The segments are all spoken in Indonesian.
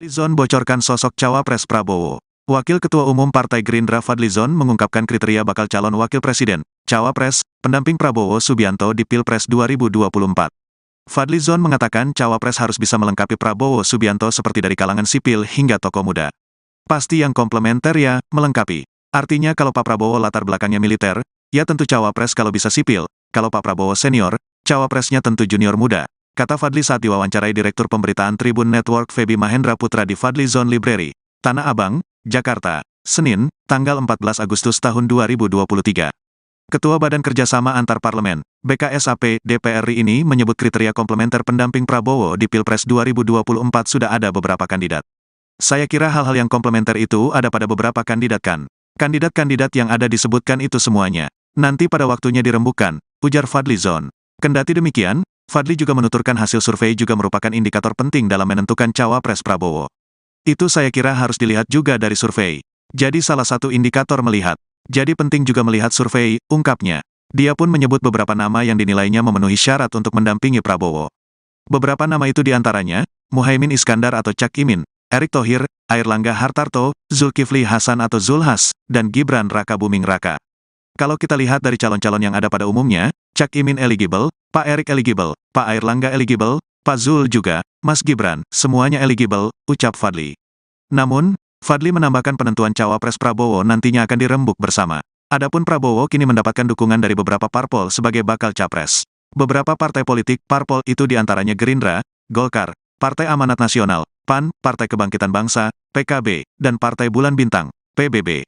Fadlizon bocorkan sosok cawapres Prabowo. Wakil Ketua Umum Partai Gerindra Fadlizon mengungkapkan kriteria bakal calon wakil presiden, cawapres, pendamping Prabowo Subianto di Pilpres 2024. Fadlizon mengatakan cawapres harus bisa melengkapi Prabowo Subianto seperti dari kalangan sipil hingga tokoh muda. Pasti yang komplementer ya, melengkapi. Artinya kalau Pak Prabowo latar belakangnya militer, ya tentu cawapres kalau bisa sipil. Kalau Pak Prabowo senior, cawapresnya tentu junior muda. Kata Fadli saat diwawancarai Direktur Pemberitaan Tribun Network Feby Mahendra Putra di Fadlizon Library, Tanah Abang, Jakarta, Senin, tanggal 14 Agustus tahun 2023. Ketua Badan Kerjasama Antar Parlemen, BKSAP, DPR RI ini menyebut kriteria komplementer pendamping Prabowo di Pilpres 2024 sudah ada beberapa kandidat. Saya kira hal-hal yang komplementer itu ada pada beberapa kandidat kan. Kandidat-kandidat yang ada disebutkan itu semuanya. Nanti pada waktunya dirembukan, ujar Fadlizon. Kendati demikian, Fadli juga menuturkan hasil survei juga merupakan indikator penting dalam menentukan cawapres Prabowo. Itu saya kira harus dilihat juga dari survei. Jadi salah satu indikator melihat. Jadi penting juga melihat survei, ungkapnya. Dia pun menyebut beberapa nama yang dinilainya memenuhi syarat untuk mendampingi Prabowo. Beberapa nama itu diantaranya, Muhaimin Iskandar atau Cak Imin, Erick Thohir, Airlangga Hartarto, Zulkifli Hasan atau Zulhas, dan Gibran Raka Buming Raka. Kalau kita lihat dari calon-calon yang ada pada umumnya, Cak Imin eligible, Pak Erick eligible, Pak Airlangga eligible, Pak Zul juga, Mas Gibran, semuanya eligible, ucap Fadli. Namun, Fadli menambahkan penentuan cawapres Prabowo nantinya akan dirembuk bersama. Adapun Prabowo kini mendapatkan dukungan dari beberapa parpol sebagai bakal capres. Beberapa partai politik parpol itu diantaranya Gerindra, Golkar, Partai Amanat Nasional, PAN, Partai Kebangkitan Bangsa, PKB, dan Partai Bulan Bintang, PBB.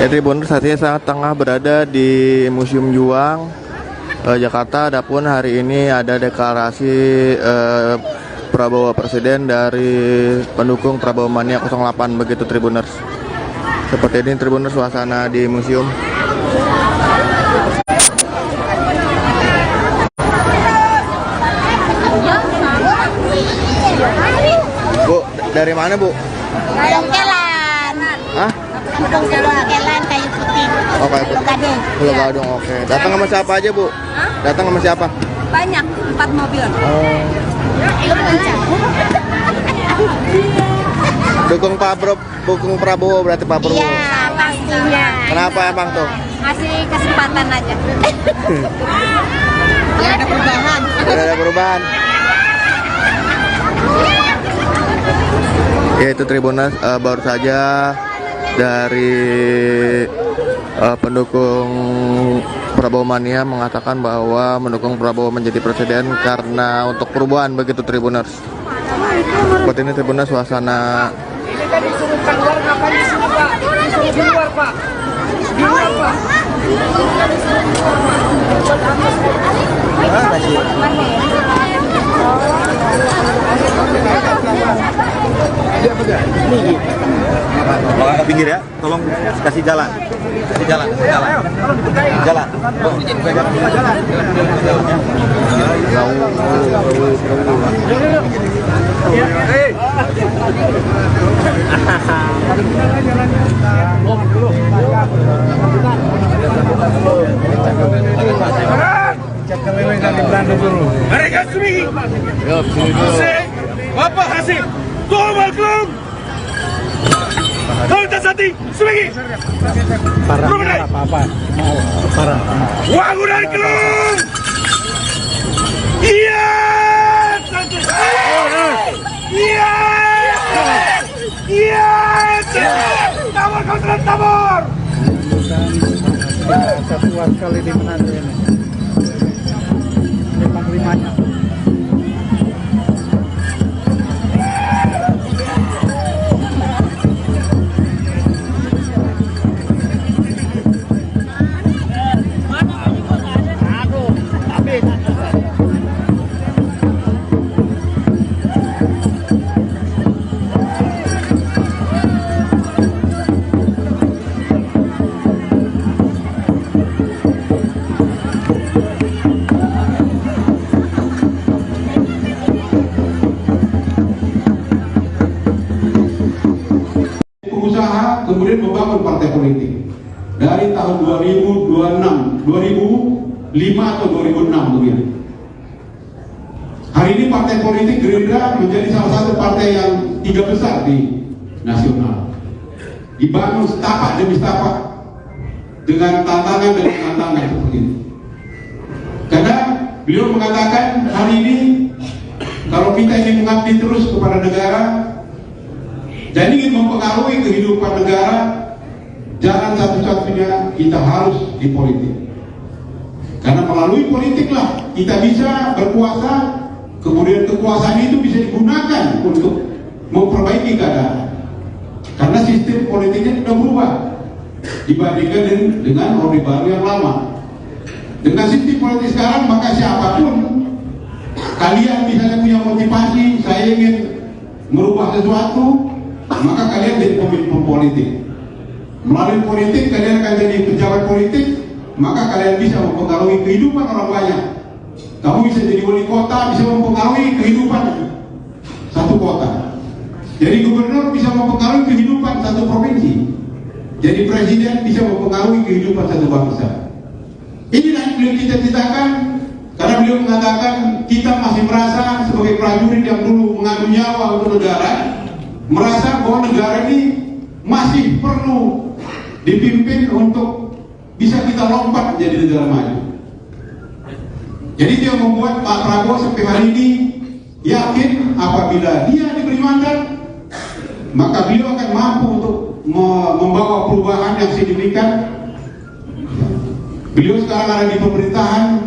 Tribuners saat ini saat tengah berada di Museum Juang, Jakarta. Adapun hari ini ada deklarasi Prabowo Presiden dari pendukung Prabowo Mania 08 begitu Tribuners. Seperti ini Tribuners suasana di museum. Bu, dari mana Bu? Dongkelan. Hah? Dongkelan kayu putih. Oh, kayu putih. Pulau Gadung, oke. Datang sama siapa aja Bu? Hah? Datang sama siapa? Banyak, 4 mobil. Oh. Dukung Prabowo berarti Pak Prabowo. Iya, pastinya. Kenapa emang tuh? Ngasih kesempatan aja. Nggak ada perubahan. Tidak ada perubahan. Ya itu Tribuners baru saja dari pendukung Prabowo Mania mengatakan bahwa mendukung Prabowo menjadi presiden karena untuk perubahan begitu Tribuners. Seperti ini Tribuners suasana. Ini kan disuruh keluar, ngapain disuruh Pak? Disuruh di luar Pak. Di luar Pak. Bawa ke pinggir ya, tolong kasih jalan. Kasih jalan, jalan. Jalan. Mereka sendiri. Bapak Hasim, Tuhan Malcolm. Kalau tak sati, semegi. Parah, apa? Parah. Wangunan kelum. Iya. Iya. Iya. Tabor kontrak tabor. Satu kali di Manado ini. Ini panglimanya. membangun partai politik dari tahun 2005 atau 2006 begitu. Hari ini partai politik Gerindra menjadi salah satu partai yang 3 besar di nasional. Dibangun setapak demi setapak dengan tantangan demi tantangan seperti itu. Karena beliau mengatakan hari ini kalau kita ingin mengabdi terus kepada negara dan ingin mempengaruhi kehidupan negara, jalan satu-satunya kita harus di politik. Karena melalui politiklah kita bisa berkuasa, kemudian kekuasaan itu bisa digunakan untuk memperbaiki keadaan. Karena sistem politiknya sudah berubah dibandingkan dengan Orde Baru yang lama. Dengan sistem politik sekarang, maka siapapun kalian misalnya punya motivasi, saya ingin merubah sesuatu, maka kalian jadi pemimpin politik. Melalui politik kalian akan jadi pejabat politik, maka kalian bisa mempengaruhi kehidupan orang banyak. Kamu bisa jadi wali kota, bisa mempengaruhi kehidupan satu kota. Jadi gubernur bisa mempengaruhi kehidupan satu provinsi. Jadi presiden bisa mempengaruhi kehidupan satu bangsa. Inilah yang beliau cita-citakan, karena beliau mengatakan kita masih merasa sebagai prajurit yang dulu mengadu nyawa untuk negara, merasa bahwa negara ini masih perlu dipimpin untuk bisa kita lompat menjadi negara maju. Jadi dia membuat Pak Prabowo sampai hari ini yakin apabila dia diberi mandat, maka beliau akan mampu untuk membawa perubahan yang signifikan. Beliau sekarang ada di pemerintahan.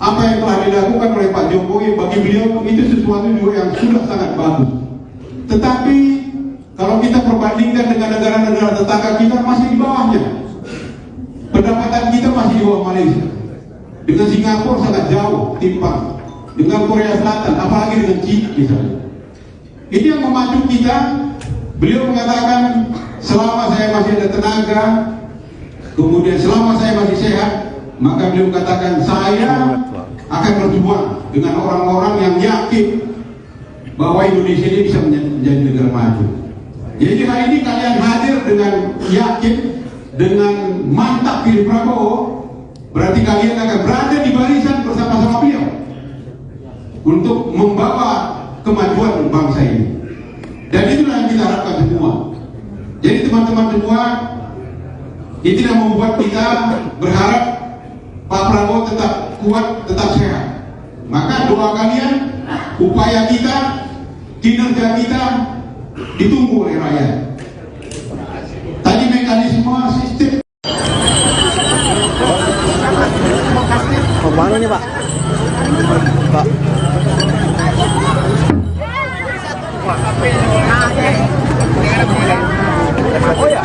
Apa yang telah dilakukan oleh Pak Jokowi bagi beliau itu sesuatu juga yang sudah sangat bagus. Tetapi kalau kita perbandingkan dengan negara-negara tetangga kita, masih di bawahnya. Pendapatan kita masih di bawah Malaysia. Dengan Singapura sangat jauh timpang. Dengan Korea Selatan, apalagi dengan China misalnya. Ini yang memacu kita. Beliau mengatakan selama saya masih ada tenaga, kemudian selama saya masih sehat, maka beliau katakan saya akan berjuang dengan orang-orang yang yakin bahwa Indonesia ini bisa menjadi negara maju. Jadi hari ini kalian hadir dengan yakin, dengan mantap pilih Prabowo, berarti kalian akan berada di barisan bersama-sama beliau untuk membawa kemajuan bangsa ini. Dan itulah yang kita harapkan semua. Jadi teman-teman semua, ini tidak membuat kita berharap Pak Prabowo tetap kuat, tetap sehat. Maka doa kalian, upaya kita, kinerja kita ditunggu oleh rakyat. Tadi mekanisme sistem. Kemana nih Pak? Pak. Oh ya.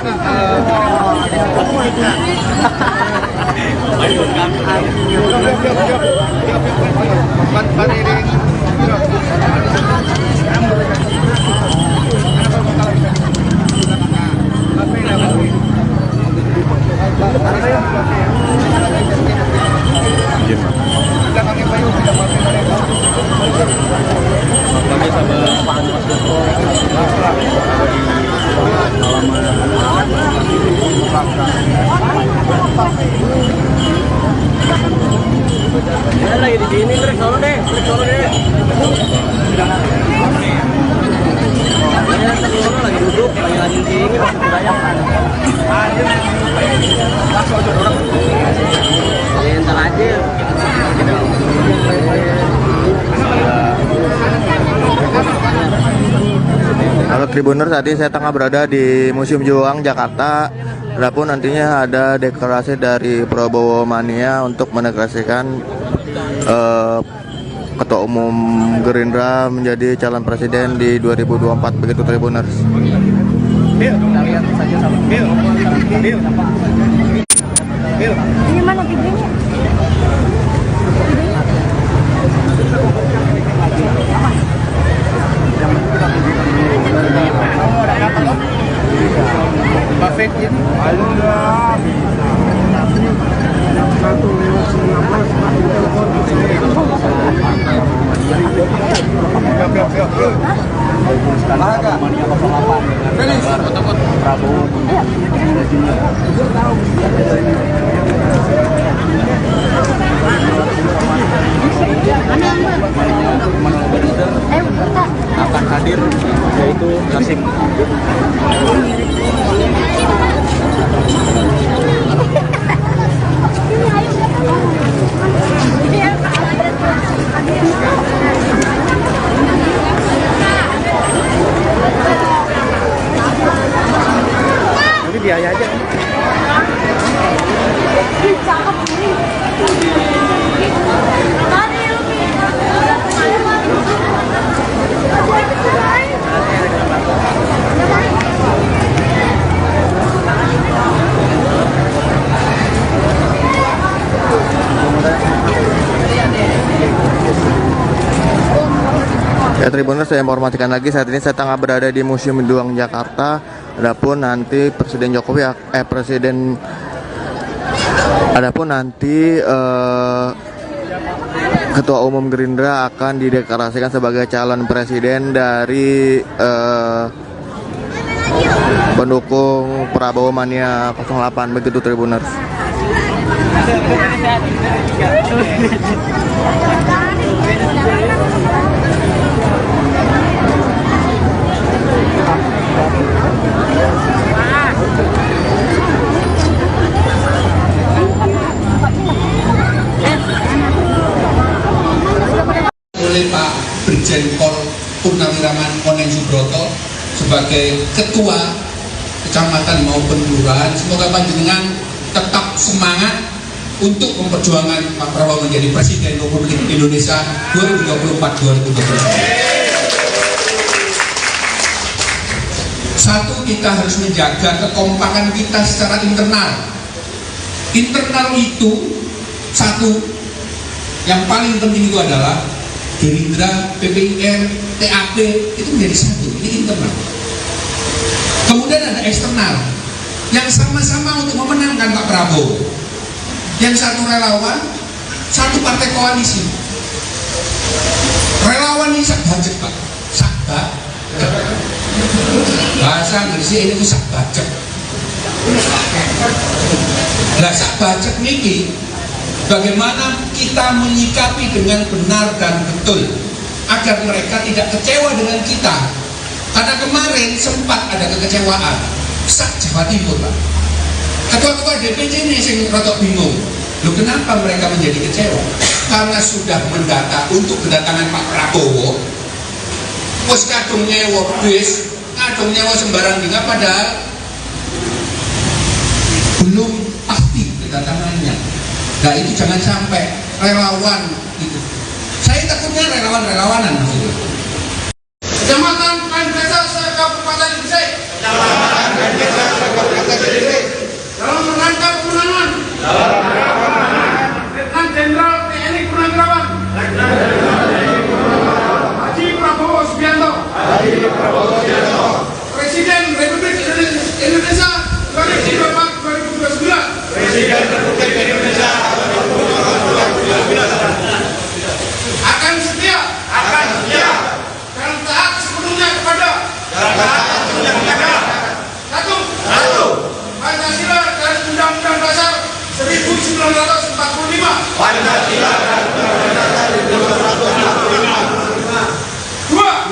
Lagi di sini, break solo deh. Tadi solo lagi duduk, lagi di sini masih kedayangan. Entar aja. Halo Tribuners, tadi saya tengah berada di Museum Juang, Jakarta. Adapun nantinya ada deklarasi dari Prabowo Mania untuk mendeklarasikan Ketua Umum Gerindra menjadi calon presiden di 2024, begitu Tribuners. Ini mana videonya? Prabowo Ya Tribuners, saya informasikan lagi, saat ini saya tengah berada di Museum Juang Jakarta. Adapun nanti Ketua Umum Gerindra akan dideklarasikan sebagai calon presiden dari pendukung Prabowo Mania 08, begitu Tribuners. Oleh Pak Brigjen Pol Purnawiraman Oneng Subroto sebagai ketua kecamatan maupun kelurahan, semoga panjenengan tetap semangat untuk memperjuangkan Pak Prabowo menjadi Presiden Republik Indonesia 2024-2029. Satu, kita harus menjaga kekompakan kita secara internal. Internal itu satu, yang paling penting itu adalah Gerindra, PPIR, TAP itu menjadi satu, ini internal. Kemudian ada eksternal yang sama-sama untuk memenangkan Pak Prabowo. Yang satu relawan, satu partai koalisi. Relawan ini sak budget Pak, sak bahasa Inggrisnya ini sak budget. Lah sak budget niki bagaimana kita menyikapi dengan benar dan betul agar mereka tidak kecewa dengan kita. Karena kemarin sempat ada kekecewaan sak Jawa Timur Pak. Ketua-ketua DPC ini yang rotok bingung. Loh, kenapa mereka menjadi kecewa? Karena sudah mendata untuk kedatangan Pak Prabowo. Wes kadung nyewa bis, kadung nyewa sembarang juga, padahal belum pasti kedatangannya. Nah itu jangan sampai relawan itu. Saya takutnya relawan-relawanan maksudnya. Kecamatan Desa Kabupaten Gresik. Dalam rangka pemenangan. Letnan Jenderal TNI Purnawiraman. Haji Prabowo Subianto. Presiden Republik Indonesia 2024-2029. Presiden Republik Indonesia 2024-2029. Akan setia. Dan taat sepenuhnya kepada. Satu. Pancasila dan Undang-Undang Dasar 1945.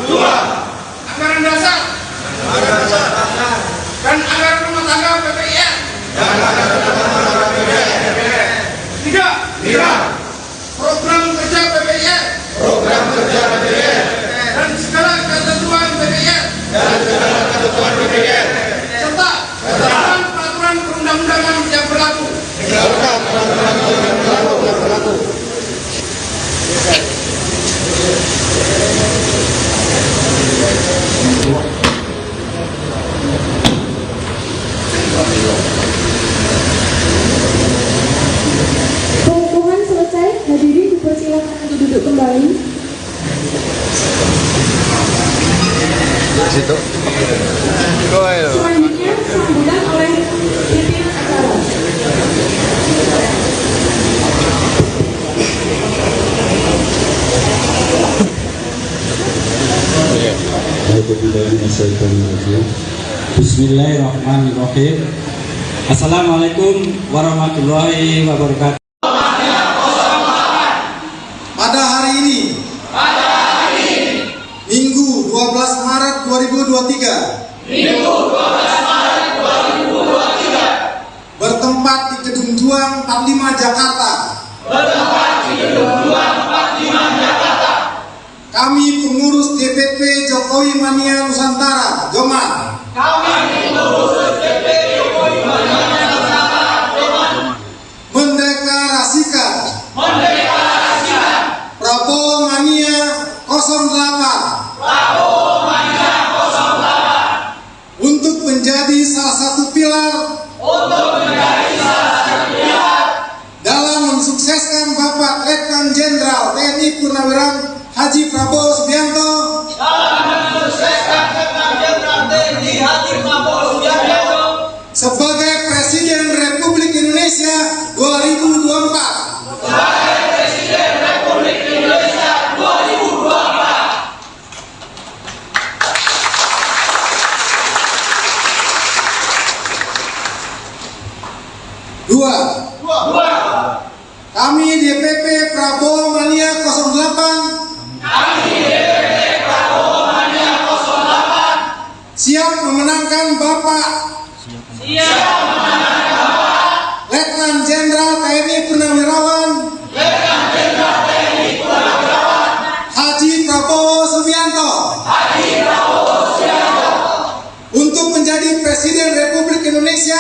Dua. Anggaran dasar. Dan anggaran rumah tangga PPIR. Tiga. Program kerja PPIR. Dan segala ketentuan PPIR. Serta peraturan perundang-undangan yang berlaku. Pengukuhan selesai, hadirin dipersilakan untuk duduk kembali. Selanjutnya sambutan oleh pimpinan acara. Bismillahirrahmanirrahim. Assalamualaikum warahmatullahi wabarakatuh. Pada hari ini, Minggu 12 Maret 2023, bertempat di Gedung Juang 45 Jakarta. Kami pengurus DPP Jokowi Mania Nusantara, Joman, mendeklarasikan TNI Purnawirawan Haji Prabowo Subianto sebagai Presiden Republik Indonesia 2024. Dua. Kami DPP Prabowo Mania 08 siap memenangkan Bapak Letnan Jenderal TNI Purnawirawan Haji Prabowo Subianto untuk menjadi Presiden Republik Indonesia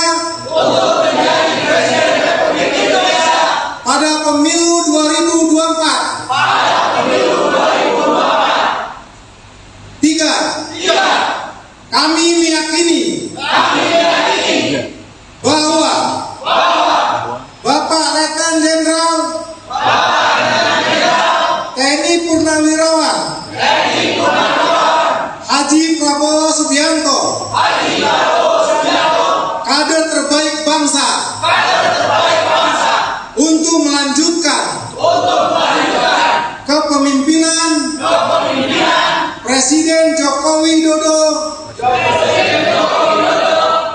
pada pemilu 2024. Tiga. Kami meyakini bahwa Bapak Letnan Jenderal TNI Purnawirawan Haji Prabowo Subianto kader terbaik bangsa untuk melanjutkan kepemimpinan Presiden Joko Widodo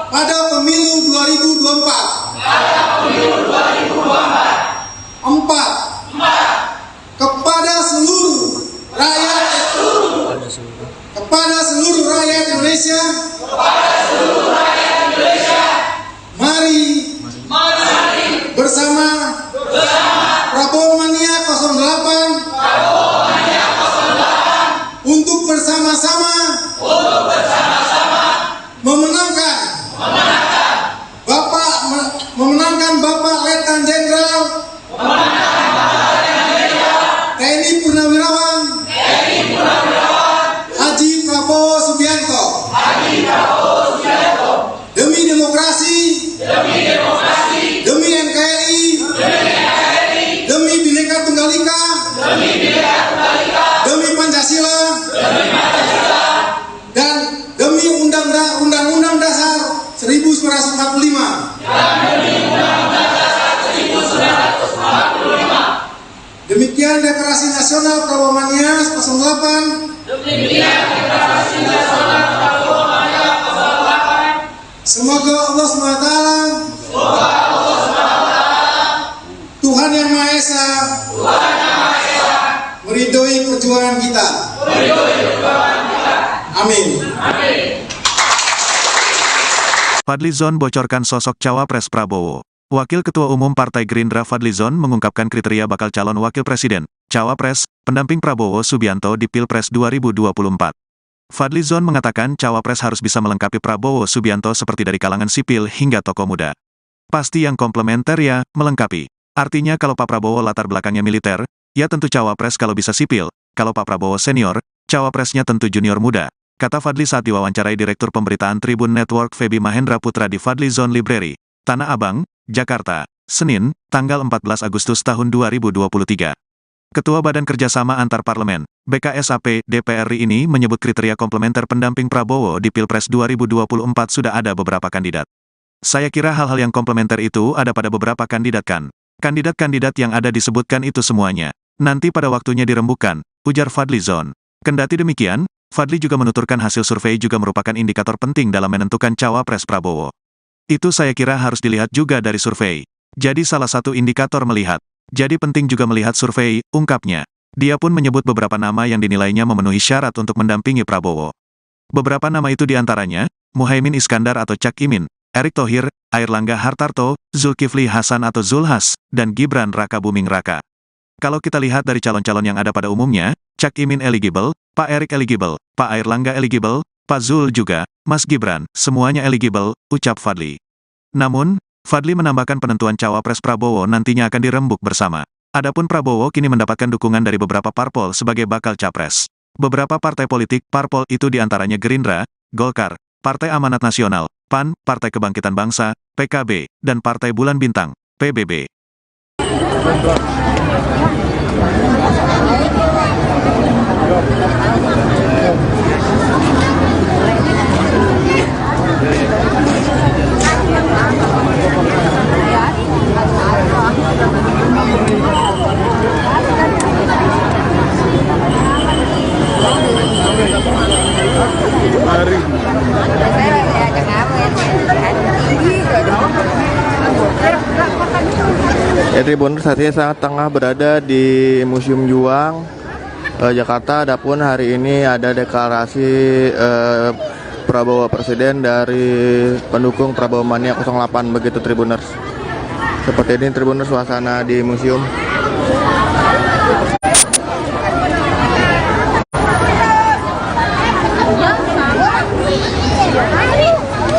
pada pemilu 2024. Empat, kepada seluruh rakyat Indonesia, mari bersama Prabowo Mania 08 untuk bersama-sama memenangkan Bapak Letnan Jenderal TNI Purnawirawan Haji Prabowo Subianto demi demokrasi, demi NKRI, demi Bhinneka Tunggal Ika, demi Pancasila, dan demi Undang-Undang Dasar 1945. Demikian Deklarasi Nasional Prabowo Mania 08. Semoga Allah SWT, Tuhan Yang Maha Esa, meridhoi perjuangan kita. Amin. Fadlizon bocorkan sosok cawapres Prabowo. Wakil Ketua Umum Partai Gerindra Fadlizon mengungkapkan kriteria bakal calon wakil presiden, cawapres, pendamping Prabowo Subianto di Pilpres 2024. Fadlizon mengatakan cawapres harus bisa melengkapi Prabowo Subianto seperti dari kalangan sipil hingga tokoh muda. Pasti yang komplementer ya, melengkapi. Artinya kalau Pak Prabowo latar belakangnya militer, ya tentu cawapres kalau bisa sipil. Kalau Pak Prabowo senior, cawapresnya tentu junior muda. Kata Fadli saat diwawancarai Direktur Pemberitaan Tribun Network Feby Mahendra Putra di Fadlizon Library, Tanah Abang, Jakarta, Senin, tanggal 14 Agustus tahun 2023. Ketua Badan Kerjasama Antar Parlemen, BKSAP, DPR RI ini menyebut kriteria komplementer pendamping Prabowo di Pilpres 2024 sudah ada beberapa kandidat. Saya kira hal-hal yang komplementer itu ada pada beberapa kandidat kan. Kandidat-kandidat yang ada disebutkan itu semuanya. Nanti pada waktunya dirembukan, ujar Fadlizon. Kendati demikian, Fadli juga menuturkan hasil survei juga merupakan indikator penting dalam menentukan cawapres Prabowo. Itu saya kira harus dilihat juga dari survei. Jadi salah satu indikator melihat. Jadi penting juga melihat survei, ungkapnya. Dia pun menyebut beberapa nama yang dinilainya memenuhi syarat untuk mendampingi Prabowo. Beberapa nama itu diantaranya, Muhaimin Iskandar atau Cak Imin, Erick Thohir, Airlangga Hartarto, Zulkifli Hasan atau Zulhas, dan Gibran Raka Buming Raka. Kalau kita lihat dari calon-calon yang ada pada umumnya, Cak Imin eligible, Pak Erick eligible, Pak Airlangga eligible, Pak Zul juga, Mas Gibran, semuanya eligible, ucap Fadli. Namun, Fadli menambahkan penentuan cawapres Prabowo nantinya akan dirembuk bersama. Adapun Prabowo kini mendapatkan dukungan dari beberapa parpol sebagai bakal capres. Beberapa partai politik parpol itu diantaranya Gerindra, Golkar, Partai Amanat Nasional, PAN, Partai Kebangkitan Bangsa, PKB, dan Partai Bulan Bintang, PBB. Tribuners, saat ini saya tengah berada di Museum Juang, Jakarta. Adapun hari ini ada deklarasi Prabowo Presiden dari pendukung Prabowo Mania 08, begitu Tribuners. Seperti ini Tribuners suasana di museum.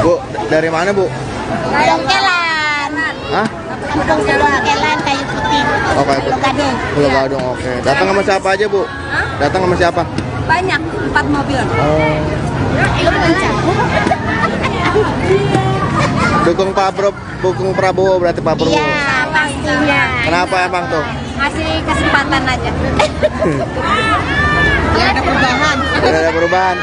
Bu, dari mana Bu? Dongkelan. Hah? Dongkelan kayu putih. Oh, kayu putih. Gadung. Pulau Gadung, oke. Datang sama siapa aja Bu? Hah? Datang sama siapa? Banyak, 4 mobil. Oh. Dukung Prabowo berarti Pak Prabowo. Iya, pastinya. Kenapa emang tuh? Ngasih kesempatan aja. Ya ada perubahan. Ada perubahan.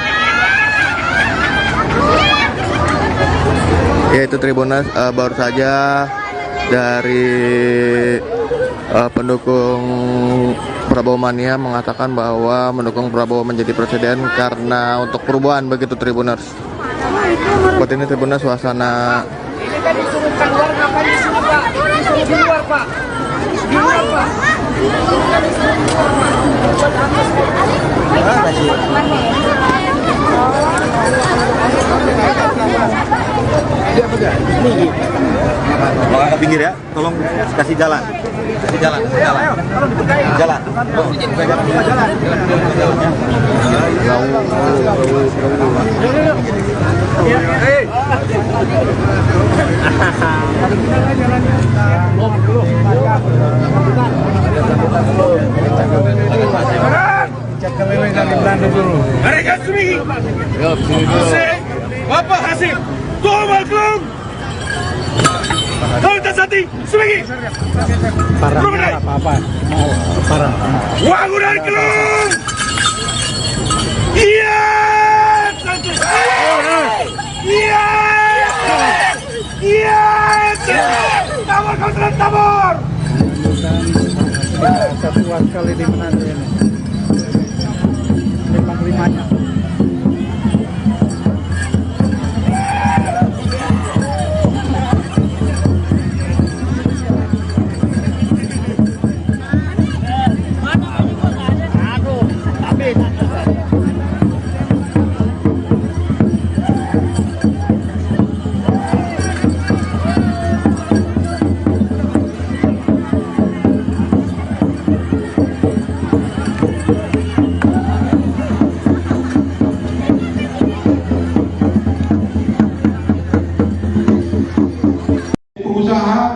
Ya itu Tribuners, baru saja dari pendukung Prabowo Mania mengatakan bahwa mendukung Prabowo menjadi presiden karena untuk perubahan, begitu Tribuners. Seperti ini Tribuners suasana. Ini kan disuruh keluar, ngapain di sini Pak? Disuruh di luar Pak. Di luar Pak. Kalau ke pinggir ya, tolong kasih jalan. Kasih jalan, kasih jalan. Jalan. Mereka sendiri. Bapak Hasim, tolong kelung. Kalau tak sati, sendiri. Parah apa? Parah. Wangunan kelung. Iya. Iya. Iya. Tabur kontrak tabur. Satu kali di Manado ini. 55-nya.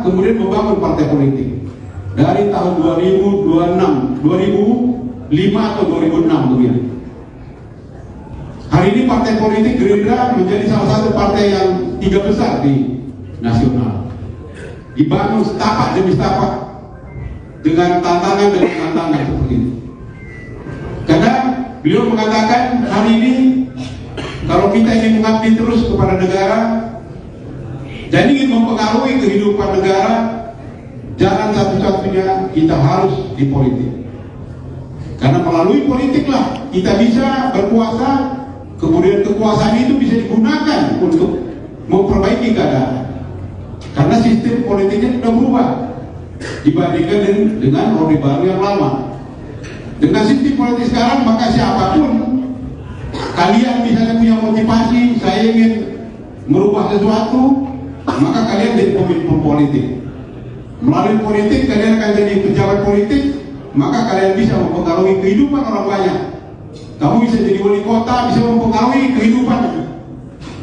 Kemudian membangun partai politik dari tahun 2005 atau 2006 begitu. Hari ini partai politik Gerindra menjadi salah satu partai yang 3 besar di nasional. Dibangun setapak demi setapak dengan tantangan seperti itu. Karena beliau mengatakan hari ini kalau kita ingin mengabdi terus kepada negara dan ingin mempengaruhi kehidupan negara, jalan satu-satunya kita harus di politik. Karena melalui politiklah kita bisa berkuasa, kemudian kekuasaan itu bisa digunakan untuk memperbaiki keadaan. Karena sistem politiknya sudah berubah dibandingkan dengan Orde Baru yang lama. Dengan sistem politik sekarang, maka siapapun kalian misalnya punya motivasi, saya ingin merubah sesuatu, maka kalian jadi pemimpin politik. Melalui politik kalian akan jadi pejabat politik, maka kalian bisa mempengaruhi kehidupan orang banyak. Kamu bisa jadi wali kota, bisa mempengaruhi kehidupan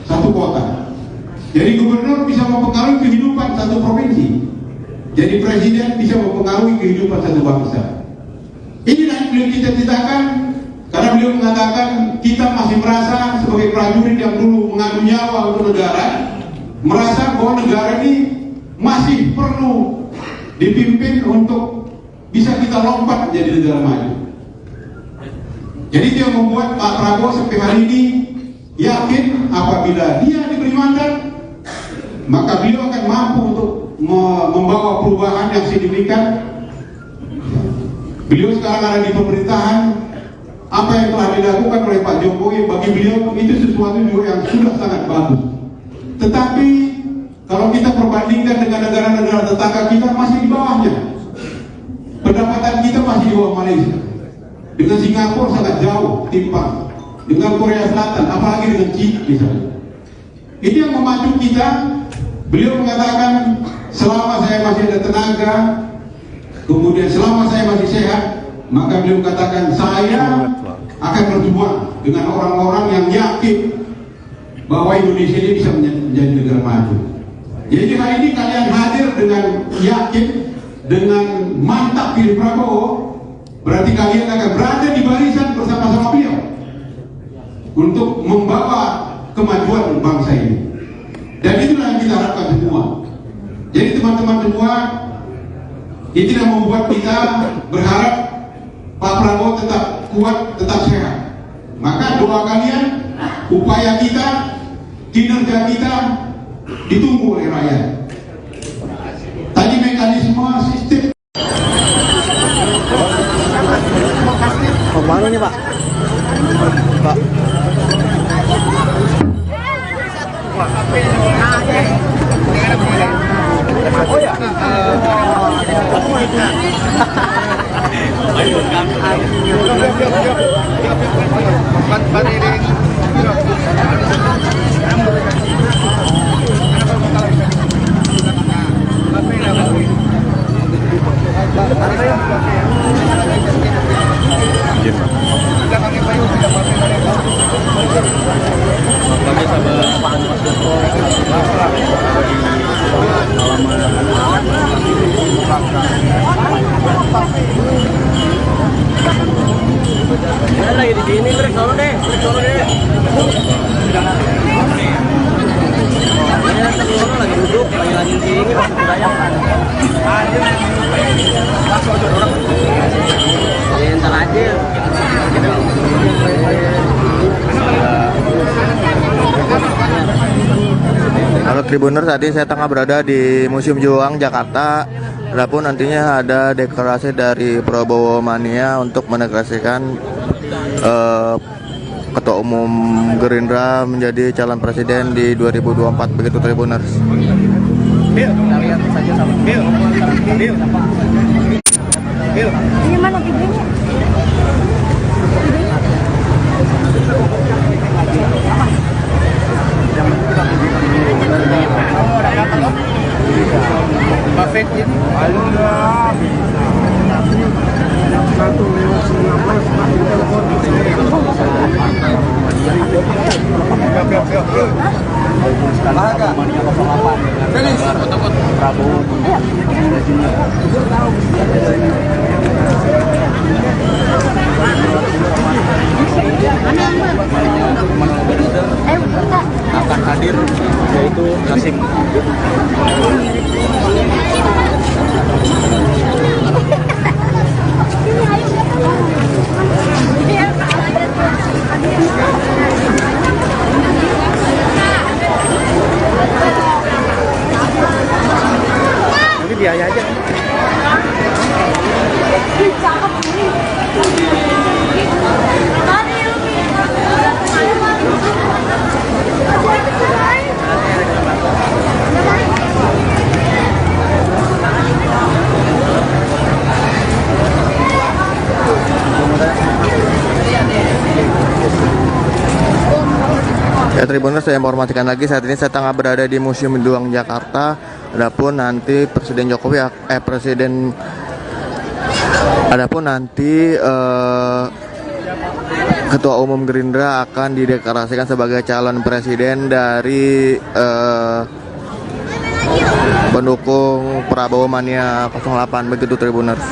satu kota. Jadi gubernur bisa mempengaruhi kehidupan satu provinsi. Jadi presiden bisa mempengaruhi kehidupan satu bangsa. Inilah yang beliau cita-citakan, karena beliau mengatakan kita masih merasa sebagai prajurit yang dulu mengadu nyawa untuk negara, merasa bahwa negara ini masih perlu dipimpin untuk bisa kita lompat menjadi negara maju. Jadi dia membuat Pak Prabowo sampai hari ini yakin apabila dia diberi mandat, maka beliau akan mampu untuk membawa perubahan yang signifikan. Beliau sekarang ada di pemerintahan. Apa yang telah dilakukan oleh Pak Jokowi bagi beliau itu sesuatu yang sudah sangat bagus. Tetapi kalau kita perbandingkan dengan negara-negara tetangga kita, masih di bawahnya. pendapatan kita masih di bawah Malaysia. Dengan Singapura sangat jauh timpang. Dengan Korea Selatan, apalagi dengan China misalnya. Ini yang memacu kita. Beliau mengatakan, selama saya masih ada tenaga, kemudian selama saya masih sehat, maka beliau katakan saya akan berjuang dengan orang-orang yang yakin bahwa Indonesia ini bisa menjadi negara maju. Jadi hari ini kalian hadir dengan yakin, dengan mantap pilih Prabowo, berarti kalian akan berada di barisan bersama-sama beliau untuk membawa kemajuan bangsa ini. Dan itulah yang kita harapkan semua. Jadi teman-teman semua, ini tidak membuat kita berharap Pak Prabowo tetap kuat, tetap sehat. Maka doa kalian, upaya kita, kinerja kita ditunggu oleh rakyat. Tadi mekanisme sistem. Kemana nih Pak? Pak. Oh ya. Lagi di sini, trek solo deh. Lagi duduk, lagi di sini, masuk budaya. Ntar aja. Halo Tribuners, saat ini saya tengah berada di Museum Juang, Jakarta. Adapun nantinya ada deklarasi dari Prabowo Mania untuk mendeklarasikan Ketua Umum Gerindra menjadi calon presiden di 2024, begitu Tribuners. Lihat saja sama. Ini mana videonya? akan hadir, yaitu Kasim. Ini dia aja. Ya Tribuners, saya informasikan lagi, saat ini saya tengah berada di Museum Juang Jakarta. Adapun nanti Ketua Umum Gerindra akan dideklarasikan sebagai calon presiden dari pendukung Prabowo Mania 08, begitu Tribuners.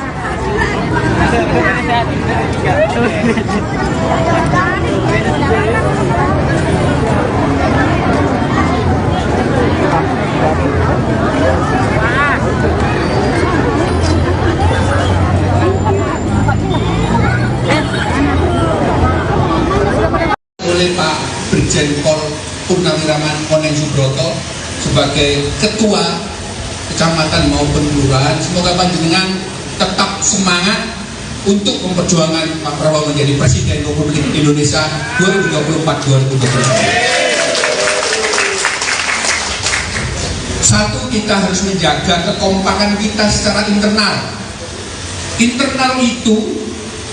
Oleh Pak Brigjen Pol Purnawiraman Oneng Subroto sebagai Ketua Kecamatan maupun Kelurahan. Semoga panjenengan tetap semangat untuk memperjuangkan Pak Prabowo menjadi Presiden Republik Indonesia 2024-2025. Satu, kita harus menjaga kekompakan kita secara internal. Internal itu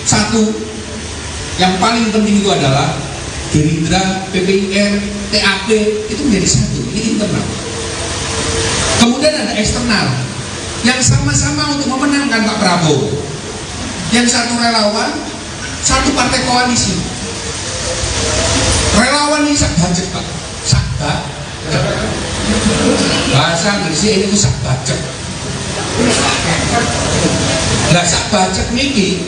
satu, yang paling penting itu adalah Gerindra, PPIR, TAP itu menjadi satu, ini internal. Kemudian ada eksternal yang sama-sama untuk memenangkan Pak Prabowo. Yang satu relawan, satu partai koalisi. Relawan ini sak budget Pak, sak budget. Bahasa Inggrisnya itu sak budget. Nah, sak budget niki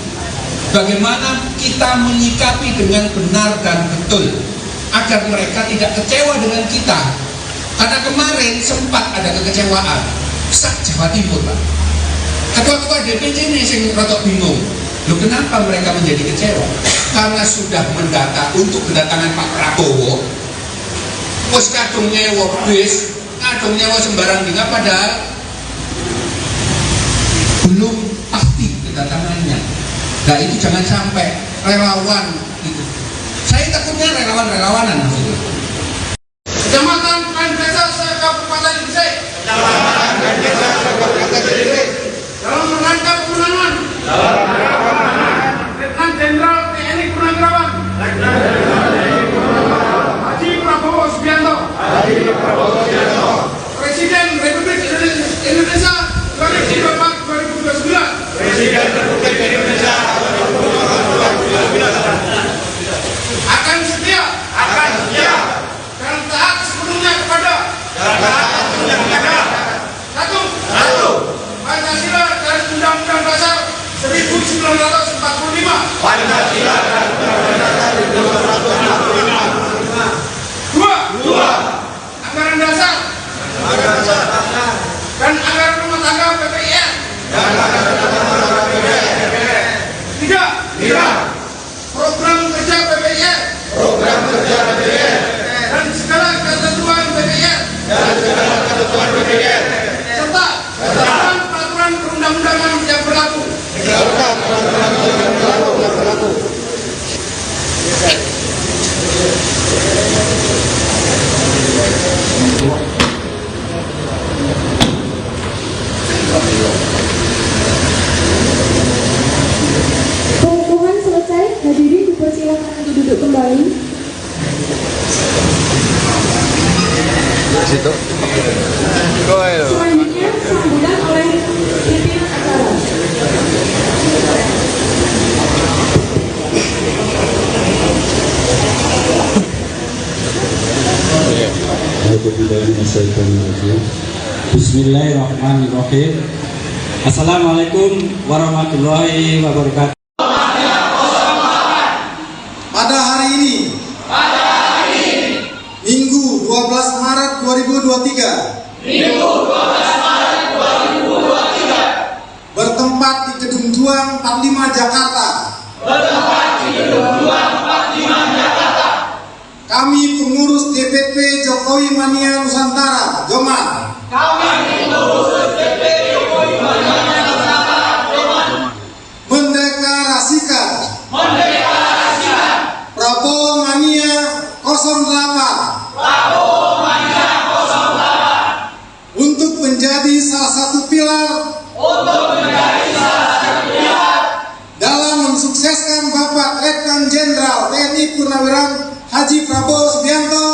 bagaimana kita menyikapi dengan benar dan betul agar mereka tidak kecewa dengan kita. Karena kemarin sempat ada kekecewaan sak Jawa Timur Pak. Ketua-ketua DPC ini yang rotok bingung. Loh, kenapa mereka menjadi kecewa? Karena sudah mendata untuk kedatangan Pak Prabowo. Pos kadung nyewa bis, kadung nyewa sembarang dina, padahal belum pasti kedatangannya. Nah, itu jangan sampai relawan itu. Saya takutnya relawan-relawanan maksudnya. Kecamatan Desa Kabupaten Gresik. Dalam rangka pemenangan. Letnan Jenderal TNI Purnawirawan. Haji Prabowo Subianto. Presiden Republik Indonesia 2024-2029. Presiden Republik Indonesia 2024-2029. Akan setia dan taat sepenuhnya kepada satu Pancasila dan Undang-Undang Dasar 1945. Dua anggaran dasar dan anggaran rumah tangga PPIR. Tiga program kerja PPIR dan segala ketentuan PPIR serta peraturan perundang-undangan yang berlaku. Pengukuhan selesai, hadirin dipersilakan untuk duduk kembali. Selanjutnya sambutan oleh pimpinan acara. Bismillahirrahmanirrahim. Assalamualaikum warahmatullahi wabarakatuh. Pada hari ini, Minggu 12 Maret 2023, bertempat di Gedung Juang 45 Jakarta. Kami pengurus DPP Jokowi Mania Nusantara, Joman, mendeklarasikan Prabowo Mania 08 untuk menjadi salah satu pilar dalam mensukseskan Bapak Letnan Jenderal TNI Purnawirawan Haji Prabowo Subianto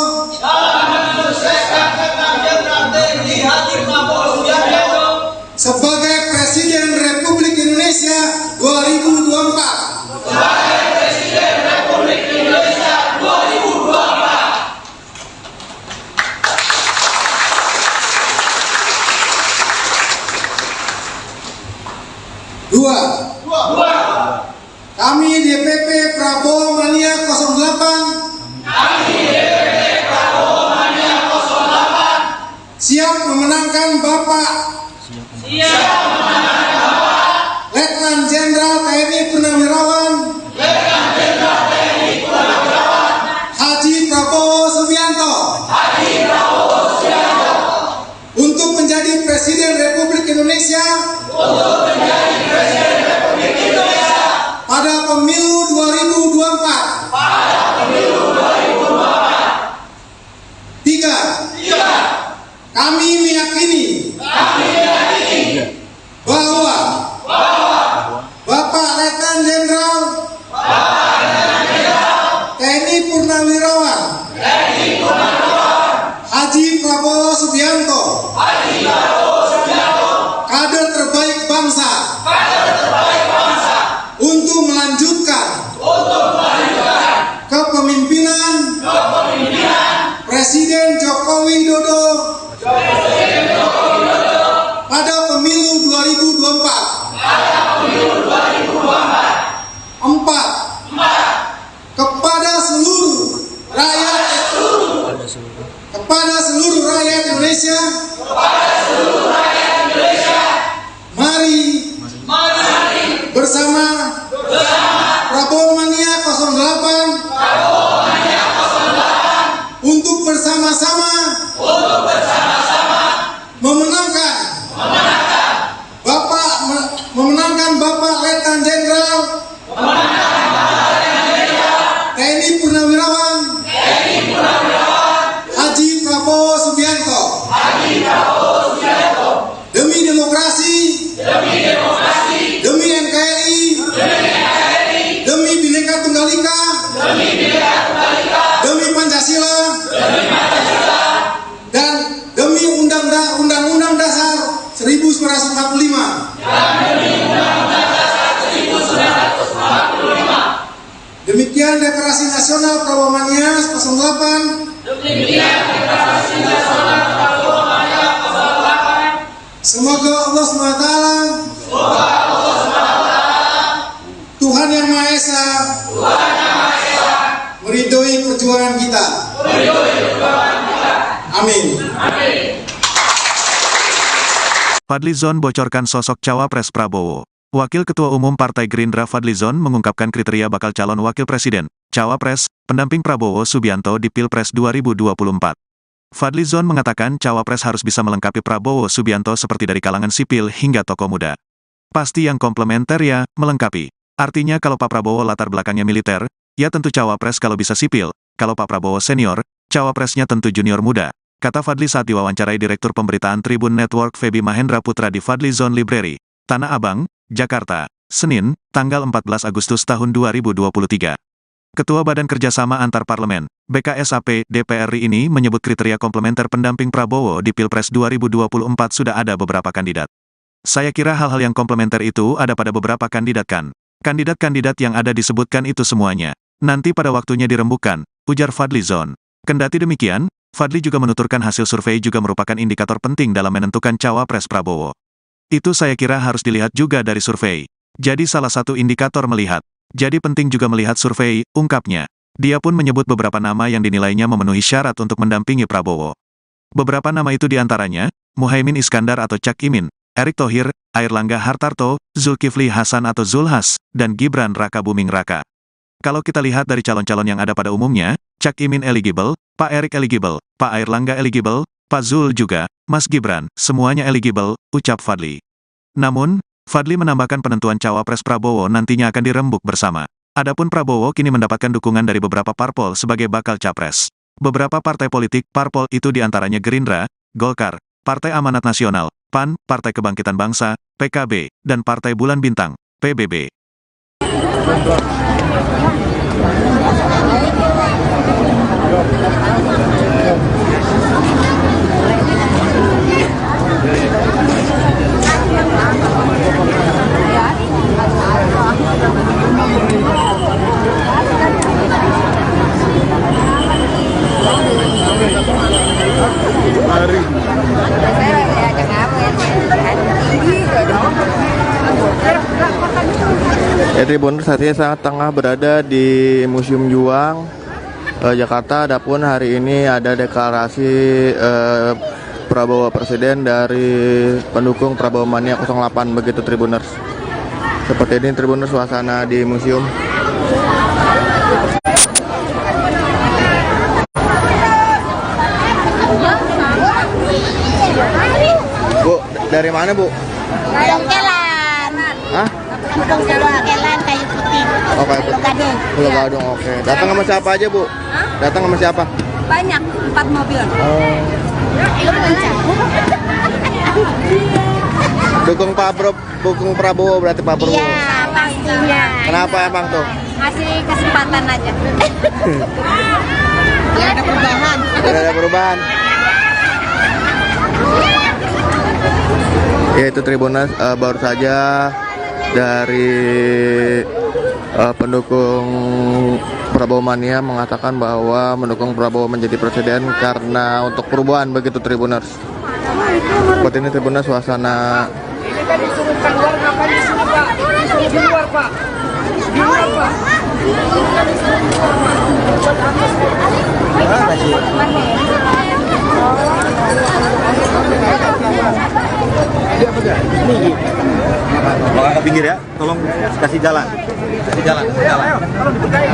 sebagai Presiden Republik Indonesia 2024. Dua, kami DPP Prabowo Mania 08 siap memenangkan Bapak Letnan Jenderal TNI Purnawirawan Haji Prabowo Subianto untuk menjadi Presiden Republik Indonesia pada pemilu 2024. Tiga, kami meyakini bahwa Demikian Deklarasi Nasional Prabowo Mania 08. Semoga Allah SWT, Tuhan Yang Maha Esa, meridhoi perjuangan kita. Amin. Fadlizon bocorkan sosok cawapres Prabowo. Wakil Ketua Umum Partai Gerindra Fadlizon mengungkapkan kriteria bakal calon wakil presiden, cawapres, pendamping Prabowo Subianto di Pilpres 2024. Fadlizon mengatakan cawapres harus bisa melengkapi Prabowo Subianto seperti dari kalangan sipil hingga tokoh muda. Pasti yang komplementer ya, melengkapi. Artinya kalau Pak Prabowo latar belakangnya militer, ya tentu cawapres kalau bisa sipil. Kalau Pak Prabowo senior, cawapresnya tentu junior muda. Kata Fadli saat diwawancarai Direktur Pemberitaan Tribun Network Feby Mahendra Putra di Fadlizon Library, Tanah Abang, Jakarta, Senin, tanggal 14 Agustus tahun 2023. Ketua Badan Kerjasama Antar Parlemen, BKSAP, DPR RI ini menyebut kriteria komplementer pendamping Prabowo di Pilpres 2024 sudah ada beberapa kandidat. Saya kira hal-hal yang komplementer itu ada pada beberapa kandidat kan. Kandidat-kandidat yang ada disebutkan itu semuanya. Nanti pada waktunya dirembukan, ujar Fadlizon. Kendati demikian, Fadli juga menuturkan hasil survei juga merupakan indikator penting dalam menentukan cawapres Prabowo. Itu saya kira harus dilihat juga dari survei. Jadi salah satu indikator melihat. Jadi penting juga melihat survei, ungkapnya. Dia pun menyebut beberapa nama yang dinilainya memenuhi syarat untuk mendampingi Prabowo. Beberapa nama itu diantaranya, Muhaimin Iskandar atau Cak Imin, Erick Thohir, Airlangga Hartarto, Zulkifli Hasan atau Zulhas, dan Gibran Raka Buming Raka. Kalau kita lihat dari calon-calon yang ada pada umumnya, Cak Imin eligible, Pak Erick eligible, Pak Airlangga eligible, Pak Zul juga, Mas Gibran, semuanya eligible, ucap Fadli. Namun, Fadli menambahkan penentuan cawapres Prabowo nantinya akan dirembuk bersama. Adapun Prabowo kini mendapatkan dukungan dari beberapa parpol sebagai bakal capres. Beberapa partai politik parpol itu diantaranya Gerindra, Golkar, Partai Amanat Nasional, PAN, Partai Kebangkitan Bangsa, PKB, dan Partai Bulan Bintang, PBB. Tribuners, saat ini saya tengah berada di Museum Juang, Jakarta. Adapun hari ini ada deklarasi Prabowo Presiden dari pendukung Prabowo Mania 08, begitu Tribuners. Seperti ini Tribuners suasana di museum. Bu, dari mana Bu? Dongkelan. Hah? Dongkelan kayu putih. Oh, kayu putih. Gading. Pulau Gadung, oke. Datang sama siapa aja Bu? Hah? Datang sama siapa? Banyak, 4 mobil. Oh. Dukung Prabowo berarti Pak Prabowo. Iya, pastinya. Kenapa emang tuh? Ngasih kesempatan aja. Ya ada perubahan. Ada perubahan. Ya itu Tribuners, baru saja dari pendukung Prabowo Mania mengatakan bahwa mendukung Prabowo menjadi presiden karena untuk perubahan, begitu Tribuners. Seperti ini Tribuners suasana. Ini kan disuruh keluar, ngapain di sini Pak? Disuruh di luar Pak. Di luar Pak. Kalau ke pinggir ya, tolong kasih jalan. Kasih jalan, kasih jalan.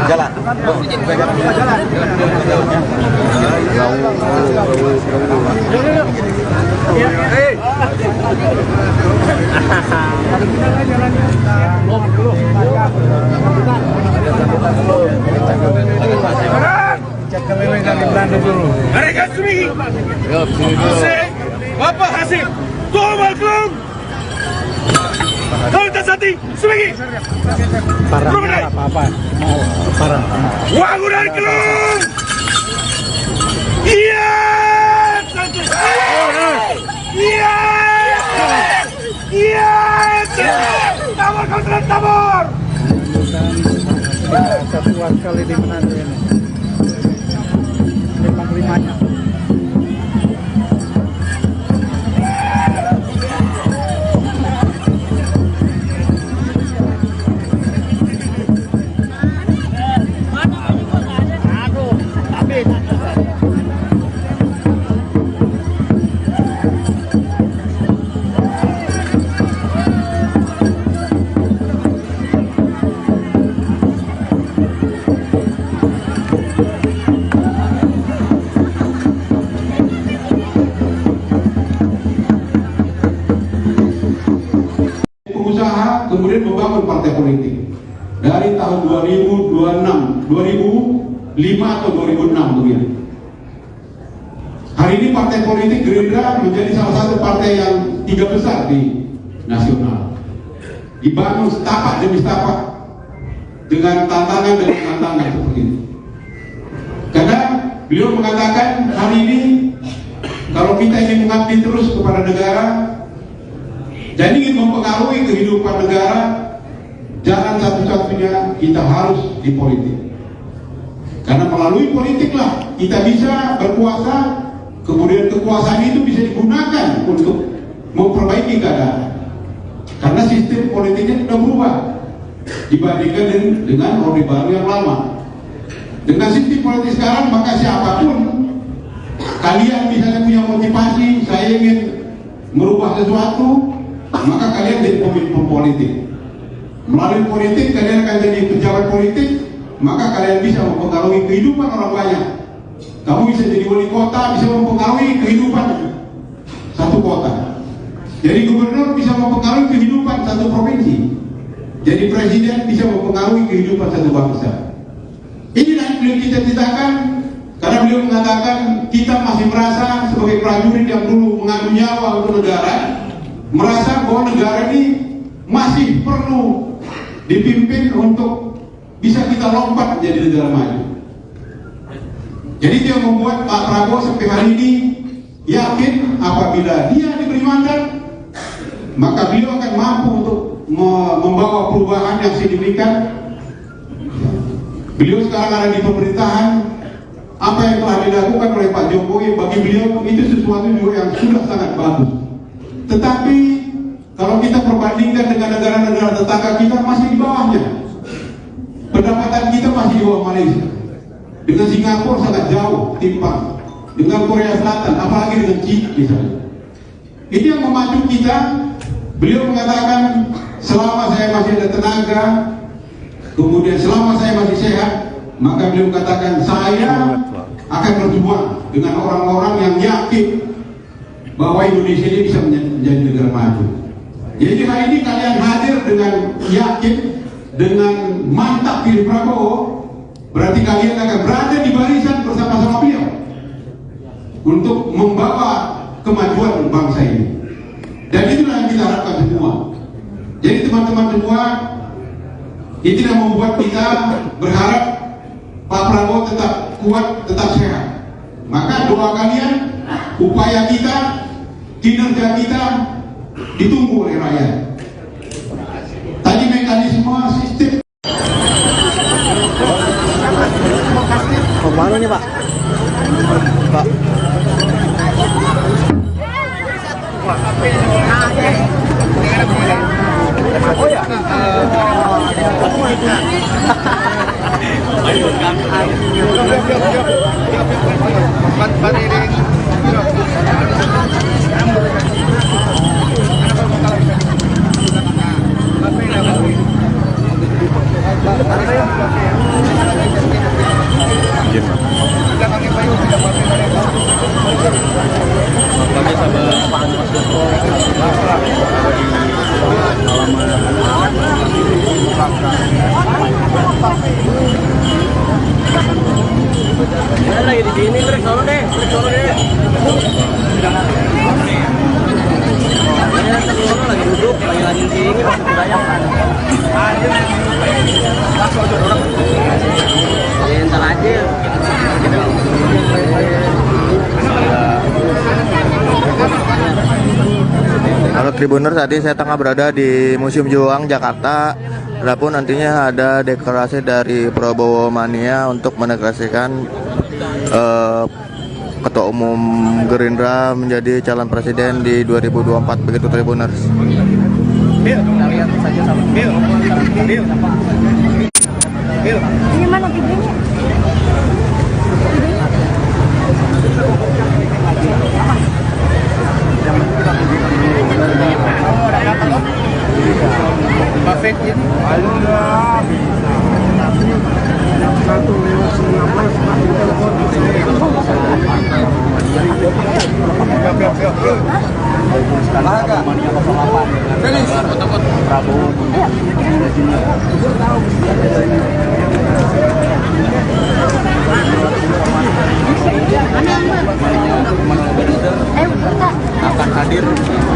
Jalan. Mereka sendiri. Bapak Hasim, Tuhan Maklum. Kalau tak sati, semegi. Parahnya apa-apa. Parah. Wangunan Kelung. Iya. Iya. Iya. Tabur, tabur. Satuan kali di Manado ini. 55-nya. Pengusaha kemudian membangun partai politik dari tahun 2005 atau 2006 begitu. Hari ini partai politik Gerindra menjadi salah satu partai yang 3 besar di nasional. Dibangun setapak demi setapak dengan tantangan demi tantangan seperti itu. Karena beliau mengatakan hari ini kalau kita ingin mengabdi terus kepada negara dan ingin mempengaruhi kehidupan negara, jalan satu-satunya kita harus di politik. Karena melalui politiklah kita bisa berkuasa, kemudian kekuasaan itu bisa digunakan untuk memperbaiki keadaan. Karena sistem politiknya sudah berubah dibandingkan dengan Orde Baru yang lama. Dengan sistem politik sekarang, maka siapapun kalian misalnya punya motivasi, saya ingin merubah sesuatu, maka kalian jadi pemimpin politik. Melalui politik kalian akan jadi pejabat politik, maka kalian bisa mempengaruhi kehidupan orang banyak. Kamu bisa jadi wali kota, bisa mempengaruhi kehidupan satu kota. Jadi gubernur bisa mempengaruhi kehidupan satu provinsi. Jadi presiden bisa mempengaruhi kehidupan satu bangsa. Ini yang beliau cita-citakan, karena beliau mengatakan kita masih merasa sebagai prajurit yang dulu mengadu nyawa untuk negara, merasa bahwa negara ini masih perlu dipimpin untuk bisa kita lompat menjadi negara maju. Jadi dia membuat Pak Prabowo sampai hari ini yakin apabila dia diberi mandat, maka beliau akan mampu untuk membawa perubahan yang signifikan. Beliau sekarang ada di pemerintahan. Apa yang telah dilakukan oleh Pak Jokowi bagi beliau itu sesuatu juga yang sudah sangat bagus. Tetapi kalau kita perbandingkan dengan negara-negara tetangga kita, masih di bawahnya. Pendapatan kita masih di bawah Malaysia. Dengan Singapura sangat jauh timpang. Dengan Korea Selatan, apalagi dengan China misalnya. Ini yang memacu kita. Beliau mengatakan selama saya masih ada tenaga, kemudian selama saya masih sehat, maka beliau katakan saya akan berjuang dengan orang-orang yang yakin bahwa Indonesia ini bisa menjadi negara maju. Jadi hari ini kalian hadir dengan yakin, dengan mantap pilih Prabowo, berarti kalian akan berada di barisan bersama-sama beliau untuk membawa kemajuan bangsa ini. Dan itulah yang kita harapkan semua. Jadi teman-teman semua, itu yang membuat kita berharap Pak Prabowo tetap kuat, tetap sehat. Maka doa kalian, upaya kita, kinerja kita ditunggu oleh rakyat. Tadi mekanisme sistem. Kemana nih Pak? Pak. Oh ya. Lagi di sini, trek solo deh. Lagi duduk, lagi di sini, entar aja. Halo Tribuners, tadi saya tengah berada di Museum Juang, Jakarta. Adapun nantinya ada deklarasi dari Prabowo Mania untuk menegaskan Ketua Umum Gerindra menjadi calon presiden di 2024, begitu Tribuners. Ini mana videonya? akan hadir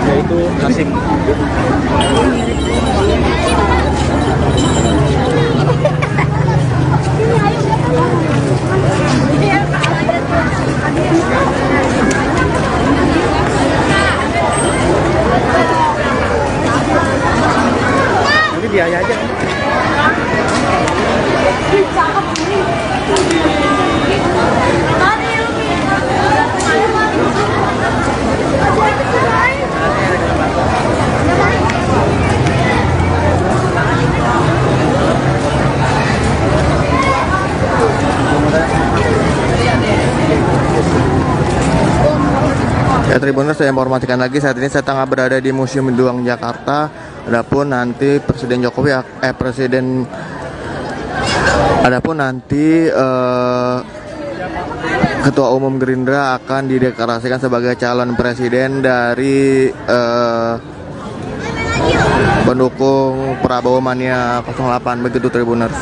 yaitu Nasim. Ini dia aja. Ya Tribuners, saya informasikan lagi, saat ini saya tengah berada di Museum Juang Jakarta. Adapun nanti Ketua Umum Gerindra akan dideklarasikan sebagai calon presiden dari pendukung Prabowo Mania 08, begitu Tribuners.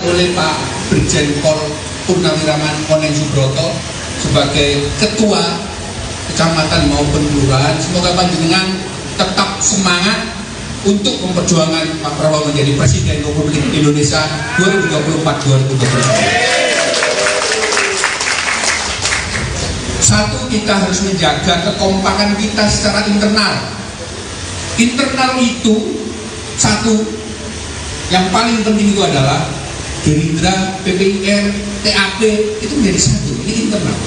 Oleh Pak Brigjen Pol Purnawiraman Oneng Subroto sebagai ketua kecamatan maupun kelurahan. Semoga panjenengan tetap semangat untuk memperjuangkan Pak Prabowo menjadi Presiden Republik Indonesia 2024-2025. Satu, kita harus menjaga kekompakan kita secara internal. Internal itu satu, yang paling penting itu adalah Gerindra, PPIR, TAP itu menjadi satu, ini internal.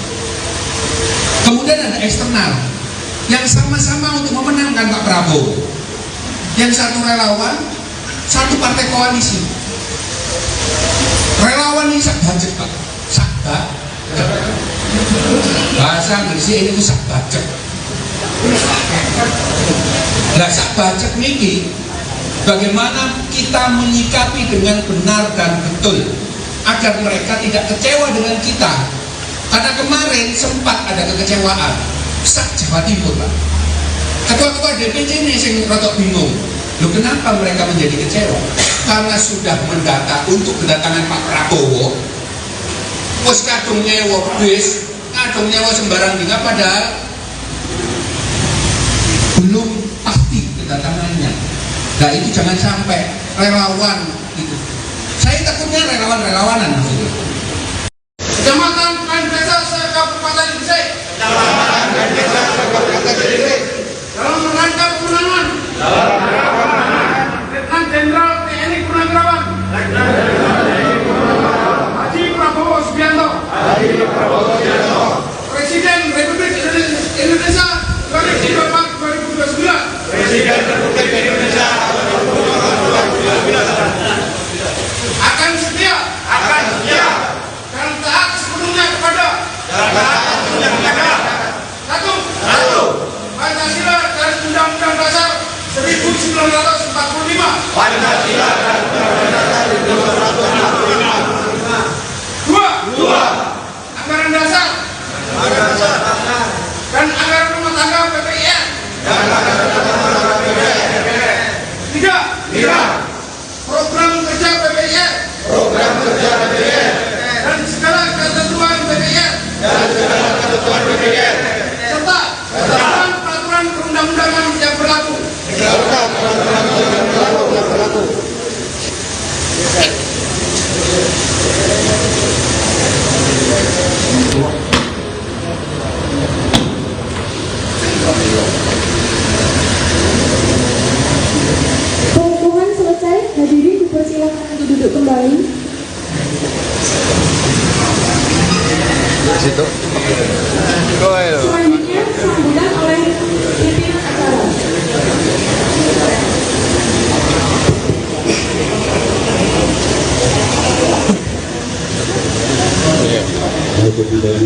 Kemudian ada eksternal yang sama-sama untuk memenangkan Pak Prabowo. Yang satu relawan, satu partai koalisi. Relawan ini sak budget Pak, sak bahasa Inggrisnya ini itu sak budget. Nah sak budget ini bagaimana kita menyikapi dengan benar dan betul agar mereka tidak kecewa dengan kita. Karena kemarin sempat ada kekecewaan sak Jawa Timur Pak. Ketua-ketua DPC ini yang rotok bingung. Loh kenapa mereka menjadi kecewa? Karena sudah mendata untuk kedatangan Pak Prabowo. Wes kadung nyewa bis, kadung nyewa sembarang dina, padahal belum pasti kedatangannya. Nah itu jangan sampai relawan itu. Saya takutnya relawan-relawanan maksudnya. Kecamatan Desa Kabupaten Gresik. Dalam rangka kemenangan. Letnan Jenderal TNI Purnawiraman. Haji Prabowo Subianto. Presiden Republik Indonesia 2024-2029. Presiden Republik Indonesia 2024-2029. Akan setia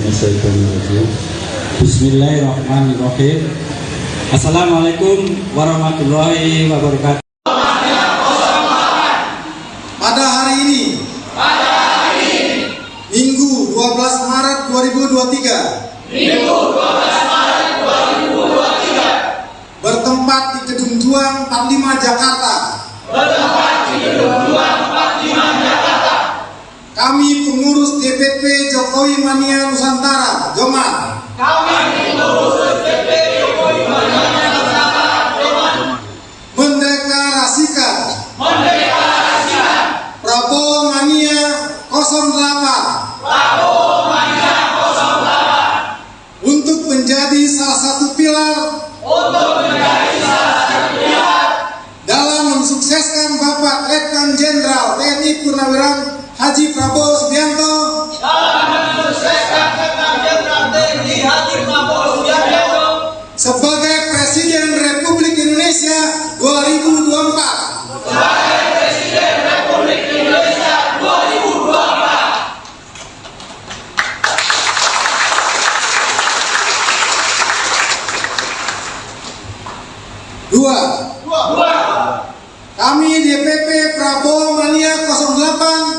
minasyaitonirrajim. Bismillahirrahmanirrahim. Assalamualaikum warahmatullahi wabarakatuh. Pada hari ini, Minggu 12 Maret 2023, bertempat di Gedung Juang 45 Jakarta. Kami pengurus DPP Jokowi Mania Nusantara, Joman, mendeklarasikan Prabowo Mania 08 untuk menjadi salah satu pilar dalam mensukseskan Bapak Letnan Jenderal TNI Purnawirawan Haji Prabowo Subianto sebagai Presiden Republik Indonesia 2024. Dua, kami DPP Prabowo Mania 08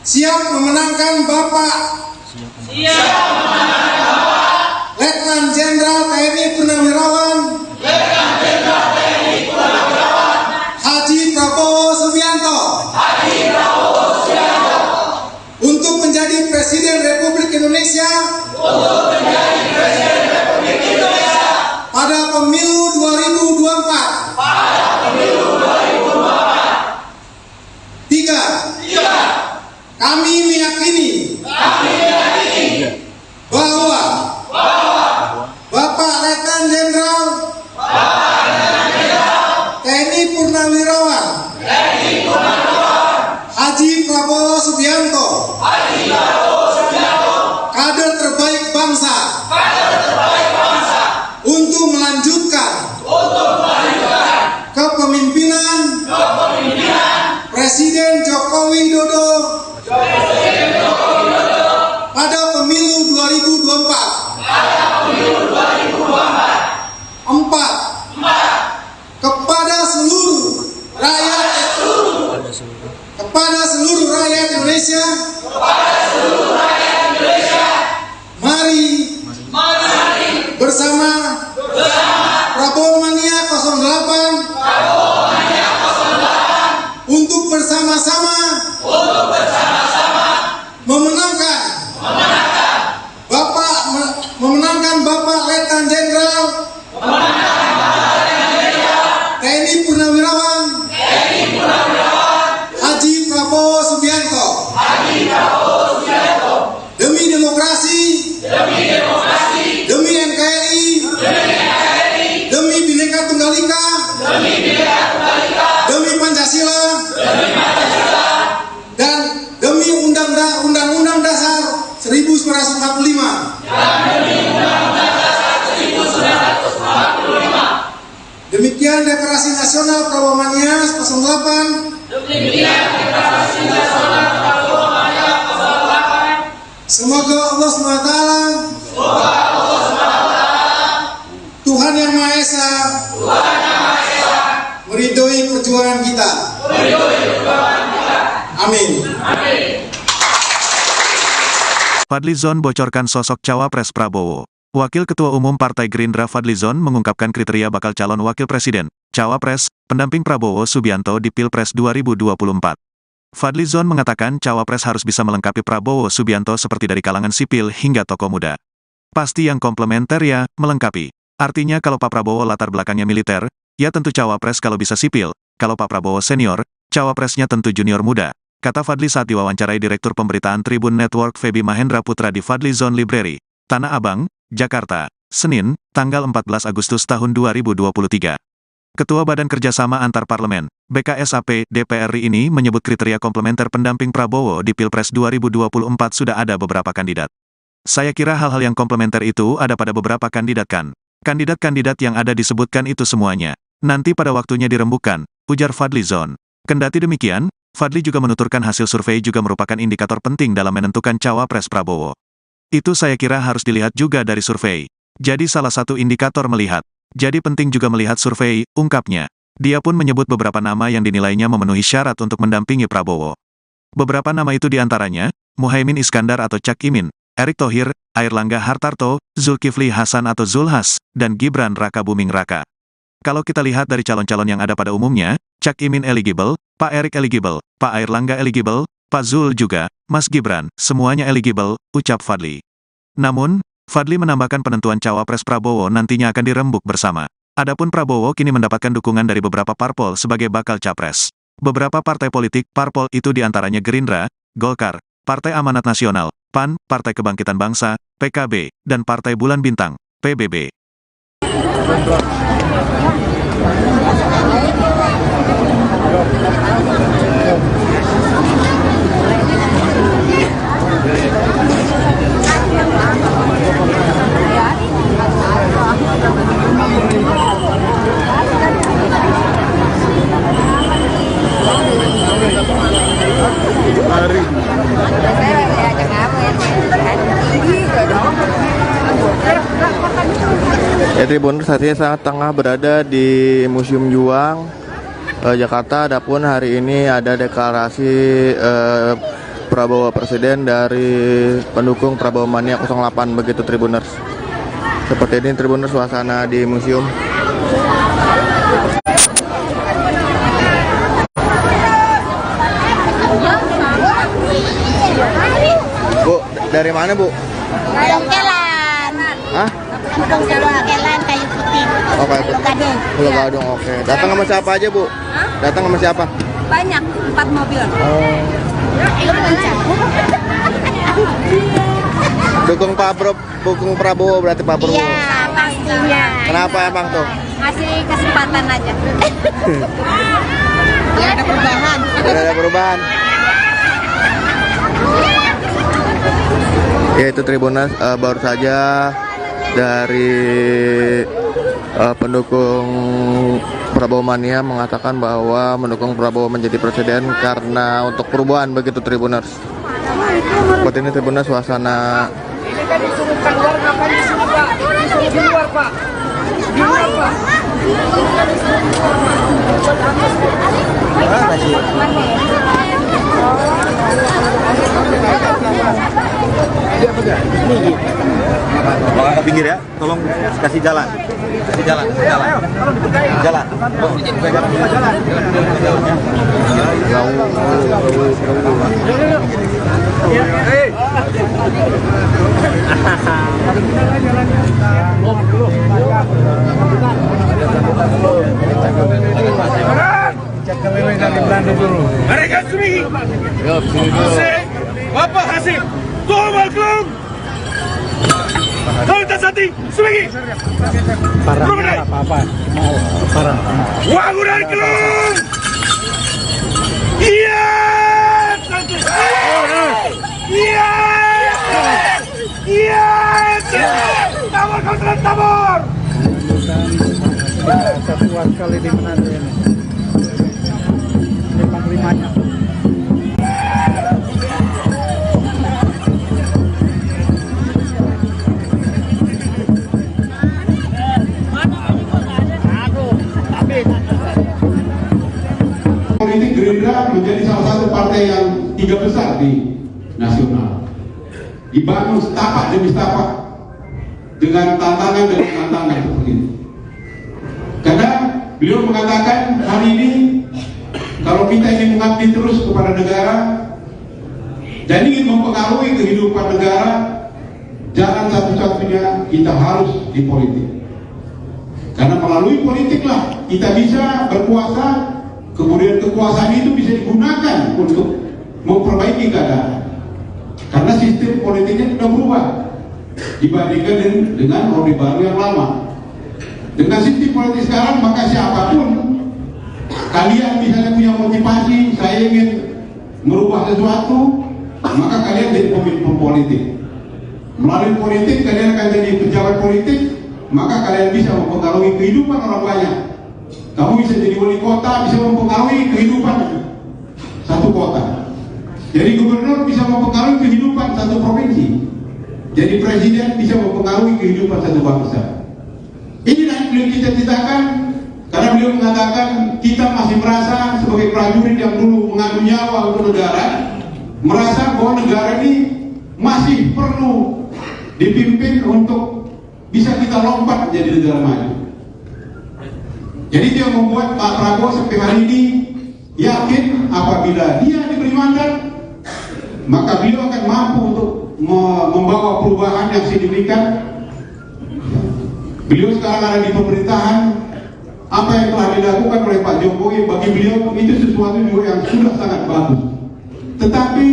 siap memenangkan Bapak Letnan Jenderal TNI Purnawirawan Haji Prabowo Subianto untuk menjadi Presiden Republik Indonesia pada pemilu 2024. Tiga, kami meyakini bahwa Bapak Letnan Jenderal TNI Purnawirawan Haji Prabowo Subianto, kader terbaik bangsa, untuk melanjutkan kepemimpinan Presiden Joko Widodo pada pemilu 2024. Empat, kepada seluruh rakyat Indonesia, mari bersama Prabowo Mania 08 untuk bersama-sama memenangkan Bapak Letnan Jenderal TNI Purnawirawan Haji Prabowo Subianto demi demokrasi, demi NKRI, demi Bhinneka Tunggal Ika, demi Pancasila, dan demi Undang-Undang Dasar 1945. Demikian Deklarasi Nasional Prabowo Mania 08. Semoga Allah SWT, Tuhan Yang Maha Esa, meridhoi perjuangan kita. Amin. Fadlizon bocorkan sosok cawapres Prabowo. Wakil Ketua Umum Partai Gerindra Fadlizon mengungkapkan kriteria bakal calon wakil presiden, cawapres, pendamping Prabowo Subianto di Pilpres 2024. Fadlizon mengatakan cawapres harus bisa melengkapi Prabowo Subianto seperti dari kalangan sipil hingga tokoh muda. Pasti yang komplementer ya, melengkapi. Artinya kalau Pak Prabowo latar belakangnya militer, ya tentu cawapres kalau bisa sipil, kalau Pak Prabowo senior, cawapresnya tentu junior muda. Kata Fadli saat diwawancarai Direktur Pemberitaan Tribun Network Feby Mahendra Putra di Fadlizon Library, Tanah Abang, Jakarta, Senin, tanggal 14 Agustus tahun 2023. Ketua Badan Kerjasama Antar Parlemen, BKSAP, DPR RI ini menyebut kriteria komplementer pendamping Prabowo di Pilpres 2024 sudah ada beberapa kandidat. Saya kira hal-hal yang komplementer itu ada pada beberapa kandidat kan. Kandidat-kandidat yang ada disebutkan itu semuanya. Nanti pada waktunya dirembukan, ujar Fadlizon. Kendati demikian, Fadli juga menuturkan hasil survei juga merupakan indikator penting dalam menentukan cawapres Prabowo. Itu saya kira harus dilihat juga dari survei. Jadi salah satu indikator melihat. Jadi penting juga melihat survei, ungkapnya. Dia pun menyebut beberapa nama yang dinilainya memenuhi syarat untuk mendampingi Prabowo. Beberapa nama itu diantaranya, Muhaimin Iskandar atau Cak Imin, Erick Thohir, Airlangga Hartarto, Zulkifli Hasan atau Zulhas, dan Gibran Raka Buming Raka. Kalau kita lihat dari calon-calon yang ada pada umumnya, Cak Imin eligible, Pak Erick eligible, Pak Airlangga eligible, Pak Zul juga, Mas Gibran, semuanya eligible, ucap Fadli. Namun, Fadli menambahkan penentuan cawapres Prabowo nantinya akan dirembuk bersama. Adapun Prabowo kini mendapatkan dukungan dari beberapa parpol sebagai bakal capres. Beberapa partai politik parpol itu diantaranya Gerindra, Golkar, Partai Amanat Nasional, PAN, Partai Kebangkitan Bangsa, PKB, dan Partai Bulan Bintang, PBB. Tribuners saat ini saat tengah berada di Museum Juang, Jakarta. Adapun hari ini ada deklarasi Prabowo Presiden dari pendukung Prabowo Mania 08 begitu Tribuners. Seperti ini Tribuners suasana di museum. Bu, dari mana Bu? Dongkelan. Hah? Dongkelan kayu putih. Oh, kayu putih. Pulau Gadung, oke. Datang sama siapa aja Bu? Hah? Datang sama siapa? Banyak, 4 mobil. Oh. Dukung Prabowo berarti Pak Prabowo. Iya, pastinya. Kenapa emang tuh? Ngasih kesempatan aja. Biar ada perubahan. Biar ada perubahan. Ya itu Tribuners baru saja dari pendukung Prabowo Mania mengatakan bahwa mendukung Prabowo menjadi presiden karena untuk perubahan begitu Tribuners. Seperti ini Tribuners suasana. Ini kan disuruh keluar, ngapain di sini Pak? Disuruh di luar Pak. Di luar Pak. Bapak ke pinggir ya, tolong kasih jalan. Kasih jalan, jalan. Jalan. Mereka sendiri. Bapak Hasim, tolong maklum. Tolong tasati, sendiri. Parah apa? Parah. Wangunan kelung. Iya. Iya. Iya. Tabur kau tabur. Satu kali di Manado ini. Di Panglimanya. Politik Gerindra menjadi salah satu partai yang 3 besar di nasional. Dibangun setapak demi setapak dengan tantangan demi tantangan seperti itu. Karena beliau mengatakan hari ini kalau kita ingin mengabdi terus kepada negara dan ingin mempengaruhi kehidupan negara, jalan satu-satunya kita harus di politik. Karena melalui politiklah kita bisa berkuasa, kemudian kekuasaan itu bisa digunakan untuk memperbaiki keadaan. Karena sistem politiknya sudah berubah dibandingkan dengan Orde Baru yang lama. Dengan sistem politik sekarang, maka siapapun kalian misalnya punya motivasi, saya ingin merubah sesuatu, maka kalian jadi pemimpin politik. Melalui politik kalian akan jadi pejabat politik, maka kalian bisa mempengaruhi kehidupan orang banyak. Kamu bisa jadi wali kota, bisa mempengaruhi kehidupan satu kota. Jadi gubernur bisa mempengaruhi kehidupan satu provinsi. Jadi presiden bisa mempengaruhi kehidupan satu bangsa. Inilah yang beliau cita-citakan, karena beliau mengatakan kita masih merasa sebagai prajurit yang dulu mengadu nyawa untuk negara, merasa bahwa negara ini masih perlu dipimpin untuk bisa kita lompat menjadi negara maju. Jadi dia membuat Pak Prabowo sampai hari ini yakin apabila dia diberi mandat, maka beliau akan mampu untuk membawa perubahan yang signifikan. Beliau sekarang ada di pemerintahan. Apa yang telah dilakukan oleh Pak Jokowi bagi beliau itu sesuatu juga yang sudah sangat bagus. Tetapi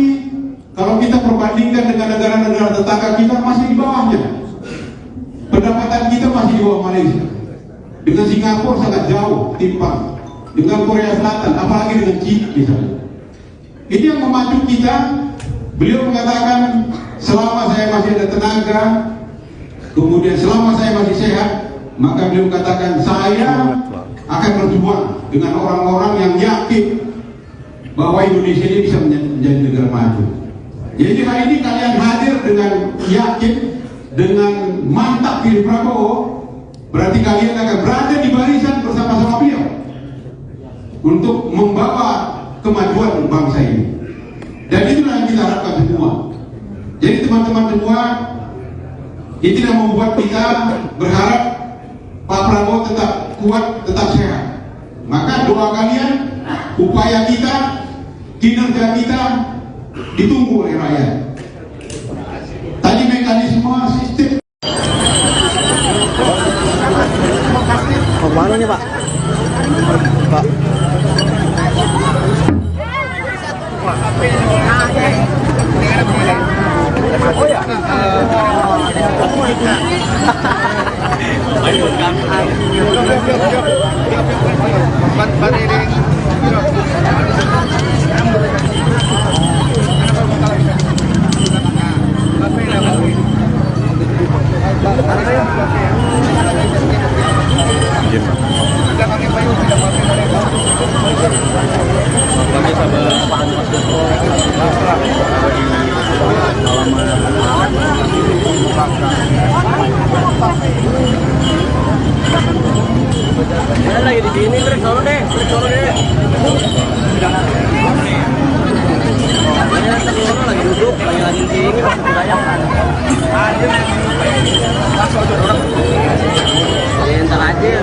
kalau kita perbandingkan dengan negara-negara tetangga kita, masih di bawahnya. Pendapatan kita masih di bawah Malaysia. Dengan Singapura sangat jauh timpang. Dengan Korea Selatan, apalagi dengan China misalnya. Ini yang memacu kita. Beliau mengatakan, selama saya masih ada tenaga, kemudian selama saya masih sehat, maka beliau katakan saya akan berjuang dengan orang-orang yang yakin bahwa Indonesia ini bisa menjadi negara maju. Jadi hari ini kalian hadir dengan yakin, dengan mantap pilih Prabowo, berarti kalian akan berada di barisan bersama-sama beliau untuk membawa kemajuan bangsa ini. Dan itulah yang kita harapkan semua. Jadi teman-teman semua, itu yang membuat kita berharap Pak Prabowo tetap kuat, tetap sehat. Maka doa kalian, upaya kita, kinerja kita ditunggu oleh rakyat. Tadi mekanisme sistem. Kemana nih Pak? Pak. Oh ya. Lagi di sini, trik solo deh. Lagi duduk, lagi di sini, ntar aja.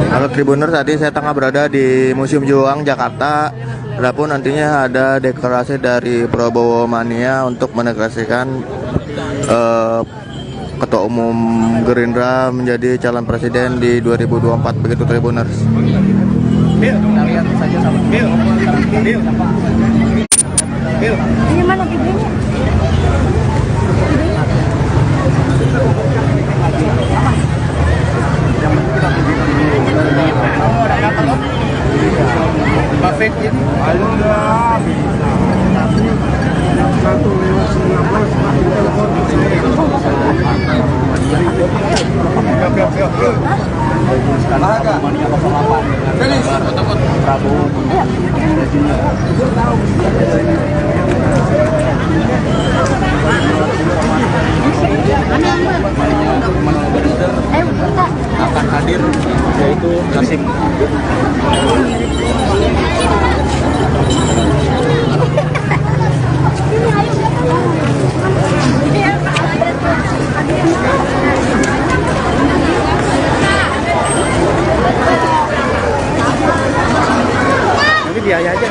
Halo Tribuners, tadi saya tengah berada di Museum Juang, Jakarta. Adapun nantinya ada deklarasi dari Prabowo Mania untuk menegasikan Ketua Umum Gerindra menjadi calon presiden di 2024, begitu Tribuners. Ini mana videonya? akan hadir, yaitu Kasih. Tapi dia aja.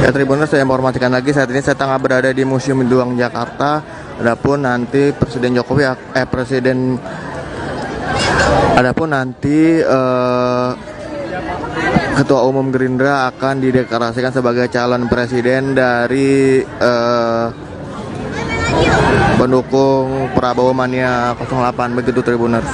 Ya Tribuners, saya informasikan lagi, saat ini saya tengah berada di Museum Juang Jakarta. Adapun nanti Ketua Umum Gerindra akan dideklarasikan sebagai calon presiden dari pendukung Prabowo Mania 08, begitu Tribuners.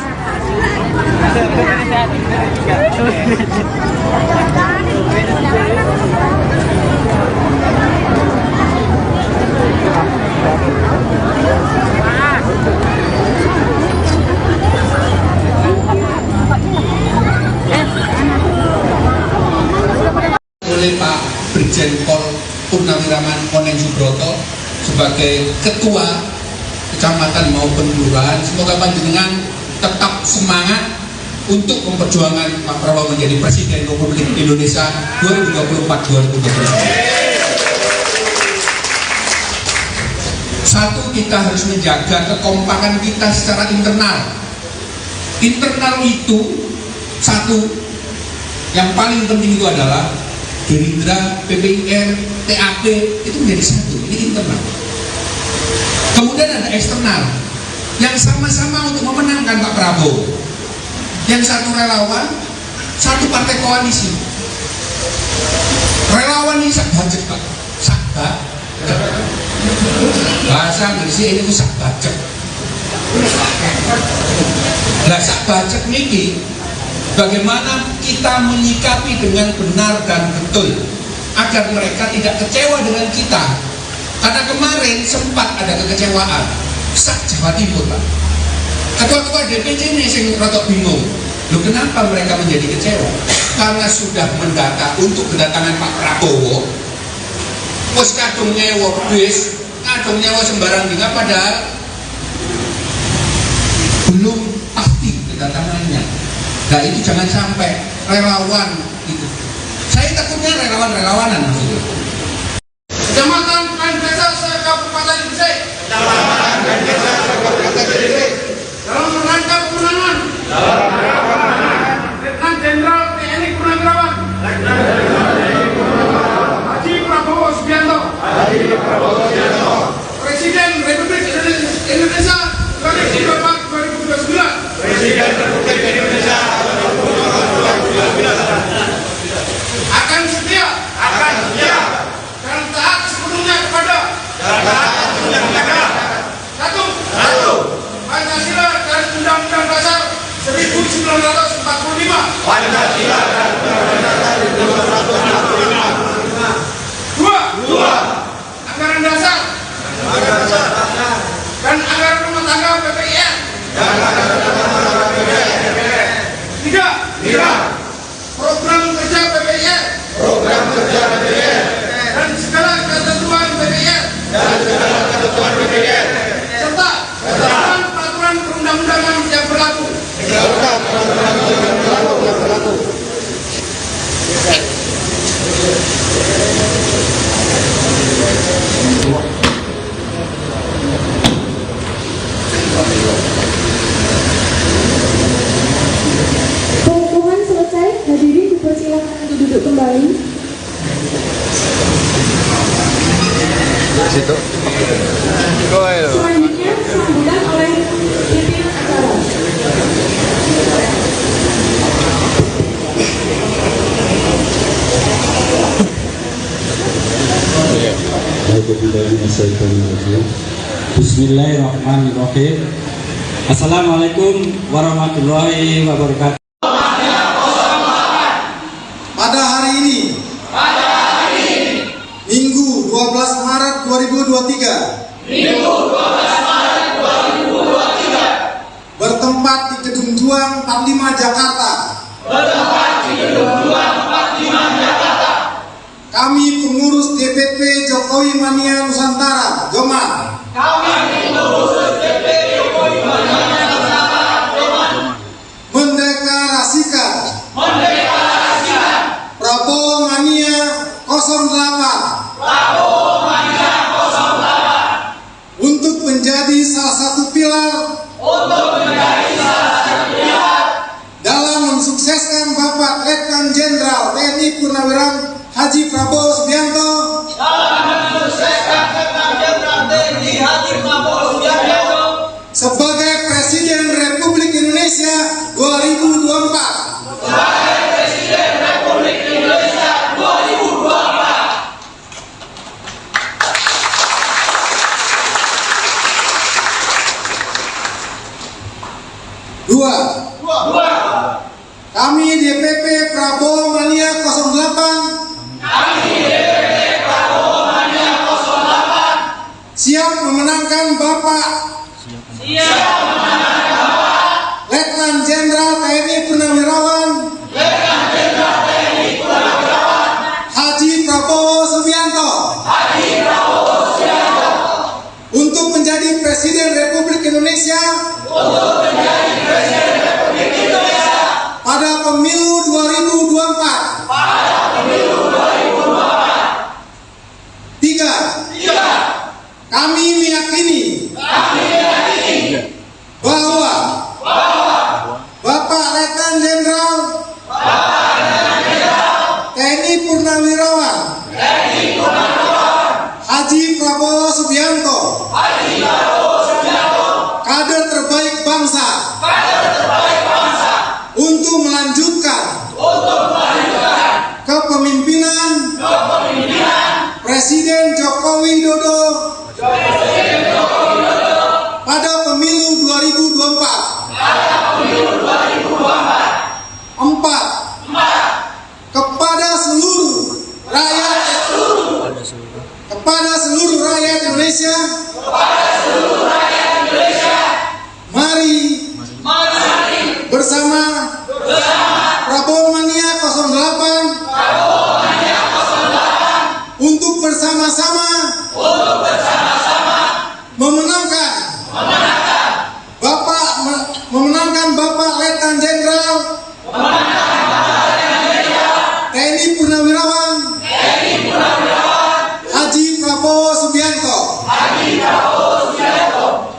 Oleh Pak Brigjen Pol Purnawiraman Koneng Subroto sebagai ketua kecamatan maupun kelurahan. Semoga panjenengan tetap semangat untuk memperjuangkan Pak Prabowo menjadi Presiden Republik Indonesia 2024-2029. Satu, kita harus menjaga kekompakan kita secara internal. Internal itu satu, yang paling penting itu adalah Gerindra, PPIR, TAP itu menjadi satu, ini internal. Kemudian ada eksternal yang sama-sama untuk memenangkan Pak Prabowo. Yang satu relawan, satu partai koalisi. Relawan ini sakbajek Pak, sakbajek. Bahasa Inggrisnya ini itu sakbajek. Nah sakbajek niki, bagaimana kita menyikapi dengan benar dan betul agar mereka tidak kecewa dengan kita. Karena kemarin sempat ada kekecewaan sak Jawa Timur Pak. Ketua-ketua DPC ini yang rotok bingung. Loh kenapa mereka menjadi kecewa? Karena sudah mendata untuk kedatangan Pak Prabowo. Wes kadung nyewa bis, kadung nyewa sembarang dina, padahal belum pasti kedatangannya. Nah itu jangan sampai relawan itu. Saya takutnya relawan-relawanan maksudnya. Kecamatan Desa Kabupaten Gresik. Kecamatan Desa Kabupaten Gresik. Dalam rangka pemenangan. Letnan Jenderal TNI Purnawiraman. Haji Prabowo Subianto. Presiden Republik Indonesia 2024-2029. Presiden Republik Indonesia 2024-2029. Akan setia dan taat sepenuhnya kepada satu Pancasila dan Undang-Undang Dasar 1945. Dua, anggaran dasar dan anggaran rumah tangga PPIR. Tiga, program kerja PPIR dan segala ketentuan PPIR serta peraturan perundang-undangan yang berlaku. Pengukuhan selesai, hadirin dipersilakan untuk duduk kembali. Selanjutnya sambutan oleh pimpinan acara. Bismillahirrahmanirrahim. Assalamualaikum warahmatullahi wabarakatuh. Pada hari ini, Minggu 12 Maret 2023, bertempat di Gedung Juang 45 Jakarta. Kami pengurus DPP Jokowi Mania Nusantara, Joman, mendeklarasikan Prabowo Mania 08 untuk menjadi salah satu pilar dalam mensukseskan Bapak Letnan Jenderal TNI Purnawiraman Haji Prabowo Subianto sebagai Presiden Republik Indonesia 2024. Kami DPP Prabowo Mania 08 siap memenangkan Bapak Letnan Jenderal TNI Purnawirawan Haji Prabowo Subianto untuk menjadi Presiden Republik Indonesia pada pemilu 2024. 3. Kami meyakini bahwa Bapak Letnan Jenderal TNI Purnawirawan Haji Prabowo Subianto kader terbaik bangsa untuk melanjutkan kepemimpinan Presiden Joko Widodo pada pemilu 2024. 4. Kepada seluruh rakyat Indonesia, mari bersama Prabowo Mania 08 untuk bersama-sama memenangkan Bapak Letnan Jenderal TNI Purnawirawan Haji Prabowo Subianto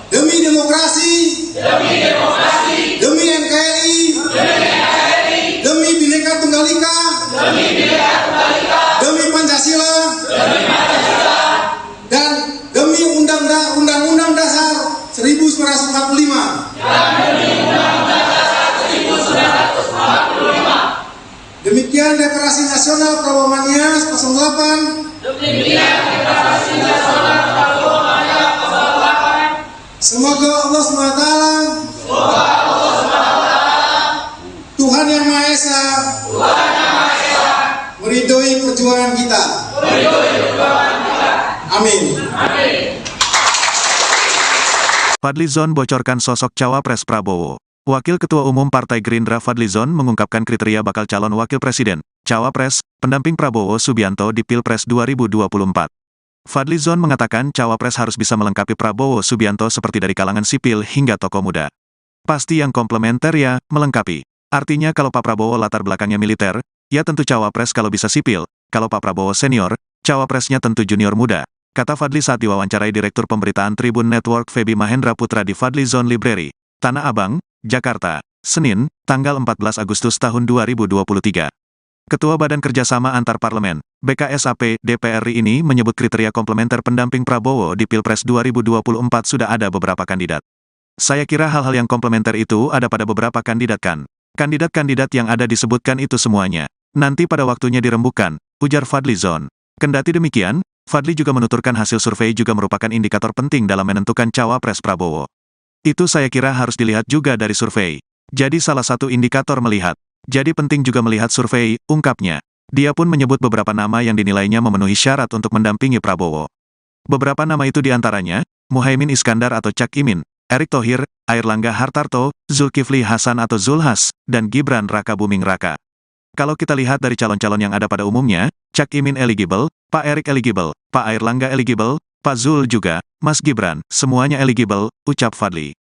demi demokrasi, demi NKRI, demi Bhinneka Tunggal Ika, demi Pancasila, dan demi Undang-Undang Dasar 1945. Demikian Deklarasi Nasional Prabowo Mania 08. Semoga Allah SWT, Tuhan Yang Maha Esa, meridhoi perjuangan kita. Amin. Fadlizon bocorkan sosok cawapres Prabowo. Wakil Ketua Umum Partai Gerindra Fadlizon mengungkapkan kriteria bakal calon wakil presiden, cawapres, pendamping Prabowo Subianto di Pilpres 2024. Fadlizon mengatakan cawapres harus bisa melengkapi Prabowo Subianto seperti dari kalangan sipil hingga tokoh muda. Pasti yang komplementer ya, melengkapi. Artinya kalau Pak Prabowo latar belakangnya militer, ya tentu cawapres kalau bisa sipil, kalau Pak Prabowo senior, cawapresnya tentu junior muda. Kata Fadli saat diwawancarai Direktur Pemberitaan Tribun Network Feby Mahendra Putra di Fadlizon Library, Tanah Abang, Jakarta, Senin, tanggal 14 Agustus tahun 2023. Ketua Badan Kerjasama Antar Parlemen, BKSAP, DPR RI ini menyebut kriteria komplementer pendamping Prabowo di Pilpres 2024 sudah ada beberapa kandidat. Saya kira hal-hal yang komplementer itu ada pada beberapa kandidat kan. Kandidat-kandidat yang ada disebutkan itu semuanya. Nanti pada waktunya dirembukan, ujar Fadlizon. Kendati demikian, Fadli juga menuturkan hasil survei juga merupakan indikator penting dalam menentukan cawapres Prabowo. Itu saya kira harus dilihat juga dari survei. Jadi salah satu indikator melihat. Jadi penting juga melihat survei, ungkapnya. Dia pun menyebut beberapa nama yang dinilainya memenuhi syarat untuk mendampingi Prabowo. Beberapa nama itu diantaranya, Muhaimin Iskandar atau Cak Imin, Erick Thohir, Airlangga Hartarto, Zulkifli Hasan atau Zulhas, dan Gibran Raka Buming Raka. Kalau kita lihat dari calon-calon yang ada pada umumnya, Cak Imin eligible, Pak Erick eligible, Pak Airlangga eligible, Pak Zul juga, Mas Gibran, semuanya eligible, ucap Fadli.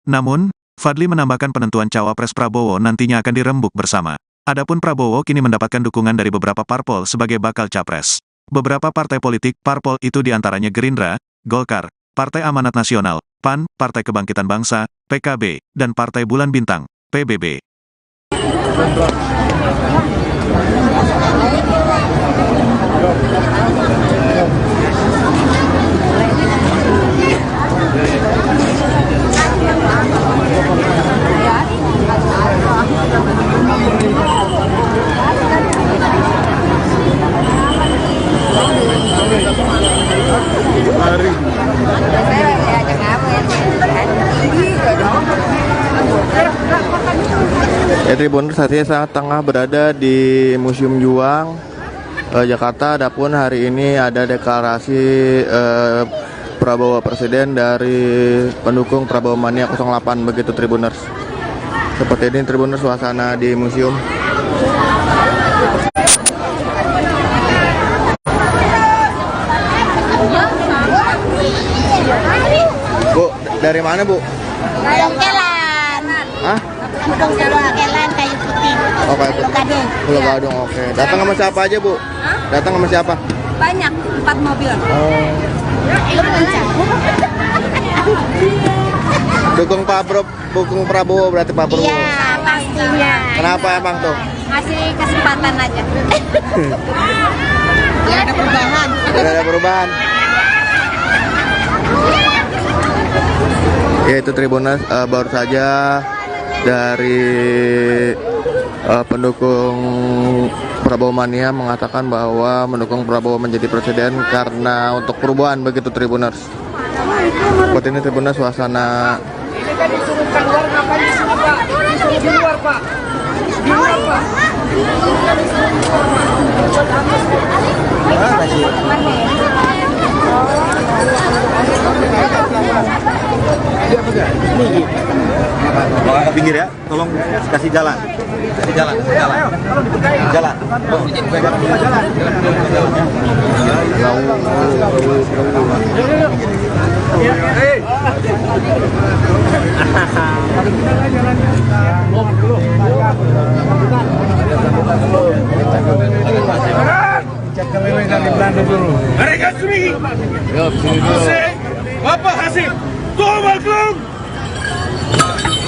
Namun, Fadli menambahkan penentuan cawapres Prabowo nantinya akan dirembuk bersama. Adapun Prabowo kini mendapatkan dukungan dari beberapa parpol sebagai bakal capres. Beberapa partai politik parpol itu diantaranya Gerindra, Golkar, Partai Amanat Nasional, PAN, Partai Kebangkitan Bangsa, PKB, dan Partai Bulan Bintang, PBB. Saya ajak apa ya? Tinggi, Ya, Tribuners, saat ini saya tengah berada di Museum Juang, Jakarta. Adapun hari ini ada deklarasi Prabowo Presiden dari pendukung Prabowo Mania 08, begitu Tribuners. Seperti ini Tribuners suasana di museum. Bu, dari mana Bu? Kelan. Hah? Kampung Kelan, Kayu Putih. Oh, Kayu Putih. Pulau Gadung, oke. Datang sama siapa aja Bu? Datang sama siapa? Banyak, 4 mobil. Oh. Dukung dukung Prabowo berarti Pak Prabowo. Iya, pastinya. Kenapa emang tuh? Ngasih kesempatan aja. Ya ada perubahan. Ada perubahan. Ya, itu Tribuners, baru saja dari pendukung Prabowo Mania mengatakan bahwa mendukung Prabowo menjadi presiden karena untuk perubahan, begitu Tribuners. Seperti ini Tribuners suasana. Ini kan disuruh keluar, ngapain di sini Pak? Disuruh di luar Pak. Di luar Pak. Bawa ke pinggir ya, tolong kasih jalan. Kasih jalan, jalan. Mereka sendiri. Bapak Hasim, tolong maklum.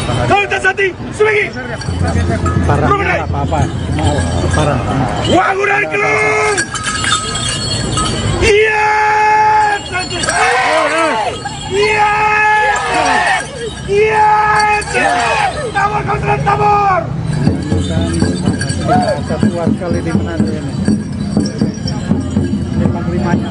Kalau tak sati, sendiri. Parah apa? Parah. Wangunan kelung. Iya. Iya. Iya. Tabur kau tabur. Satu kali di Manado ini. Panglimanya.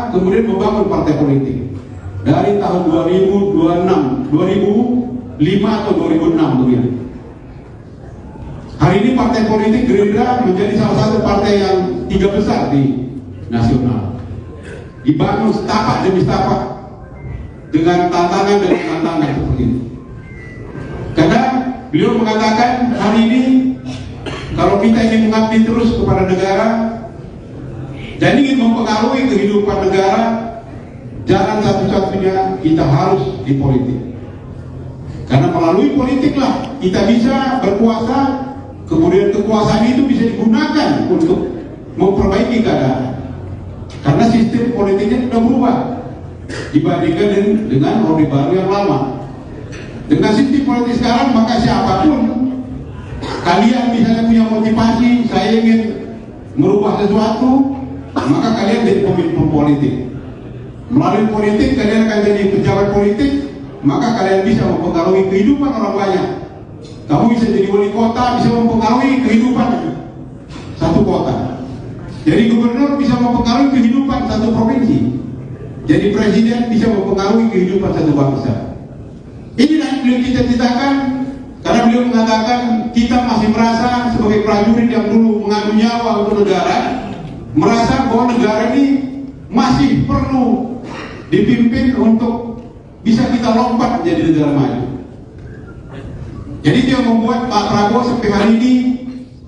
Kemudian membangun partai politik dari tahun 2005 atau 2006 begitu. Hari ini partai politik Gerindra menjadi salah satu partai yang 3 besar di nasional. Dibangun setapak demi setapak dengan tantangan seperti itu. Karena beliau mengatakan hari ini kalau kita ingin mengabdi terus kepada negara dan ingin mempengaruhi kehidupan negara, jalan satu-satunya kita harus di politik. Karena melalui politiklah kita bisa berkuasa, kemudian kekuasaan itu bisa digunakan untuk memperbaiki keadaan. Karena sistem politiknya sudah berubah dibandingkan dengan Orde Baru yang lama. Dengan sistem politik sekarang, maka siapapun kalian misalnya punya motivasi, saya ingin merubah sesuatu, maka kalian jadi pemimpin politik. Melalui politik kalian akan jadi pejabat politik, maka kalian bisa mempengaruhi kehidupan orang banyak. Kamu bisa jadi wali kota, bisa mempengaruhi kehidupan satu kota. Jadi gubernur bisa mempengaruhi kehidupan satu provinsi. Jadi presiden bisa mempengaruhi kehidupan satu bangsa. Inilah yang beliau cita-citakan, karena beliau mengatakan kita masih merasa sebagai prajurit yang dulu mengadu nyawa untuk negara, merasa bahwa negara ini masih perlu dipimpin untuk bisa kita lompat menjadi negara maju. Jadi dia membuat Pak Prabowo sampai hari ini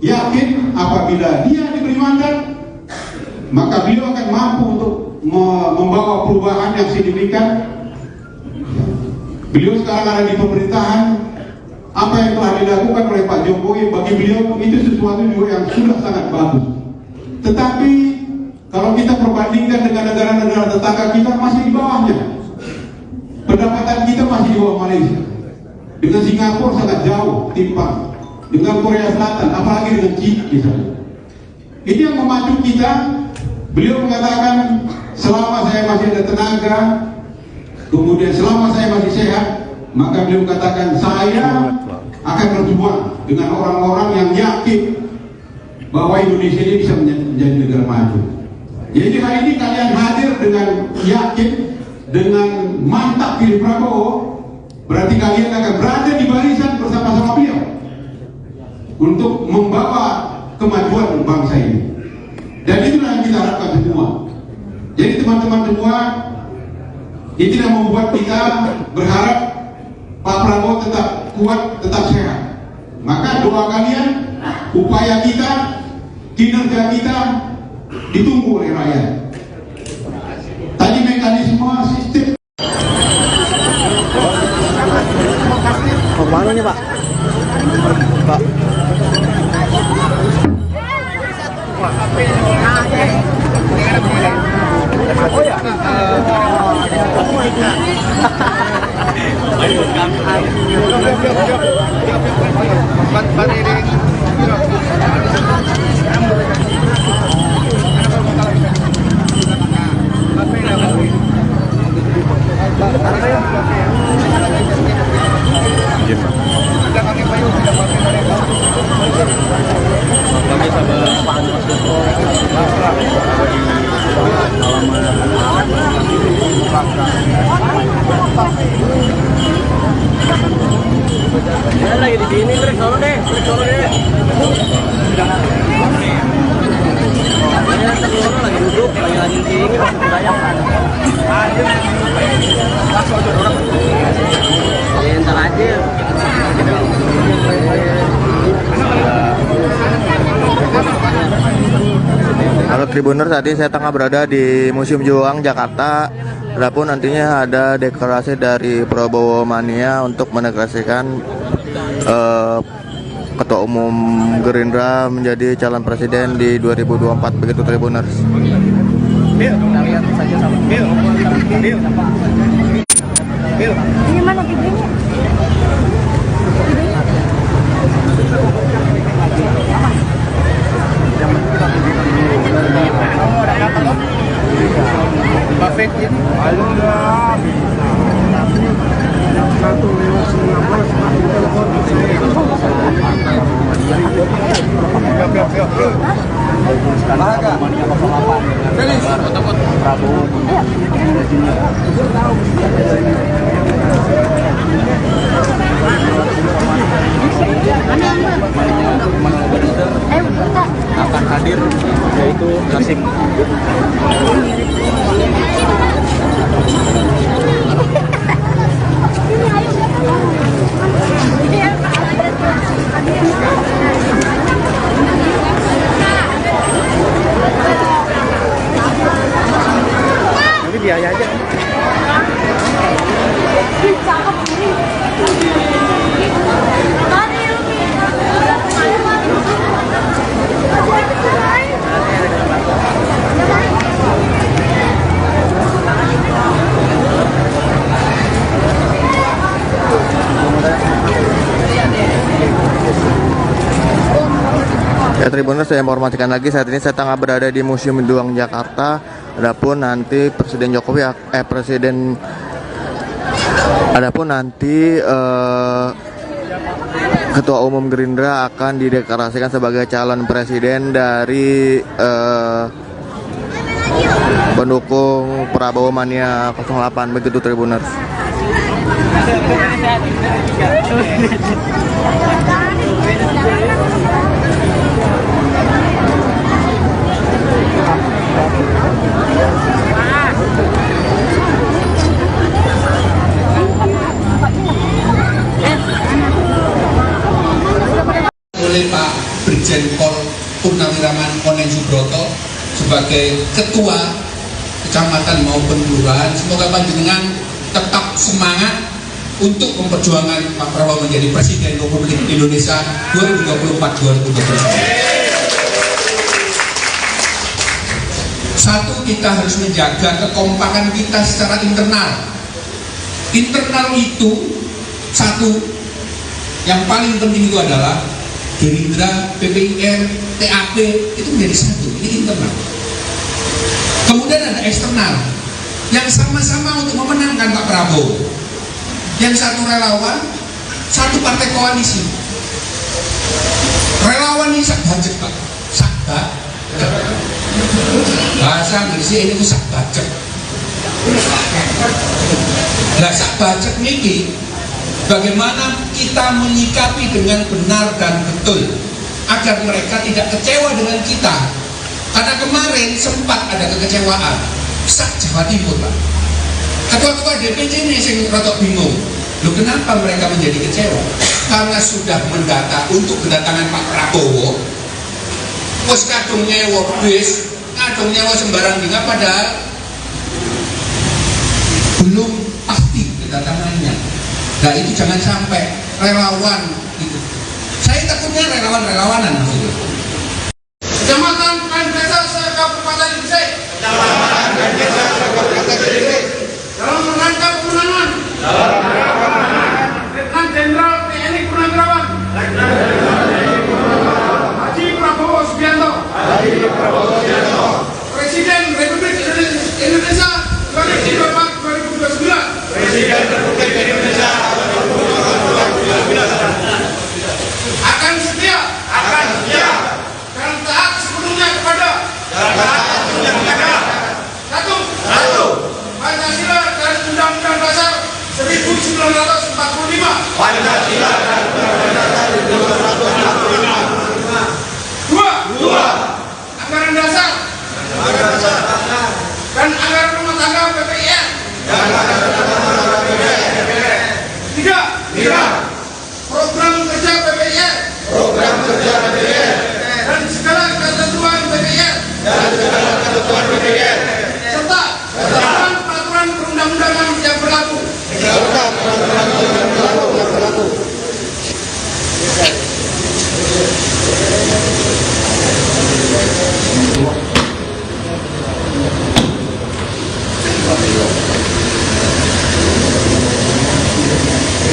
yakin apabila dia diberi mandat, maka beliau akan mampu untuk membawa perubahan yang signifikan. Beliau sekarang ada di pemerintahan. Apa yang telah dilakukan oleh Pak Jokowi bagi beliau itu sesuatu juga yang sudah sangat bagus. Tetapi kalau kita perbandingkan dengan negara-negara tetangga kita, masih di bawahnya. pendapatan kita masih di bawah Malaysia. Dengan Singapura sangat jauh timpang. Dengan Korea Selatan, apalagi dengan China misalnya. Ini yang memacu kita. Beliau mengatakan, selama saya masih ada tenaga, kemudian selama saya masih sehat, maka beliau katakan saya akan berjuang dengan orang-orang yang yakin bahwa Indonesia ini bisa menjadi negara maju. Jadi hari ini kalian hadir dengan yakin, dengan mantap pilih Prabowo, berarti kalian akan berada di barisan bersama-sama beliau untuk membawa kemajuan bangsa ini. Dan itulah yang kita harapkan semua. Jadi teman-teman semua, ini tidak membuat kita berharap Pak Prabowo tetap kuat, tetap sehat. Maka doa kalian, upaya kita, kinerja kita ditunggu oleh rakyat. Tadi mekanisme sistem. Kemana nih Pak? Pak. Lagi di sini, break solo deh. Lagi duduk, lagi di sini, ntar aja. Halo Tribuners, saat ini saya tengah berada di Museum Juang, Jakarta. Adapun nantinya ada deklarasi dari Prabowo Mania untuk menegasikan Ketua Umum Gerindra menjadi calon presiden di 2024, begitu Tribuners. Kita lihat saja sama. Ini mana videonya? Perfect ini. akan hadir, yaitu Kasih. Tapi biaya aja. Ya Tribuners, saya informasikan lagi, saat ini saya tengah berada di Museum Juang Jakarta. Adapun nanti Ketua Umum Gerindra akan dideklarasikan sebagai calon presiden dari pendukung Prabowo Mania 08, begitu Tribuners. Oleh Pak Brigjen Pol Purnawiraman Oneng Subroto sebagai Ketua Kecamatan maupun Kelurahan. Semoga panjenengan tetap semangat untuk memperjuangkan Pak Prabowo menjadi Presiden Republik Indonesia 2024-2029. Satu, kita harus menjaga kekompakan kita secara internal. Internal itu satu, yang paling penting itu adalah Gerindra, PPIR, TAP itu menjadi satu, ini internal. Kemudian ada eksternal yang sama-sama untuk memenangkan Pak Prabowo. Yang satu relawan, satu partai koalisi. Relawan ini sak bajek Pak, sak bajek. Bahasa Inggrisnya ini sak bajek. Lah sak bajek niki bagaimana kita menyikapi dengan benar dan betul agar mereka tidak kecewa dengan kita. Karena kemarin sempat ada kekecewaan sak Jawa Timur Pak. Ketua-ketua DPC ini yang rotok bingung. Loh kenapa mereka menjadi kecewa? Karena sudah mendata untuk kedatangan Pak Prabowo. Wes kadung nyewa bis, kadung nyewa sembarang dina, padahal belum pasti kedatangannya. Nah itu jangan sampai relawan itu. Saya takutnya relawan-relawanan maksudnya. Kecamatan Desa Kabupaten Gresik. Dalam rangka pemenangan. Letnan Jenderal TNI Purnawirawan. Haji Prabowo Subianto. Presiden Republik Indonesia 2024-2029. Presiden Republik Indonesia 2024-2029 akan setia dan taat sepenuhnya kepada satu Pancasila dan Undang-Undang Dasar 1945. Dua, anggaran dasar dan anggaran rumah tangga PPIR. Tiga, program kerja PPIR dan segala ketentuan PPIR serta peraturan perundang-undangan yang berlaku.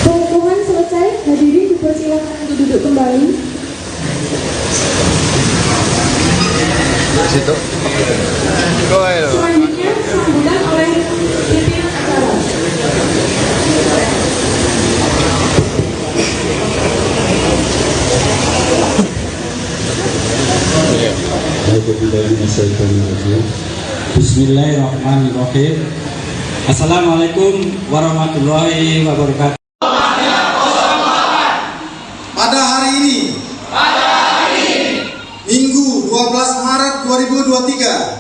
Pengukuhan selesai, hadirin dipersilakan untuk duduk kembali. Selanjutnya sambutan oleh pimpinan acara. Bismillahirrahmanirrahim. Assalamualaikum warahmatullahi wabarakatuh. Pada hari ini, Minggu 12 Maret 2023,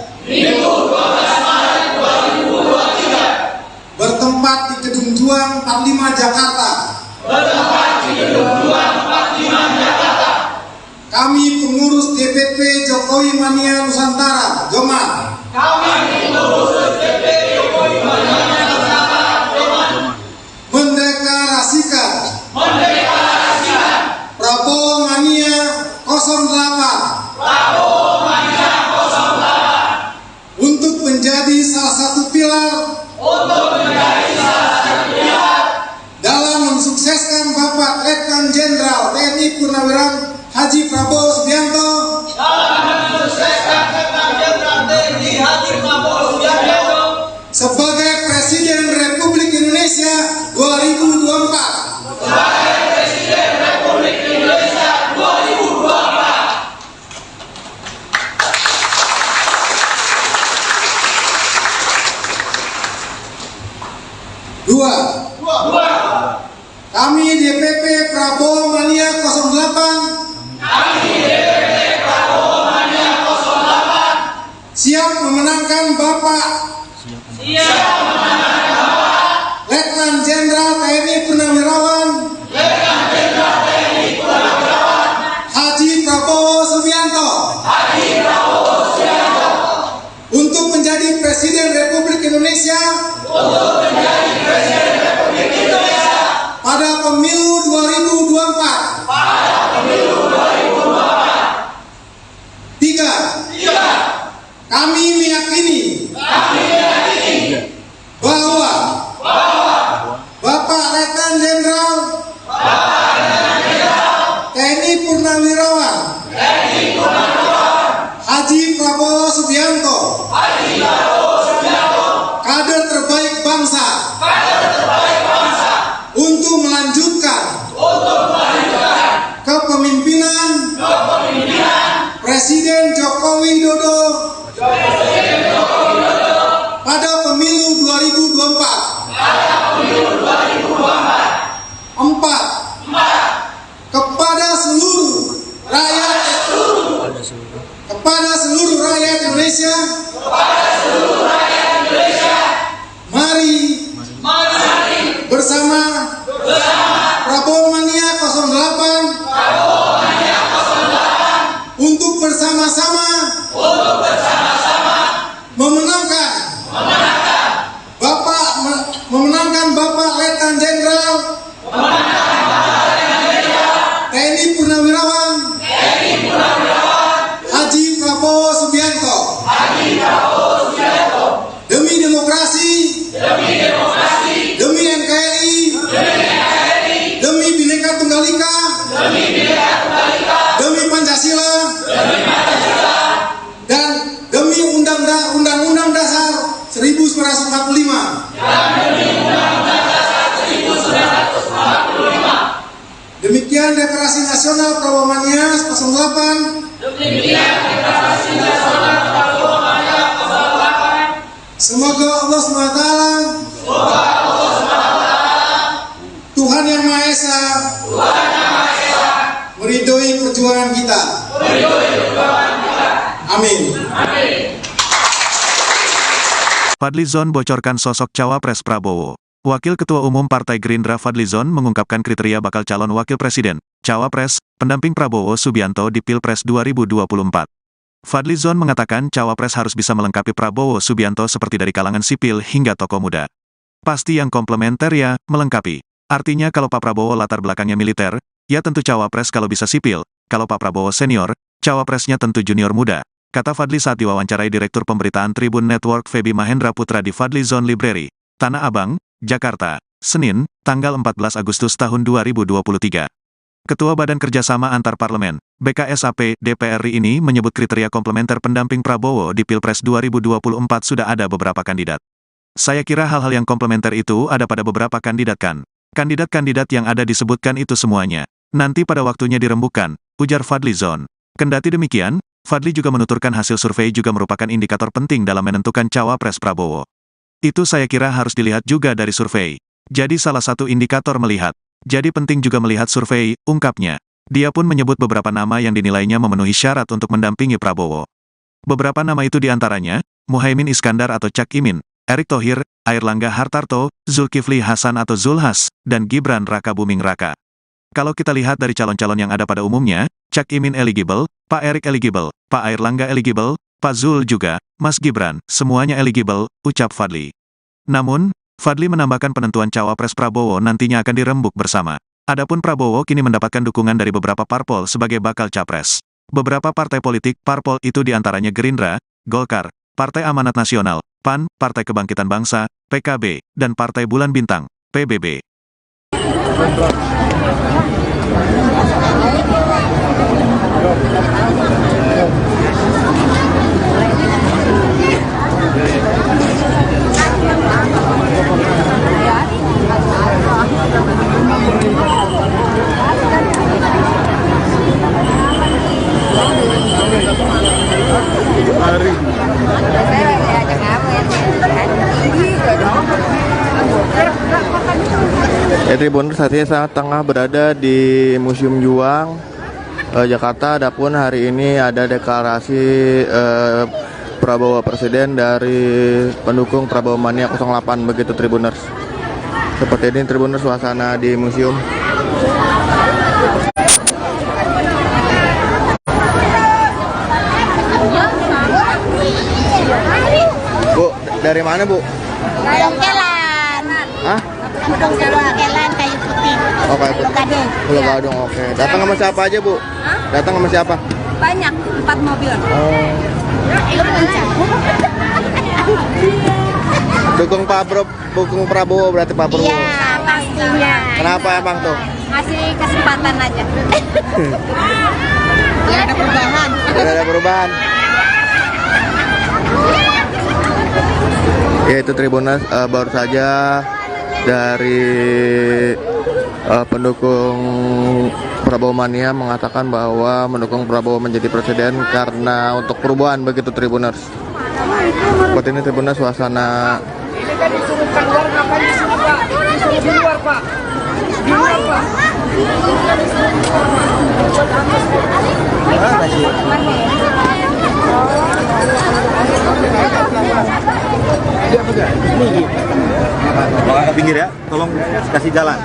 bertempat di Gedung Juang 45 Jakarta. Kami pengurus DPP Jokowi Mania Nusantara, Joman, mendeklarasikan Prabowo Mania 08 untuk menjadi salah satu pilar dalam mensukseskan Bapak Letnan Jenderal TNI Purnawirawan Haji Prabowo Subianto sebagai Presiden Republik Indonesia 2024. Dua, kami DPP Prabowo Mania 08 siap memenangkan Bapak Letnan Jenderal TNI Purnawirawan Haji Prabowo Subianto untuk menjadi Presiden Republik Indonesia pada pemilu 2024. Tiga, kami meyakini bahwa Demikian Deklarasi Nasional Prabowo Mania 08. Semoga Allah SWT, Tuhan Yang Maha Esa, meridhoi perjuangan kita. Amin. Fadlizon bocorkan sosok cawapres Prabowo. Wakil Ketua Umum Partai Gerindra Fadlizon mengungkapkan kriteria bakal calon wakil presiden, cawapres, pendamping Prabowo Subianto di Pilpres 2024. Fadlizon mengatakan cawapres harus bisa melengkapi Prabowo Subianto seperti dari kalangan sipil hingga tokoh muda. Pasti yang komplementer ya, melengkapi. Artinya kalau Pak Prabowo latar belakangnya militer, ya tentu cawapres kalau bisa sipil, kalau Pak Prabowo senior, cawapresnya tentu junior muda. Kata Fadli saat diwawancarai Direktur Pemberitaan Tribun Network Feby Mahendra Putra di Fadlizon Library, Tanah Abang, Jakarta, Senin, tanggal 14 Agustus tahun 2023. Ketua Badan Kerjasama Antar Parlemen, BKSAP, DPR RI ini menyebut kriteria komplementer pendamping Prabowo di Pilpres 2024 sudah ada beberapa kandidat. Saya kira hal-hal yang komplementer itu ada pada beberapa kandidat kan. Kandidat-kandidat yang ada disebutkan itu semuanya. Nanti pada waktunya dirembukan, ujar Fadlizon. Kendati demikian, Fadli juga menuturkan hasil survei juga merupakan indikator penting dalam menentukan cawapres Prabowo. Itu saya kira harus dilihat juga dari survei. Jadi salah satu indikator melihat. Jadi penting juga melihat survei, ungkapnya. Dia pun menyebut beberapa nama yang dinilainya memenuhi syarat untuk mendampingi Prabowo. Beberapa nama itu diantaranya, Muhaimin Iskandar atau Cak Imin, Erick Thohir, Airlangga Hartarto, Zulkifli Hasan atau Zulhas, dan Gibran Raka Buming Raka. Kalau kita lihat dari calon-calon yang ada pada umumnya, Cak Imin eligible, Pak Erick eligible, Pak Airlangga eligible, Pak Zul juga, Mas Gibran, semuanya eligible, ucap Fadli. Namun, Fadli menambahkan penentuan cawapres Prabowo nantinya akan dirembuk bersama. Adapun Prabowo kini mendapatkan dukungan dari beberapa parpol sebagai bakal capres. Beberapa partai politik parpol itu diantaranya Gerindra, Golkar, Partai Amanat Nasional, PAN, Partai Kebangkitan Bangsa, PKB, dan Partai Bulan Bintang, PBB. Tribuners, saat ini saya tengah berada di Museum Juang, Jakarta. Adapun hari ini ada deklarasi Prabowo Presiden dari pendukung Prabowo Mania 08, begitu Tribuners. Seperti ini Tribuners suasana di museum. Bu, dari mana Bu? Dongkelan. Hah? Dongkelan kayu putih. Oh, kayu putih. Pulau Gadung, oke. Datang sama siapa aja Bu? Hah? Datang sama siapa? Banyak, 4 mobil. Oh. Dukung Prabowo berarti Pak Prabowo. Iya, pastinya. Kenapa emang tuh? Ngasih kesempatan aja. Nggak ada perubahan. Tidak ada perubahan. Ya itu Tribuners, baru saja dari pendukung Prabowo Mania mengatakan bahwa mendukung Prabowo menjadi presiden karena untuk perubahan, begitu Tribuners. Seperti ini Tribuners suasana. Ini kan disuruh keluar, ngapain di sini Pak? Disuruh di luar Pak. Di luar Pak. Kalau ke pinggir ya, tolong kasih jalan.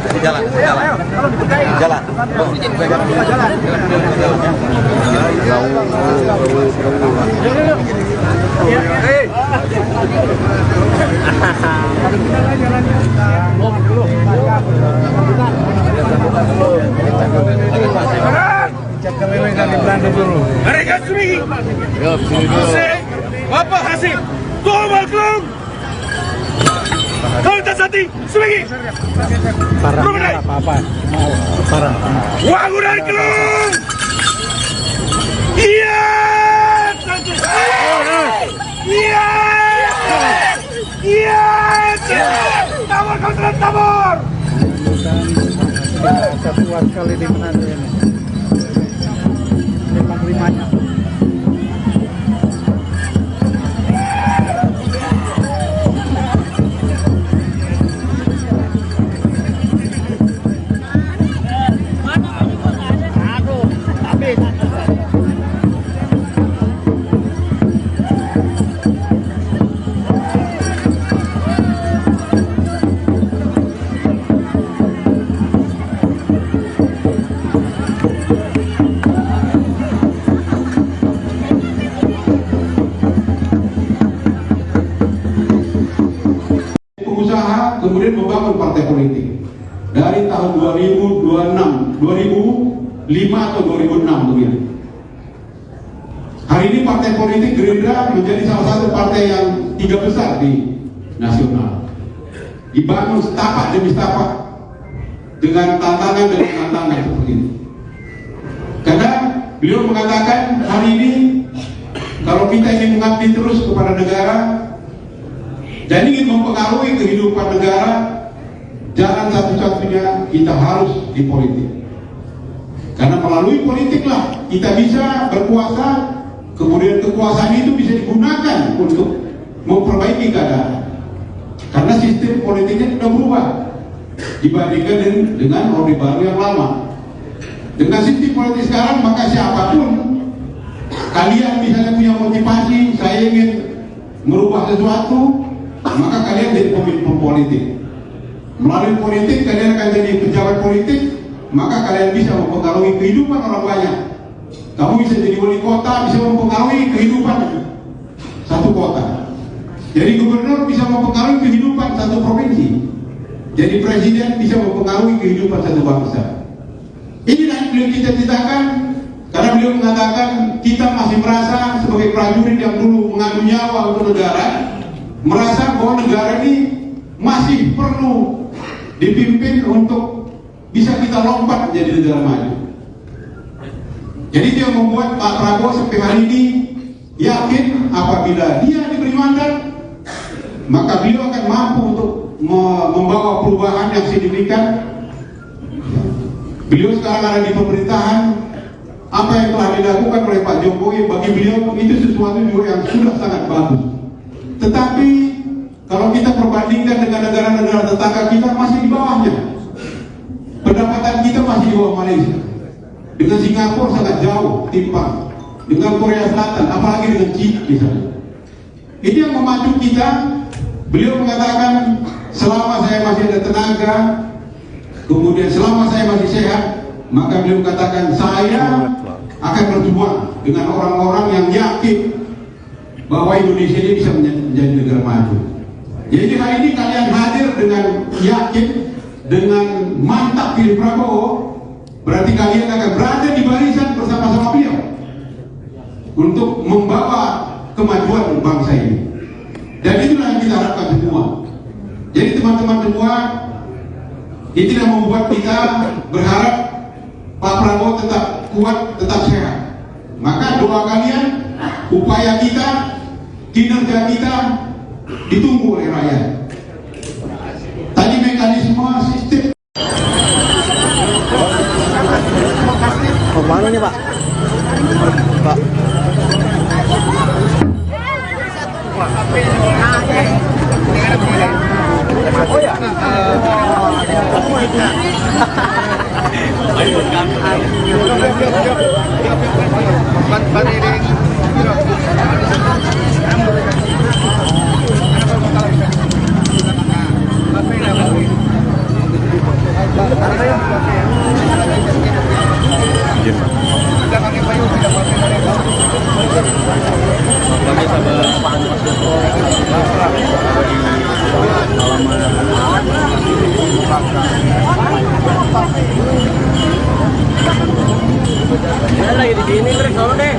Kasih jalan, jalan. Jalan. Mereka sendiri. Bapak Hasim, tolong maklum. Kalau tak sati, semegi. Parah, apa-apa. Parah. Wangunan kelung. Iya. Iya. Iya. Tabur, kau telah tabur. Satuan kali di Manado ini. Ini panglimanya. Kemudian membangun partai politik dari tahun 2005 atau 2006 begitu. Hari ini partai politik Gerindra menjadi salah satu partai yang 3 besar di nasional. Dibangun setapak demi setapak dengan tantangan demi tantangan seperti ini. Karena beliau mengatakan hari ini kalau kita ingin mengabdi terus kepada negara dan ingin mempengaruhi kehidupan negara, jalan satu-satunya kita harus di politik. Karena melalui politiklah kita bisa berkuasa, kemudian kekuasaan itu bisa digunakan untuk memperbaiki keadaan. Karena sistem politiknya sudah berubah dibandingkan dengan Orde Baru yang lama. Dengan sistem politik sekarang, maka siapapun kalian misalnya punya motivasi, saya ingin merubah sesuatu, maka kalian jadi pemimpin politik. Melalui politik kalian akan jadi pejabat politik, maka kalian bisa mempengaruhi kehidupan orang banyak. Kamu bisa jadi wali kota, bisa mempengaruhi kehidupan satu kota. Jadi gubernur bisa mempengaruhi kehidupan satu provinsi. Jadi presiden bisa mempengaruhi kehidupan satu bangsa. Inilah yang beliau cita-citakan, karena beliau mengatakan kita masih merasa sebagai prajurit yang dulu mengadu nyawa untuk negara, merasa bahwa negara ini masih perlu dipimpin untuk bisa kita lompat menjadi negara maju. Jadi dia membuat Pak Prabowo sampai hari ini yakin apabila dia diberi mandat, maka beliau akan mampu untuk membawa perubahan yang signifikan. Beliau sekarang ada di pemerintahan. Apa yang telah dilakukan oleh Pak Jokowi bagi beliau itu sesuatu juga yang sudah sangat bagus. Tetapi kalau kita perbandingkan dengan negara-negara tetangga kita, masih di bawahnya. Pendapatan kita masih di bawah Malaysia. Dengan Singapura sangat jauh timpang. Dengan Korea Selatan, apalagi dengan China misalnya. Ini yang memacu kita. Beliau mengatakan selama saya masih ada tenaga, kemudian selama saya masih sehat, maka beliau mengatakan saya akan berjuang dengan orang-orang yang yakin bahwa Indonesia ini bisa menjadi negara maju. Jadi hari ini kalian hadir dengan yakin, dengan mantap pilih Prabowo, berarti kalian akan berada di barisan bersama-sama beliau untuk membawa kemajuan bangsa ini. Dan itulah yang kita harapkan semua. Jadi teman-teman semua, ini tidak membuat kita berharap Pak Prabowo tetap kuat, tetap sehat. Maka doa kalian, upaya kita, kinerja kita ditunggu oleh rakyat. Tadi mekanisme sistem. Kemana nih Pak? Pak. Oh ya. Lagi di sini, trik solo deh.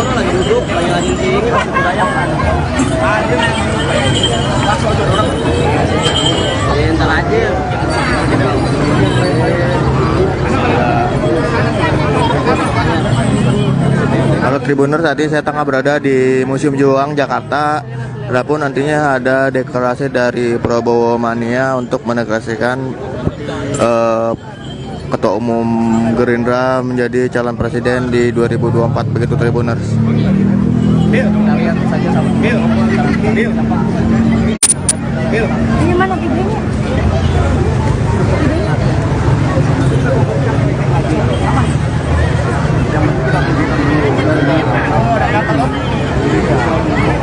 Lagi duduk, lagi di sini, masih berayakan. Ntar aja. Halo Tribuners, tadi saya tengah berada di Museum Juang, Jakarta. Adapun nantinya ada deklarasi dari Prabowo Mania untuk mendeklarasikan Ketua Umum Gerindra menjadi calon presiden di 2024, begitu Tribuners. Ini mana videonya?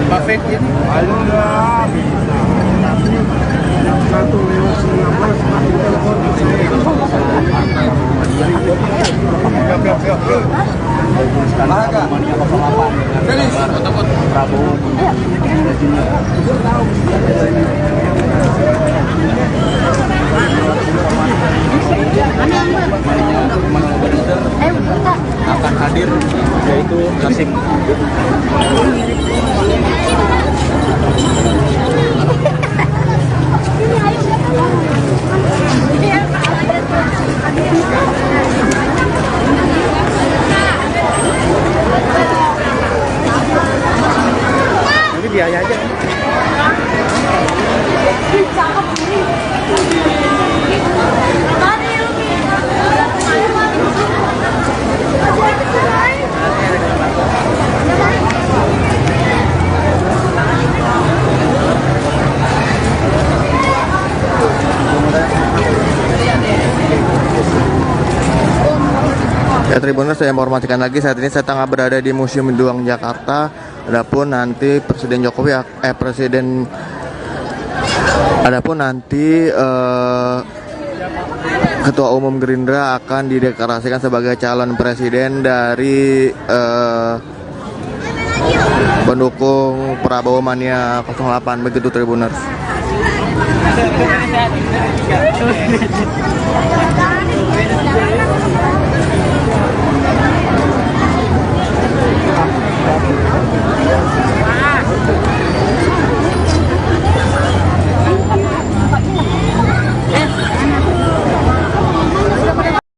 Buffet ini. 1-5 Prabowo. Akan hadir yaitu Kasih. Nanti dia aja. Ya Tribuners, saya informasikan lagi, saat ini saya tengah berada di Museum Juang Jakarta. Adapun nanti Ketua Umum Gerindra akan dideklarasikan sebagai calon presiden dari pendukung Prabowo Mania 08, begitu Tribuners.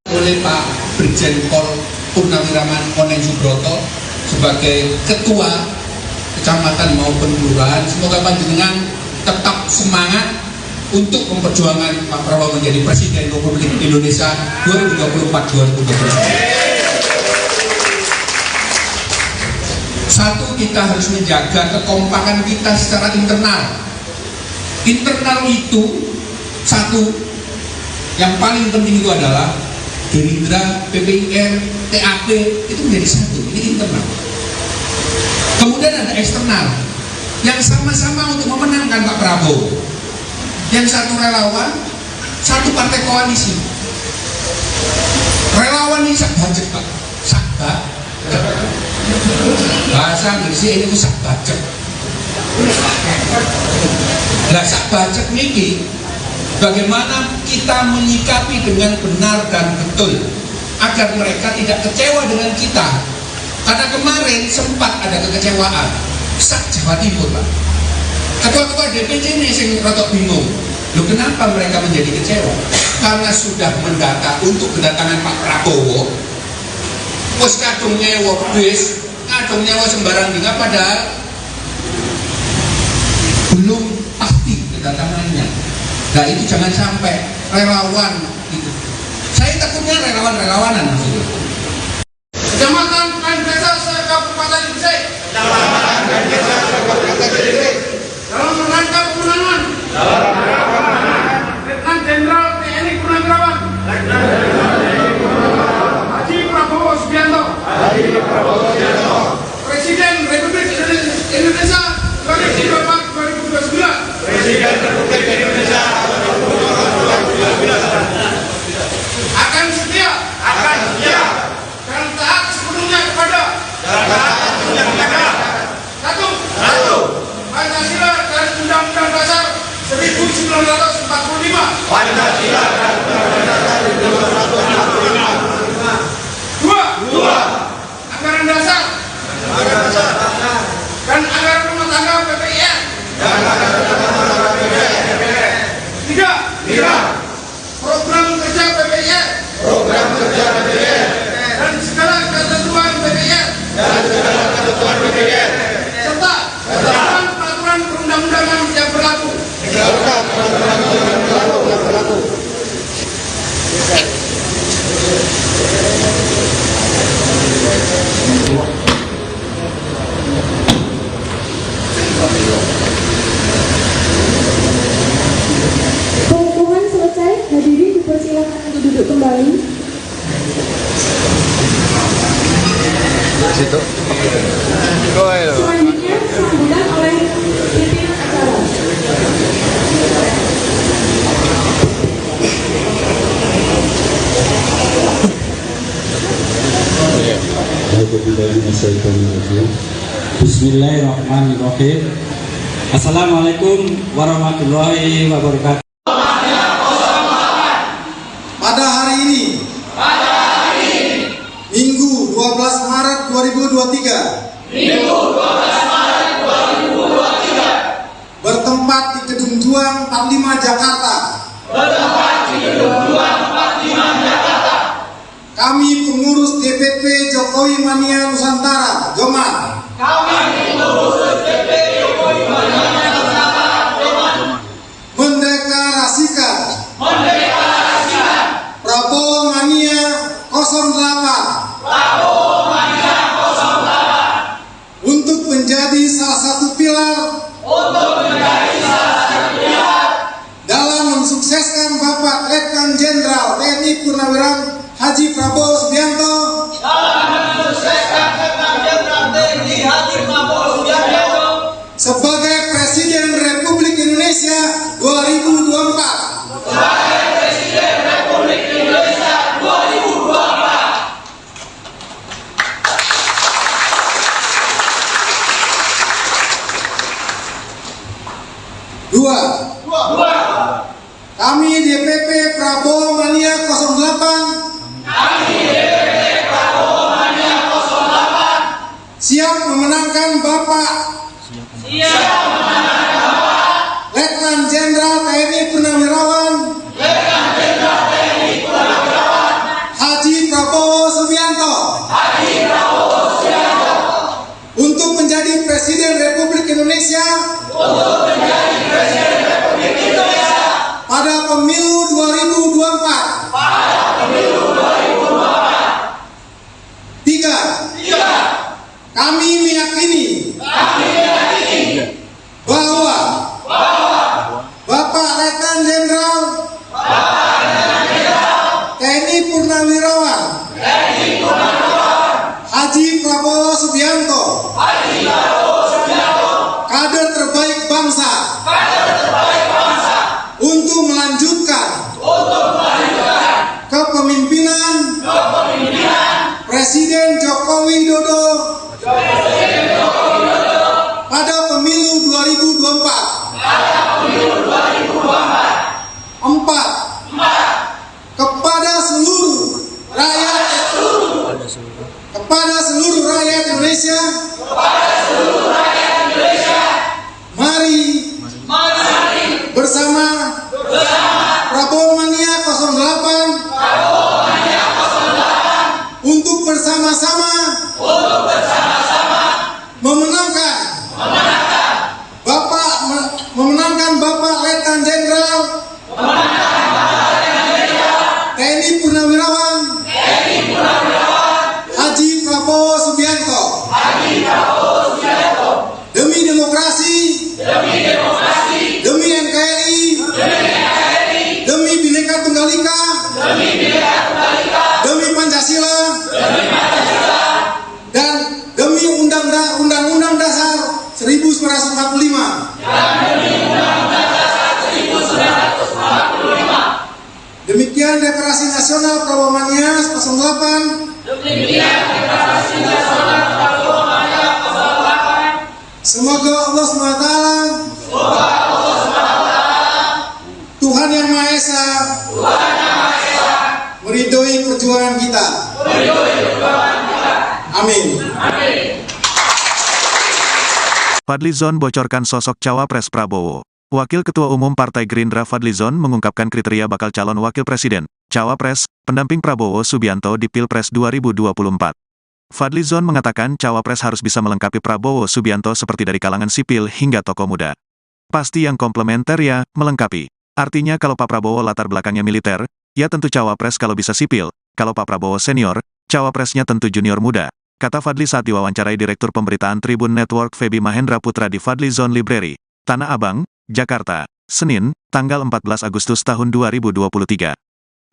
Oleh Pak Brigjen Pol Purnawiraman Oneng Subroto sebagai Ketua Kecamatan maupun Kelurahan. Semoga panjenengan tetap semangat untuk memperjuangkan Pak Prabowo menjadi Presiden Republik Indonesia 2024-2029. Satu, kita harus menjaga kekompakan kita secara internal. Internal itu satu, yang paling penting itu adalah Gerindra, PPIR, TAP itu menjadi satu. Ini internal. Kemudian ada eksternal yang sama-sama untuk memenangkan Pak Prabowo. Yang satu relawan, satu partai koalisi. Relawan ini sak budget Pak, sak bahasa Inggrisnya ini sak budget. Lah sak budget niki bagaimana kita menyikapi dengan benar dan betul agar mereka tidak kecewa dengan kita. Karena kemarin sempat ada kekecewaan sak Jawa Timur Pak. Ketua-ketua DPC ini yang rotok bingung. Loh, kenapa mereka menjadi kecewa? Karena sudah mendata untuk kedatangan Pak Prabowo. Wes kadung nyewa bis, kadung nyewa sembarang tinggal, padahal belum pasti kedatangannya. Nah itu jangan sampai relawan gitu. Saya takutnya relawan-relawanan maksudnya. Kecamatan dan desa Kabupaten Gresik. Dalam rangka pemenangan. Letnan Jenderal TNI Purnawiraman. Haji Prabowo Subianto. Presiden Republik Indonesia 2024-2029. Presiden Republik Indonesia 2024-2029. Akan setia dan taat sepenuhnya kepada. Satu. Bismillahirrahmanirrahim. Assalamualaikum warahmatullahi wabarakatuh. Pada hari ini, Minggu 12 Maret 2023, bertempat di Gedung Juang 45 Jakarta. Kami pengurus DPP Jokowi Mania Nusantara, Joman, mendeklarasikan Prabowo Mania 08 untuk menjadi salah satu pilar dalam mensukseskan Bapak Letnan Jenderal TNI Purnawirawan Haji Prabowo Subianto sebagai Presiden Republik Indonesia 2024. Dua, kami DPP Prabowo Mania 08 siap memenangkan Bapak Letnan Jenderal TNI Purnawirawan Haji Prabowo Subianto untuk menjadi Presiden Republik Indonesia pada pemilu 2024. Tiga, kami meyakini bahwa Bapak Letnan Jenderal TNI Purnawirawan Haji Prabowo Subianto, kader terbaik bangsa, untuk melanjutkan kepemimpinan Presiden Joko Widodo pada pemilu 2024. Empat, kepada seluruh rakyat Indonesia, mari bersama Prabowo Mania 08 untuk bersama-sama memenangkan Bapak Letnan Jenderal TNI Purnawirawan Haji Prabowo Subianto demi demokrasi, demi NKRI, demi Bhinneka Tunggal Ika, demi Pancasila, dan demi Undang-Undang Dasar 1945. Demikian Deklarasi Nasional Prabowo Mania 08. Semoga Allah SWT, Tuhan Yang Maha Esa, meridhoi perjuangan kita. Amin. Fadlizon bocorkan sosok cawapres Prabowo. Wakil Ketua Umum Partai Gerindra Fadlizon mengungkapkan kriteria bakal calon wakil presiden, cawapres, pendamping Prabowo Subianto di Pilpres 2024. Fadlizon mengatakan cawapres harus bisa melengkapi Prabowo Subianto seperti dari kalangan sipil hingga tokoh muda. Pasti yang komplementer ya, melengkapi. Artinya kalau Pak Prabowo latar belakangnya militer, ya tentu cawapres kalau bisa sipil, kalau Pak Prabowo senior, cawapresnya tentu junior muda. Kata Fadli saat diwawancarai Direktur Pemberitaan Tribun Network Feby Mahendra Putra di Fadlizon Library, Tanah Abang, Jakarta, Senin, tanggal 14 Agustus tahun 2023.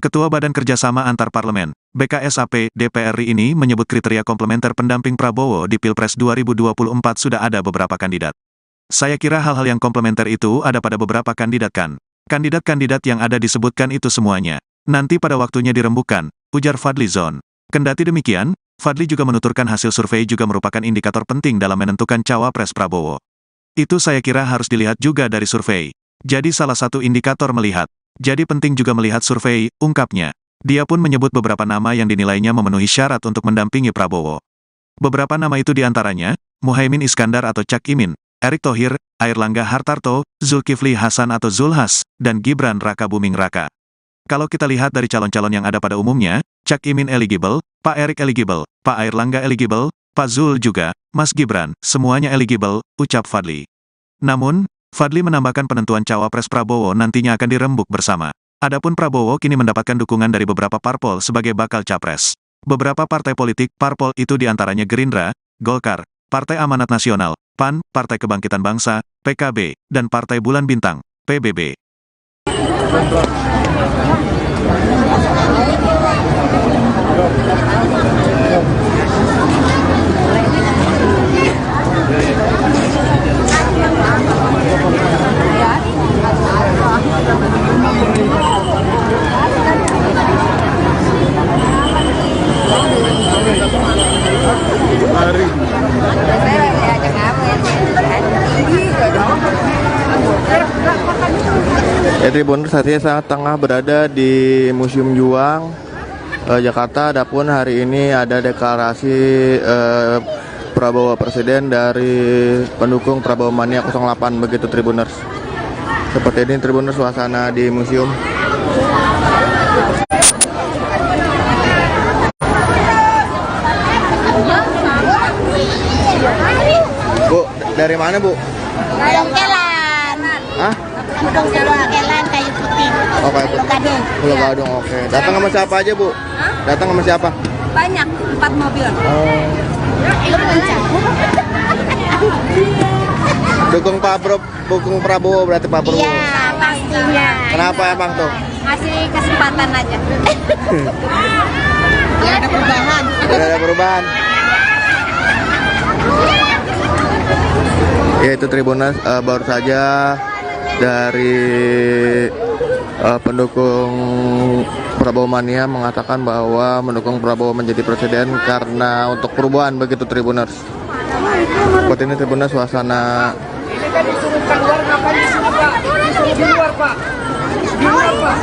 Ketua Badan Kerjasama Antar Parlemen, BKSAP, DPR RI ini menyebut kriteria komplementer pendamping Prabowo di Pilpres 2024 sudah ada beberapa kandidat. Saya kira hal-hal yang komplementer itu ada pada beberapa kandidat kan. Kandidat-kandidat yang ada disebutkan itu semuanya. Nanti pada waktunya dirembukan, ujar Fadlizon. Kendati demikian, Fadli juga menuturkan hasil survei juga merupakan indikator penting dalam menentukan cawapres Prabowo. Itu saya kira harus dilihat juga dari survei. Jadi salah satu indikator melihat. Jadi penting juga melihat survei, ungkapnya. Dia pun menyebut beberapa nama yang dinilainya memenuhi syarat untuk mendampingi Prabowo. Beberapa nama itu diantaranya, Muhaimin Iskandar atau Cak Imin, Erick Thohir, Airlangga Hartarto, Zulkifli Hasan atau Zulhas, dan Gibran Raka Buming Raka. Kalau kita lihat dari calon-calon yang ada pada umumnya, Cak Imin eligible, Pak Erick eligible, Pak Airlangga eligible, Pak Zul juga, Mas Gibran, semuanya eligible, ucap Fadli. Namun, Fadli menambahkan penentuan cawapres Prabowo nantinya akan dirembuk bersama. Adapun Prabowo kini mendapatkan dukungan dari beberapa parpol sebagai bakal capres. Beberapa partai politik parpol itu diantaranya Gerindra, Golkar, Partai Amanat Nasional, PAN, Partai Kebangkitan Bangsa, PKB, dan Partai Bulan Bintang, PBB. Tribuners, saat ini saya tengah berada di Museum Juang, Jakarta. Adapun hari ini ada deklarasi Prabowo Presiden dari pendukung Prabowo Mania 08, begitu Tribuners. Seperti ini Tribuners suasana di museum. Bu, dari mana Bu? Dongkelan. Hah? Dongkelan kayu putih. Oh, kayu putih. Gadung. Pulau Gadung, oke. Datang sama siapa aja Bu? Hah? Datang sama siapa? Banyak, 4 mobil. Oh. Dukung Prabowo berarti Pak Prabowo. Iya, pastinya. Kenapa emang tuh? Ngasih kesempatan aja. Ya ada perubahan. Ada perubahan. Ya itu Tribuners, baru saja dari pendukung Prabowo Mania mengatakan bahwa mendukung Prabowo menjadi presiden karena untuk perubahan, begitu Tribuners. Seperti ini Tribuners suasana. Ini kan disuruh keluar, ngapain di sini Pak? Disuruh di luar Pak. Di luar Pak.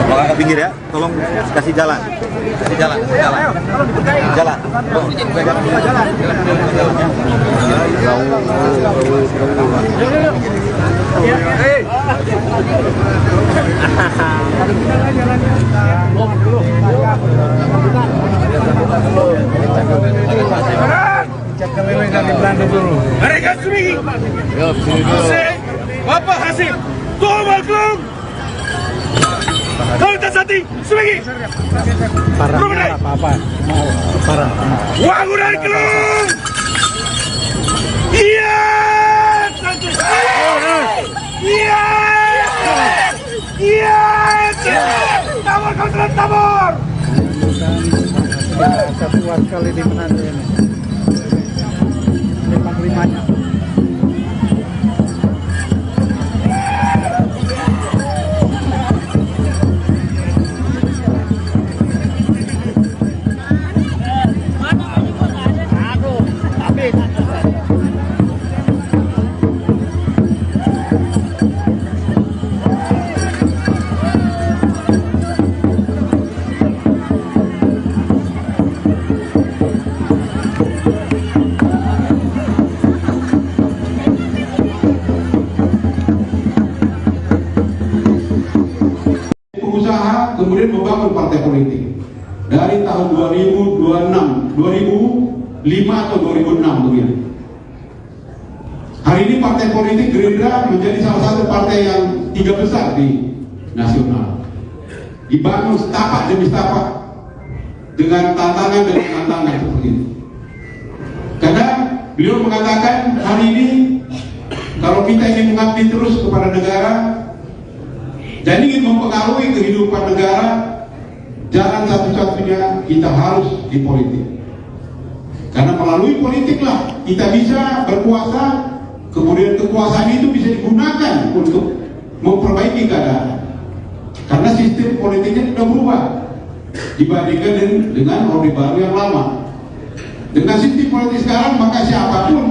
Bapak ke pinggir ya, tolong kasih jalan. Kasih jalan, kasih jalan. Jalan. Mereka Sumigi. Bapak Hasim. Tolong Klung. Kalau tak sati, Sumigi. Parah, apa-apa. Parah. Wangunan Klung. Iya. Iya. Iya. Tabur kontra tabur. Satu kali di Manado ini. Panglimanya. Kemudian membangun partai politik dari tahun 2005 atau 2006 begitu. Hari ini partai politik Gerindra menjadi salah satu partai yang 3 besar di nasional. Dibangun setapak demi setapak dengan tantangan demi tantangan seperti itu. Karena beliau mengatakan hari ini kalau kita ingin mengabdi terus kepada negara dan ingin mempengaruhi kehidupan negara, jalan satu-satunya kita harus di politik. Karena melalui politiklah kita bisa berkuasa, kemudian kekuasaan itu bisa digunakan untuk memperbaiki keadaan. Karena sistem politiknya sudah berubah dibandingkan dengan Orde Baru yang lama. Dengan sistem politik sekarang, maka siapapun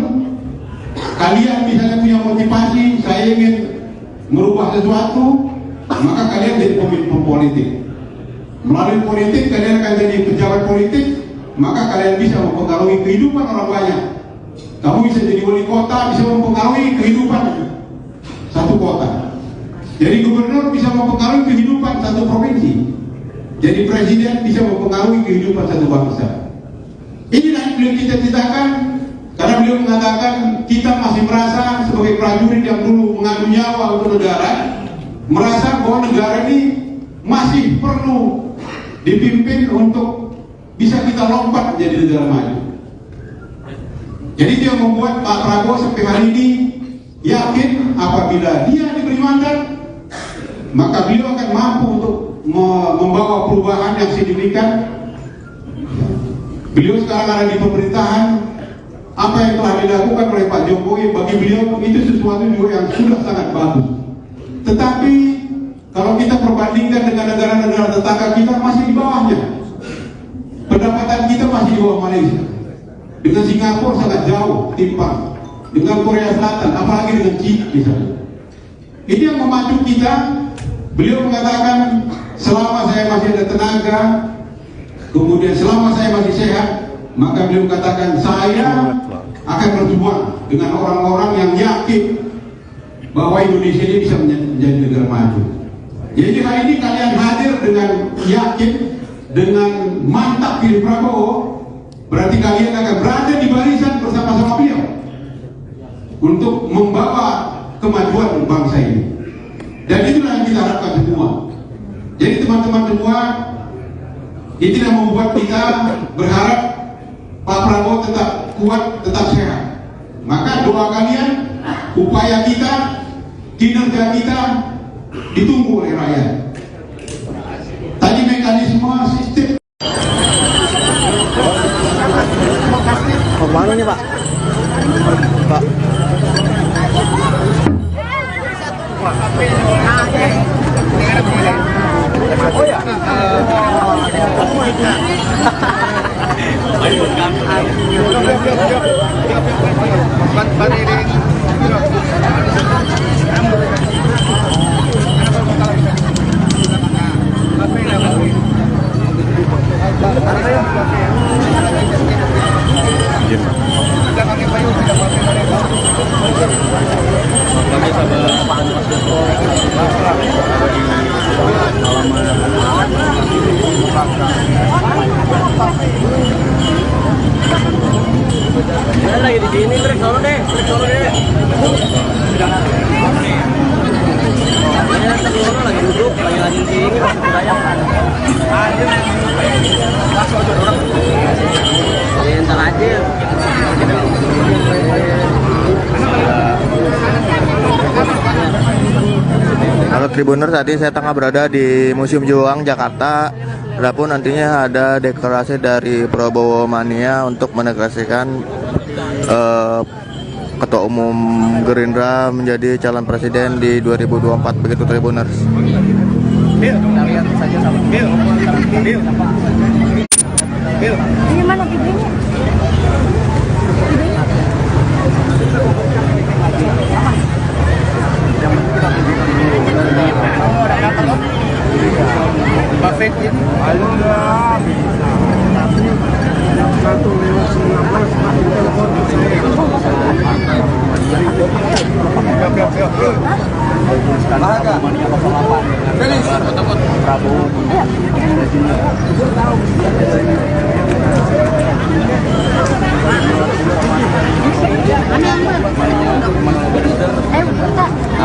kalian misalnya punya motivasi, saya ingin merubah sesuatu, maka kalian jadi pemimpin politik. Melalui politik kalian akan jadi pejabat politik, maka kalian bisa mempengaruhi kehidupan orang banyak. Kamu bisa jadi wali kota, bisa mempengaruhi kehidupan satu kota. Jadi gubernur bisa mempengaruhi kehidupan satu provinsi. Jadi presiden bisa mempengaruhi kehidupan satu bangsa. Inilah yang beliau cita-citakan, karena beliau mengatakan kita masih merasa sebagai prajurit yang dulu mengadu nyawa untuk negara, merasa bahwa negara ini masih perlu dipimpin untuk bisa kita lompat menjadi negara maju. Jadi dia membuat Pak Prabowo sampai hari ini yakin apabila dia diberi mandat, maka beliau akan mampu untuk membawa perubahan yang signifikan. Beliau sekarang ada di pemerintahan. Apa yang telah dilakukan oleh Pak Jokowi bagi beliau itu sesuatu juga yang sudah sangat bagus. Tetapi kalau kita perbandingkan dengan negara-negara tetangga kita, masih di bawahnya. Pendapatan kita masih di bawah Malaysia. Dengan Singapura sangat jauh timpang. Dengan Korea Selatan, apalagi dengan China misalnya. Ini yang memacu kita. Beliau mengatakan, selama saya masih ada tenaga, kemudian selama saya masih sehat, maka beliau katakan saya akan berjuang dengan orang-orang yang yakin bahwa Indonesia ini bisa menjadi negara maju. Jadi hari ini kalian hadir dengan yakin, dengan mantap pilih Prabowo, berarti kalian akan berada di barisan bersama-sama beliau untuk membawa kemajuan bangsa ini. Dan itulah yang kita harapkan semua. Jadi teman-teman semua, ini yang membuat kita berharap Pak Prabowo tetap kuat, tetap sehat. Maka doa kalian, upaya kita, kinerja kita ditunggu oleh rakyat. Tadi mekanisme sistem. Kemana nih Pak? Pak. Oh ya. Lagi di sini, break solo deh. Lagi duduk, lagi di sini, saya. Ntar aja. Halo Tribuners, saat ini saya tengah berada di Museum Juang, Jakarta. Adapun nantinya ada deklarasi dari Prabowo Mania untuk menegasikan Ketua Umum Gerindra menjadi calon presiden di 2024, begitu Tribuners. Kita lihat saja sama. Ini mana videonya? Buffet ini.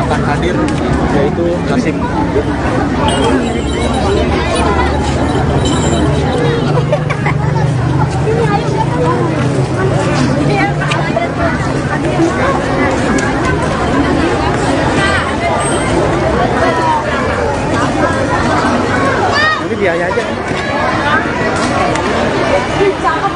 akan hadir, yaitu Kasim. Ini biaya aja. Cakep.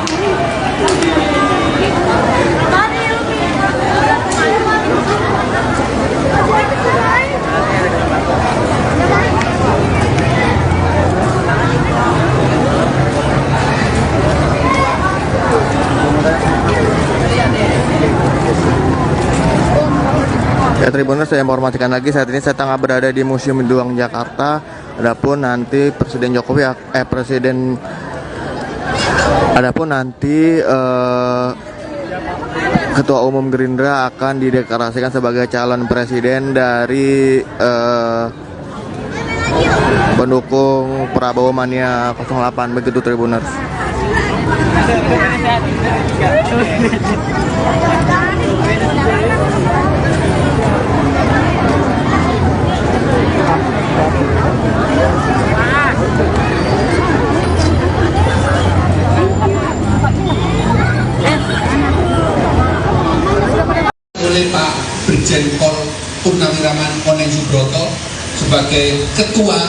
Tribuners, saya informasikan lagi saat ini saya tengah berada di Museum Juang Jakarta. Adapun nanti Ketua Umum Gerindra akan dideklarasikan sebagai calon presiden dari pendukung Prabowo Mania 08, begitu Tribuners. Oleh Pak Brigjen Pol Purnawiraman Oneng Subroto sebagai Ketua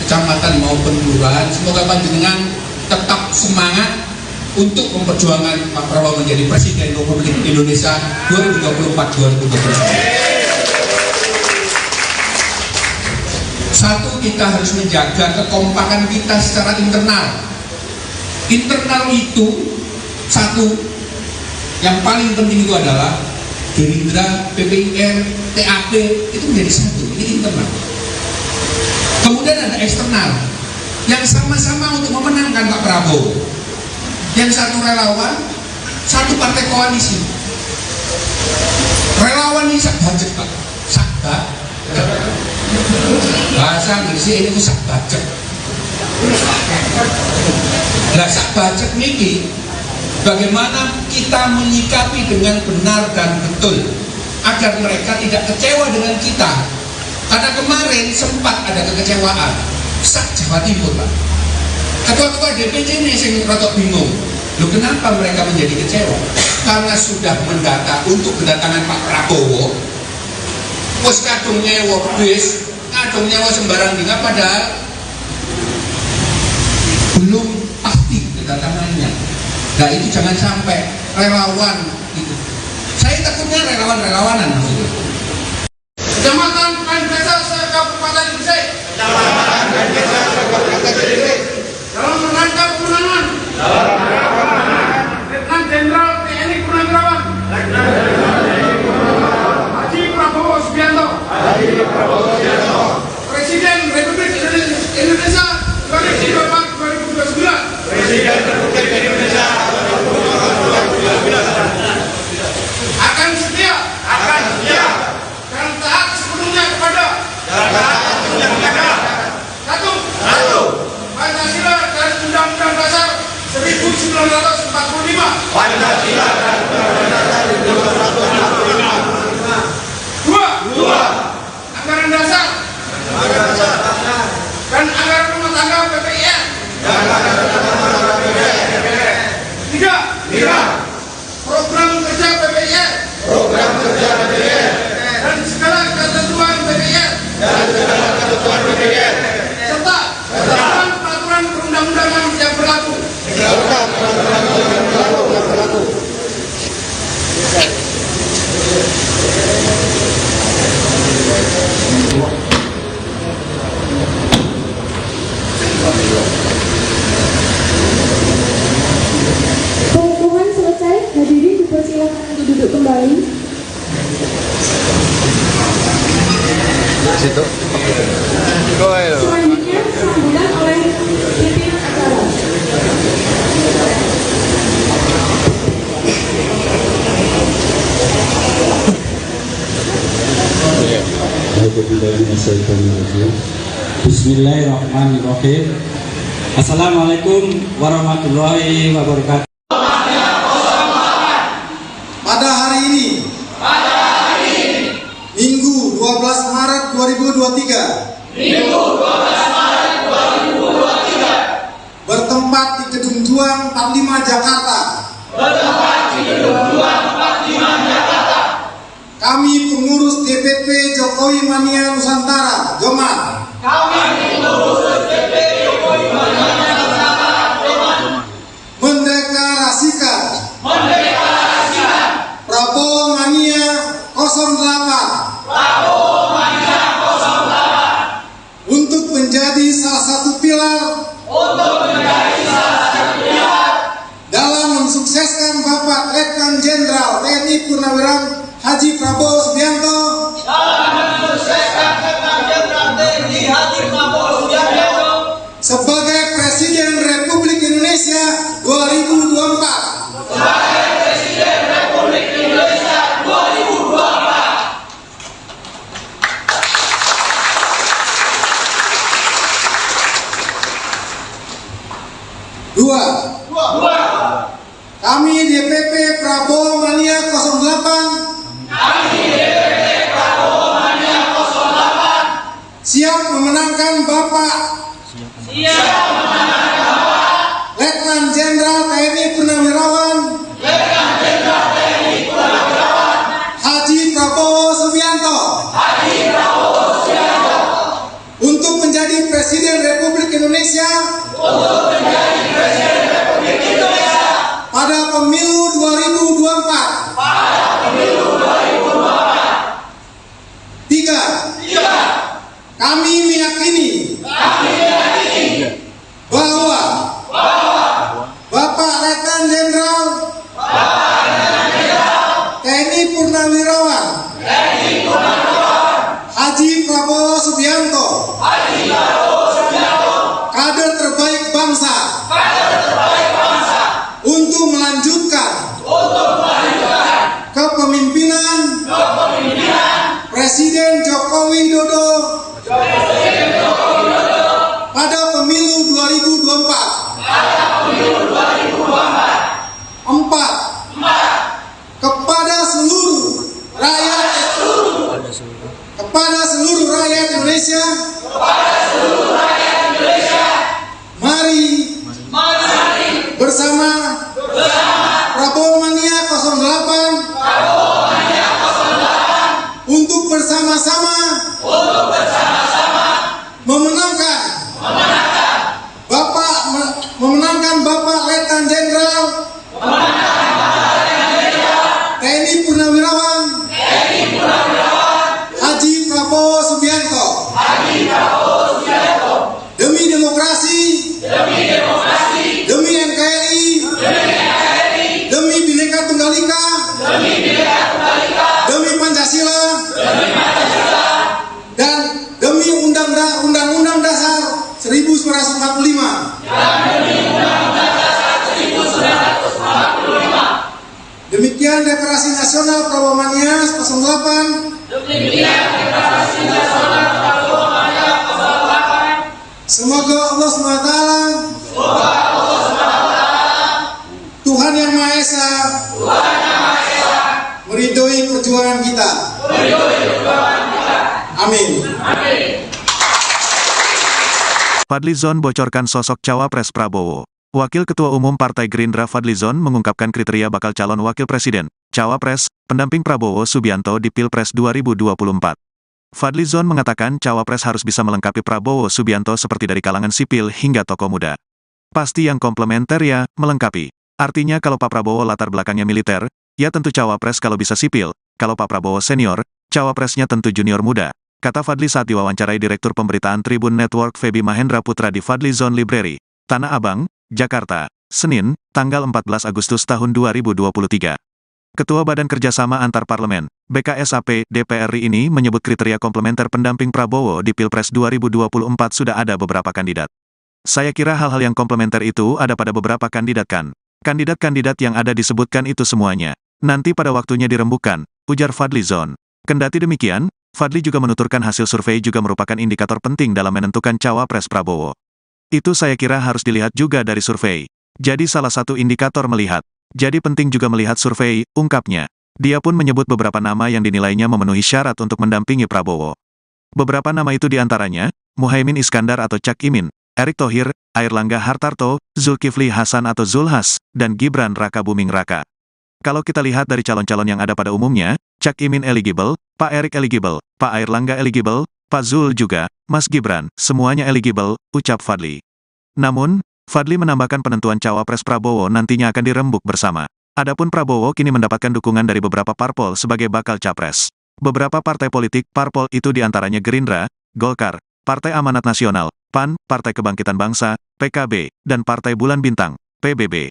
Kecamatan maupun Kelurahan. Semoga panjenengan tetap semangat untuk memperjuangkan Pak Prabowo menjadi Presiden Republik Indonesia 2024-2029. Satu, kita harus menjaga kekompakan kita secara internal. Internal itu satu, yang paling penting itu adalah Gerindra, PPIR, TAP itu menjadi satu. Ini internal. Kemudian ada eksternal yang sama-sama untuk memenangkan Pak Prabowo. Yang satu relawan, satu partai koalisi. Relawan ini sakbajek Pak, bahasa Inggrisnya ini sakbajek. Nah, sakbajek niki bagaimana kita menyikapi dengan benar dan betul agar mereka tidak kecewa dengan kita. Karena kemarin sempat ada kekecewaan sak Jawa Timur Pak. Ketua-ketua DPC ini yang rotok bingung. Loh, kenapa mereka menjadi kecewa? Karena sudah mendata untuk kedatangan Pak Prabowo. Wes kadung nyewa bis, kadung nyewa sembarang dina, padahal belum pasti kedatangannya. Nah, itu jangan sampai relawan itu. Saya takutnya relawan-relawanan maksudnya. Kecamatan Desa Kabupaten Gresik. Dalam rangka pemenangan. Letnan Jenderal TNI Purnawiraman. Haji Prabowo Subianto. Presiden Republik Indonesia 2024-2029. Presiden Republik Indonesia 2024-2029. Akan setia. Dan taat sepenuhnya kepada. Satu. Pancasila dan Undang-Undang Dasar 1945. Dua. Anggaran dasar. Dan anggaran rumah tangga PPIR. Tiga. Program kerja PPIR. Dan segala ketentuan PPIR. Serta peraturan perundang-undangan yang berlaku. Pengukuhan selesai, hadirin dipersilakan untuk duduk kembali. Selanjutnya sambutan oleh pimpinan acara. Bismillahirrahmanirrahim. Assalamualaikum warahmatullahi wabarakatuh. Pada hari ini, Minggu 12 Maret 2023, bertempat di Gedung Juang 45 Jakarta. Kami pengurus DPP Jokowi Mania Nusantara, Joman, mendeklarasikan Prabowo Mania 08 untuk menjadi salah satu pilar dalam mensukseskan Bapak Letnan Jenderal TNI Purnawiraman Haji Prabowo Subianto Kami DPP Prabowo Mania 08 siap memenangkan Bapak Letnan Jenderal TNI Purnawirawan Haji Prabowo Subianto untuk menjadi Presiden Republik Indonesia pada pemilu 2024. 3. Kami meyakini bahwa Bapak Letnan Jenderal TNI Purnawirawan Haji Prabowo Subianto kader terbaik bangsa untuk melanjutkan kepemimpinan Presiden Joko Widodo pada pemilu 2024. 4. Kepada seluruh rakyat Indonesia, mari bersama Prabowo Mania 08 untuk bersama-sama memenangkan Bapak Letnan Jenderal TNI Purnawirawan Haji Prabowo Subianto demi demokrasi, demi NKRI, demi Bhinneka Tunggal Ika, demi Pancasila, dan demi Undang-Undang Dasar 1945. Demikian Deklarasi Nasional Prabowo Mania 08. Semoga Allah SWT, Tuhan Yang Maha Esa, meridhoi perjuangan kita. Amin. Fadlizon bocorkan sosok cawapres Prabowo. Wakil Ketua Umum Partai Gerindra Fadlizon mengungkapkan kriteria bakal calon wakil presiden, cawapres, pendamping Prabowo Subianto di Pilpres 2024. Fadlizon mengatakan cawapres harus bisa melengkapi Prabowo Subianto seperti dari kalangan sipil hingga tokoh muda. Pasti yang komplementer ya, melengkapi. Artinya kalau Pak Prabowo latar belakangnya militer, ya tentu cawapres kalau bisa sipil, kalau Pak Prabowo senior, cawapresnya tentu junior muda. Kata Fadli saat diwawancarai Direktur Pemberitaan Tribun Network Feby Mahendra Putra di Fadlizon Library, Tanah Abang, Jakarta, Senin, tanggal 14 Agustus tahun 2023. Ketua Badan Kerjasama Antar Parlemen, BKSAP, DPR RI ini menyebut kriteria komplementer pendamping Prabowo di Pilpres 2024 sudah ada beberapa kandidat. Saya kira hal-hal yang komplementer itu ada pada beberapa kandidat kan. Kandidat-kandidat yang ada disebutkan itu semuanya. Nanti pada waktunya dirembukan, ujar Fadlizon. Kendati demikian, Fadli juga menuturkan hasil survei juga merupakan indikator penting dalam menentukan cawapres Prabowo. Itu saya kira harus dilihat juga dari survei. Jadi salah satu indikator melihat. Jadi penting juga melihat survei, ungkapnya. Dia pun menyebut beberapa nama yang dinilainya memenuhi syarat untuk mendampingi Prabowo. Beberapa nama itu diantaranya, Muhaimin Iskandar atau Cak Imin, Erick Thohir, Airlangga Hartarto, Zulkifli Hasan atau Zulhas, dan Gibran Raka Buming Raka. Kalau kita lihat dari calon-calon yang ada pada umumnya, Cak Imin eligible, Pak Erick eligible, Pak Airlangga eligible, Pak Zul juga, Mas Gibran, semuanya eligible, ucap Fadli. Namun, Fadli menambahkan penentuan cawapres Prabowo nantinya akan dirembuk bersama. Adapun Prabowo kini mendapatkan dukungan dari beberapa parpol sebagai bakal capres. Beberapa partai politik parpol itu diantaranya Gerindra, Golkar, Partai Amanat Nasional, PAN, Partai Kebangkitan Bangsa, PKB, dan Partai Bulan Bintang, PBB.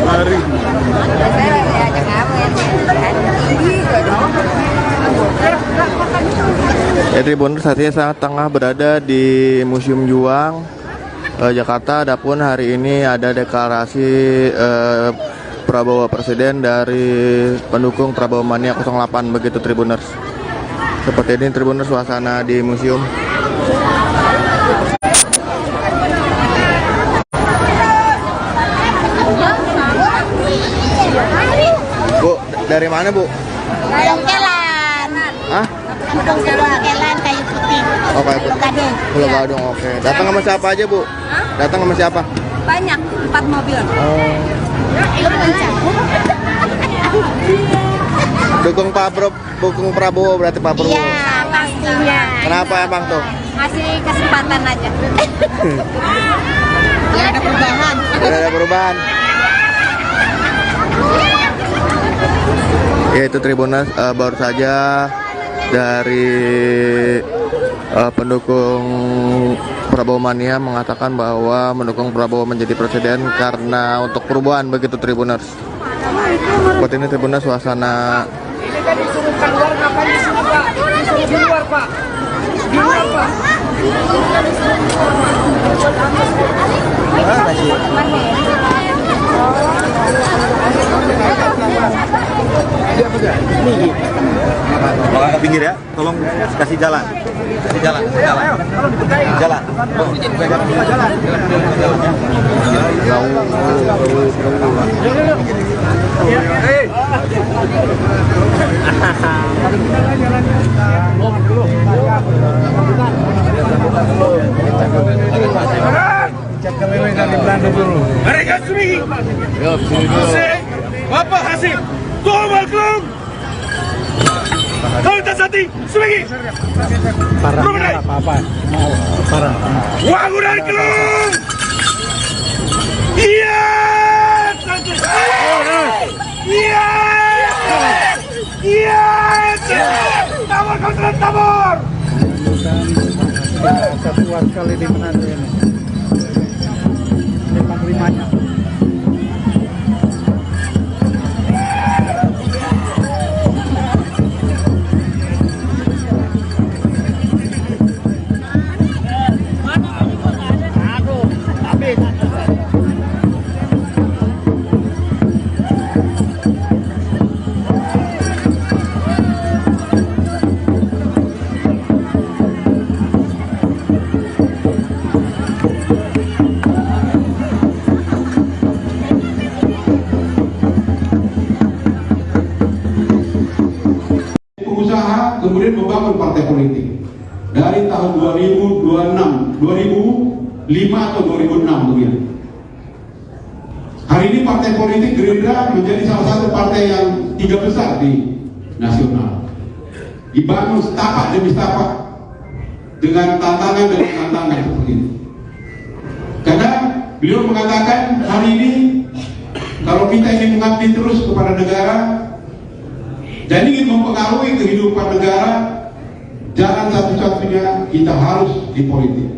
Mari. Tribuners, saat ini saya tengah berada di Museum Juang, Jakarta. Adapun hari ini ada deklarasi Prabowo Presiden dari pendukung Prabowo Mania 08, begitu Tribuners. Seperti ini Tribuners suasana di museum. Bu, dari mana Bu? Dongkelan. Hah? Dongkelan kayu putih. Oh, kayu putih. Pulau Gadung, oke. Datang sama siapa aja Bu? Datang sama siapa? Banyak, 4 mobil. Dukung Prabowo berarti Pak Prabowo. Iya, pastinya. Kenapa emang tuh? Ngasih kesempatan aja. Biar ada perubahan. Biar ada perubahan. Ya itu Tribuners, baru saja dari pendukung Prabowo Mania mengatakan bahwa mendukung Prabowo menjadi presiden karena untuk perubahan, begitu Tribuners. Seperti ini Tribuners suasana. Ini kan disuruh keluar, ngapain di sini Pak? Disuruh di luar Pak. Di luar Pak. Kalau ke pinggir ya, tolong kasih jalan. Kasih jalan, jalan. Jalan. Cek kelele dari Belanda dulu. Mereka sendiri. Bapak Hasim, Tuhan Kelung. Kalau tak sati, semegi. Parah apa-apa. Mau parah. Wangunan Kelung. Iya. Iya. Iya. Tabur kau telah tabur. Satu kuat sekali di Manado ini. Ini panglimanya. Kemudian membangun partai politik dari tahun 2005 atau 2006 begitu. Hari ini partai politik Gerindra menjadi salah satu partai yang 3 besar di nasional. Dibangun setapak demi setapak dengan tantangan demi tantangan seperti itu. Karena beliau mengatakan hari ini kalau kita ingin mengabdi terus kepada negara dan ingin mempengaruhi kehidupan negara, jalan satu-satunya kita harus di politik.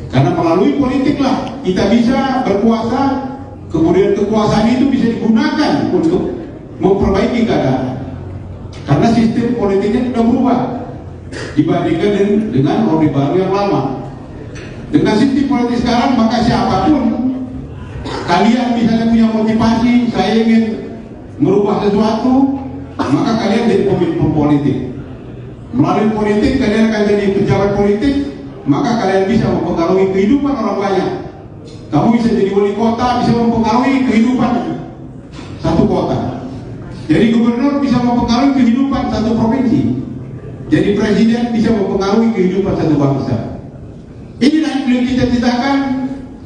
Karena melalui politiklah kita bisa berkuasa, kemudian kekuasaan itu bisa digunakan untuk memperbaiki keadaan. Karena sistem politiknya sudah berubah dibandingkan dengan Orde Baru yang lama. Dengan sistem politik sekarang, maka siapapun kalian misalnya punya motivasi, saya ingin merubah sesuatu, maka kalian jadi pemimpin politik. Melalui politik kalian akan jadi pejabat politik, maka kalian bisa mempengaruhi kehidupan orang banyak. Kamu bisa jadi wali kota, bisa mempengaruhi kehidupan satu kota. Jadi gubernur bisa mempengaruhi kehidupan satu provinsi. Jadi presiden bisa mempengaruhi kehidupan satu bangsa. Inilah yang beliau cita-citakan,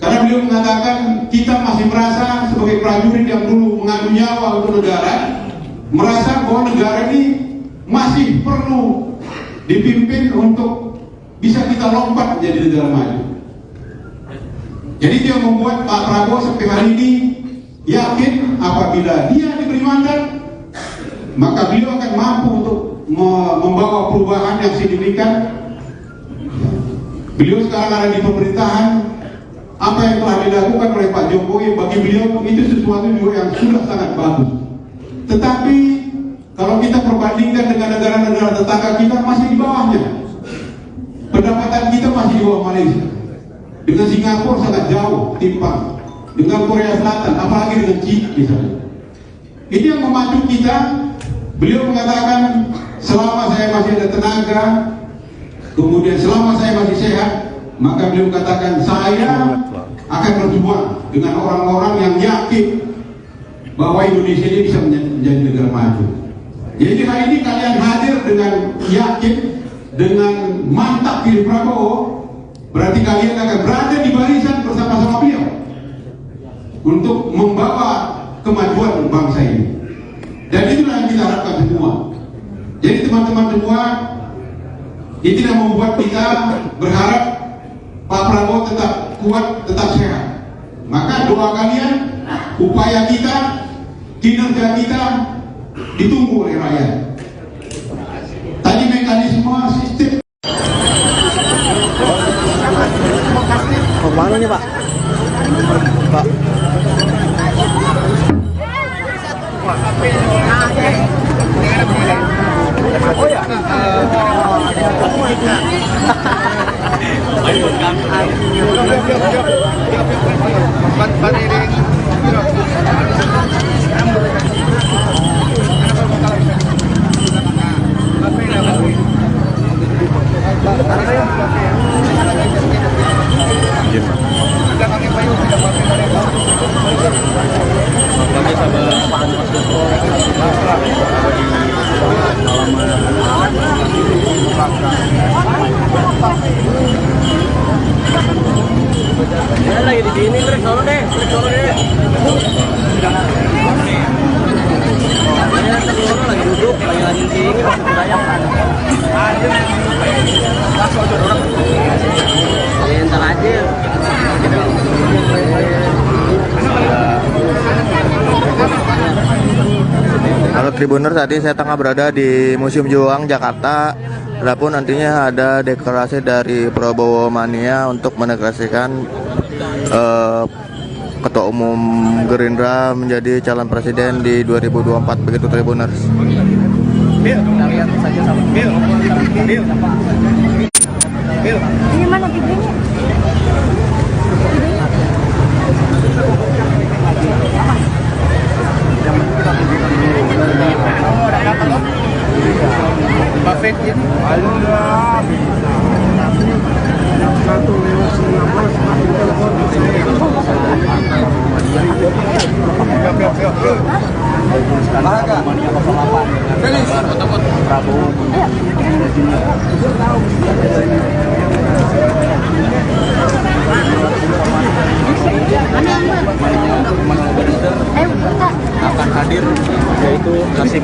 karena beliau mengatakan kita masih merasa sebagai prajurit yang dulu mengadu nyawa untuk negara, merasa bahwa negara ini masih perlu dipimpin untuk bisa kita lompat menjadi negara maju. Jadi dia membuat Pak Prabowo sampai hari ini yakin apabila dia diberi mandat, maka beliau akan mampu untuk membawa perubahan yang signifikan. Beliau sekarang ada di pemerintahan. Apa yang telah dilakukan oleh Pak Jokowi bagi beliau itu sesuatu juga yang sudah sangat bagus. Tetapi kalau kita perbandingkan dengan negara-negara tetangga kita, masih di bawahnya. Malaysia. Dengan Singapura sangat jauh timpang. Dengan Korea Selatan, apalagi dengan China misalnya. Ini yang memacu kita. Beliau mengatakan, selama saya masih ada tenaga, kemudian selama saya masih sehat, maka beliau katakan saya akan berjuang dengan orang-orang yang yakin bahwa Indonesia ini bisa menjadi negara maju. Jadi hari ini kalian hadir dengan yakin, dengan mantap pilih Prabowo, berarti kalian akan berada di barisan bersama-sama beliau untuk membawa kemajuan bangsa ini. Dan itulah yang kita harapkan semua. Jadi teman-teman semua, ini tidak membuat kita berharap Pak Prabowo tetap kuat, tetap sehat. Maka doa kalian, upaya kita, kinerja kita ditunggu oleh rakyat. Tadi mekanisme sistem. Mana nih Pak? Pak. Oh ya. Lagi di sini, break solo deh. Lagi duduk, lagi tinggi, masuk wilayah. Ntar aja. Halo Tribuners, saat ini saya tengah berada di Museum Juang, Jakarta. Adapun nantinya ada deklarasi dari Prabowo Mania untuk mendeklarasikan Ketua Umum Gerindra menjadi calon presiden di 2024, begitu Tribuners. Kita lihat saja sama Bill. Ini mana videonya? Buffet ya. Akan hadir yaitu Kasih.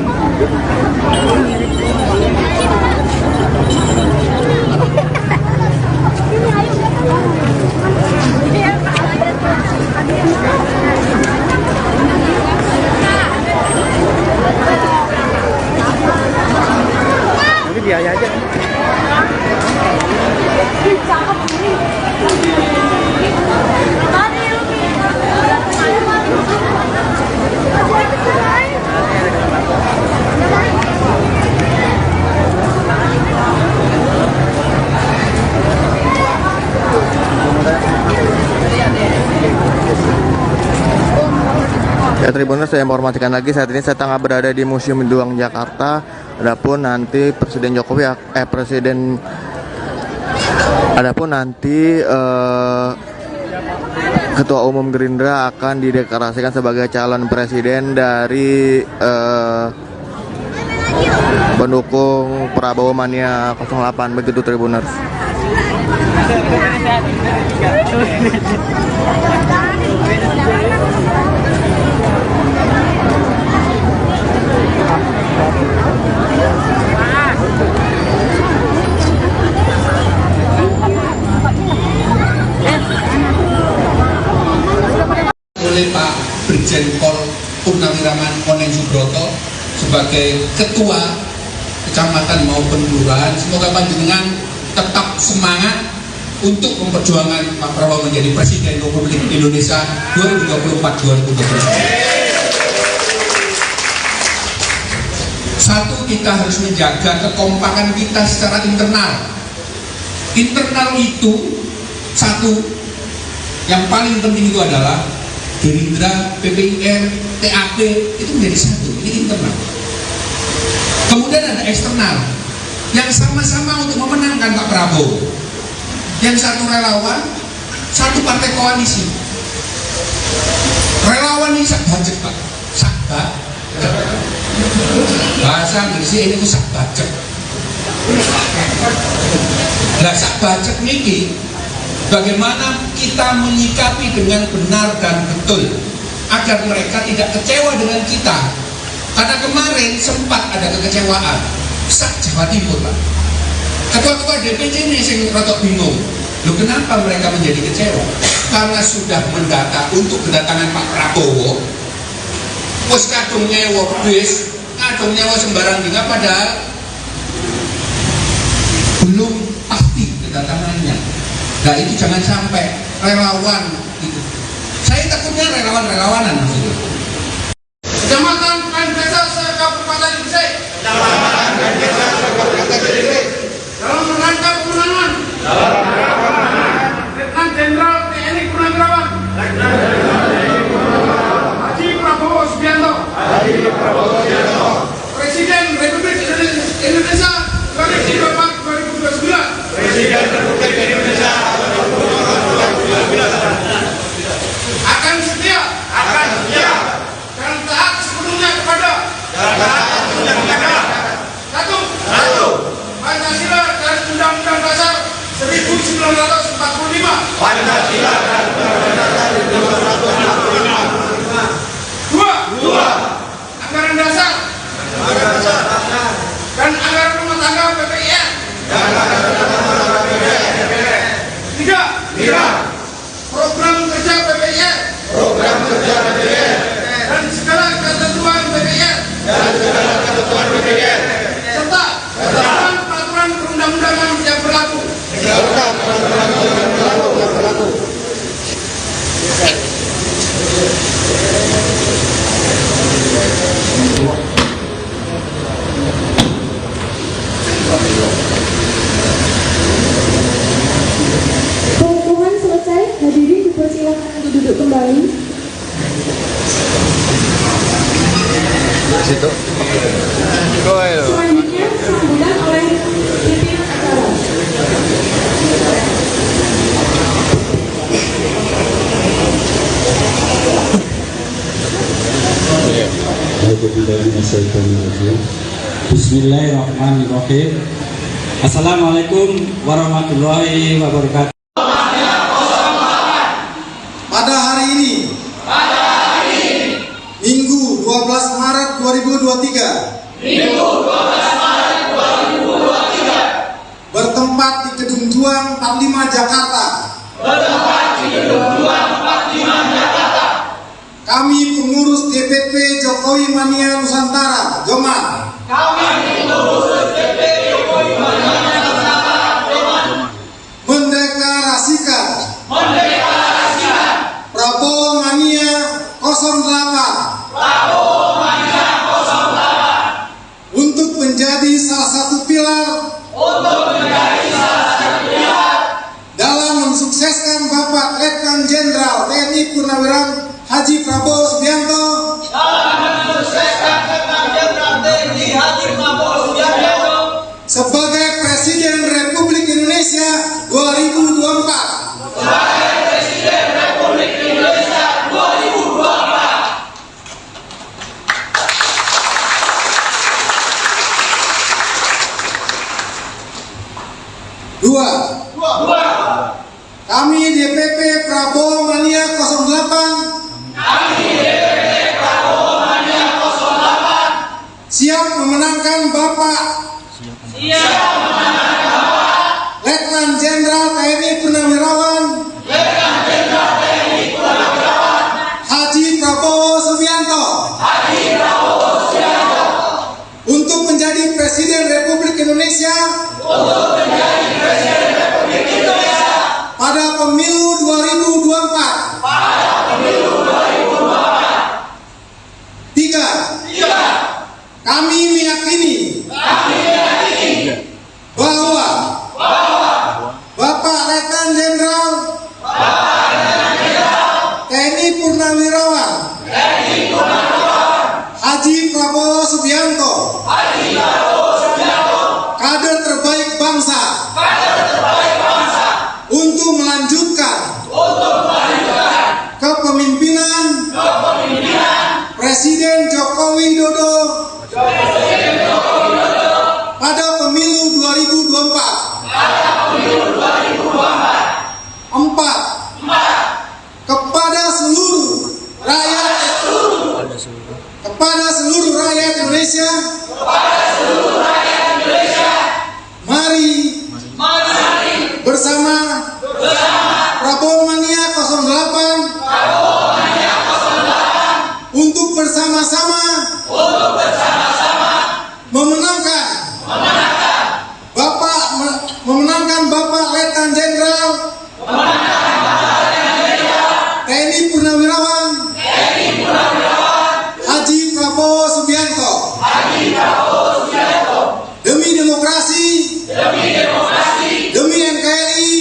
Nanti biaya aja. Ya Tribuners, saya informasikan lagi, saat ini saya tengah berada di Museum Juang Jakarta. Adapun nanti Ketua Umum Gerindra akan dideklarasikan sebagai calon presiden dari pendukung Prabowo Mania 08, begitu Tribuners. Oleh Pak Brigjen Pol Purnawiraman Oneng Subroto sebagai Ketua Kecamatan maupun Kelurahan. Semoga panjenengan tetap semangat untuk memperjuangkan Pak Prabowo menjadi Presiden Republik Indonesia 2024-2029. Satu, kita harus menjaga kekompakan kita secara internal. Internal itu Satu, yang paling penting itu adalah Gerindra, PPIR, TAP itu menjadi satu, ini internal. Kemudian ada eksternal yang sama-sama untuk memenangkan Pak Prabowo. Yang satu relawan, satu partai koalisi. Relawan ini sak budget Pak, sak bahasa Inggrisnya ini sak budget. Nah sak budget niki bagaimana kita menyikapi dengan benar dan betul agar mereka tidak kecewa dengan kita. Karena kemarin sempat ada kekecewaan sak Jawa Timur Pak. Ketua-ketua DPC ini yang rotok bingung. Loh kenapa mereka menjadi kecewa? Karena sudah mendata untuk kedatangan Pak Prabowo. Wes kadung nyewa bis, kadung nyewa sembarang juga, padahal belum pasti kedatangannya. Nah itu jangan sampai relawan itu. Saya takutnya relawan-relawanan maksudnya. Kecamatan dan desa se-Kabupaten Gresik. Dalam rangka pemenangan. Letnan Jenderal TNI Purnawirawan. Haji Prabowo Subianto. Presiden Republik Indonesia 2024-2029. Akan setia. Dan taat sepenuhnya kepada. Satu. Pancasila dan Undang-Undang Dasar 1945. Dua. Anggaran dasar. Dan anggaran rumah tangga PPIR. Tiga. Program kerja PPIR. Dan segala ketentuan PPIR. Serta peraturan perundang-undangan yang berlaku. Pengukuhan selesai, hadirin dipersilakan untuk duduk kembali. Selanjutnya sambutan oleh pimpinan acara. Bismillahirrahmanirrahim. Assalamualaikum warahmatullahi wabarakatuh. Pada hari ini, Minggu 12 Maret 2023, bertempat di Gedung Juang 45 Jakarta. Kami pengurus DPP Jokowi Mania Nusantara, Joman, mendeklarasikan Prabowo Mania 08 untuk menjadi salah satu pilar dalam mensukseskan Bapak Letnan Jenderal TNI Purnawirawan Haji Prabowo Subianto sebagai Presiden Republik Indonesia 2024. Dua. Kami DPP Prabowo Mania 08 siap memenangkan Bapak Letnan Jenderal TNI Purnawirawan Haji Prabowo Subianto untuk menjadi Presiden Republik Indonesia pada pemilu 2024. Tiga. Kami meyakini bahwa Bapak Letnan Jenderal Haji Prabowo Subianto, kader terbaik bangsa, untuk melanjutkan kepemimpinan Presiden Joko Widodo pada pemilu 2024. 4. Kepada seluruh rakyat Indonesia, mari bersama Prabowo Mania 08 untuk bersama-sama memenangkan Bapak Letnan Jenderal TNI Purnawirawan Haji Prabowo Subianto, demi demokrasi, demi NKRI,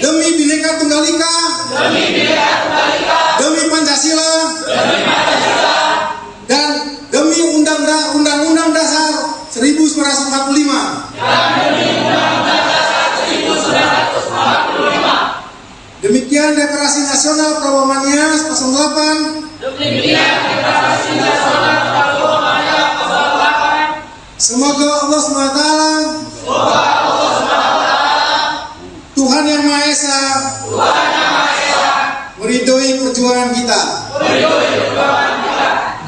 demi Bhinneka Tunggal Ika, demi Pancasila, dan demi Undang-Undang Dasar 1945. Demikian Deklarasi Nasional Prabowo Mania 08. Semoga Allah SWT, Tuhan Yang Maha Esa, meridhoi perjuangan kita.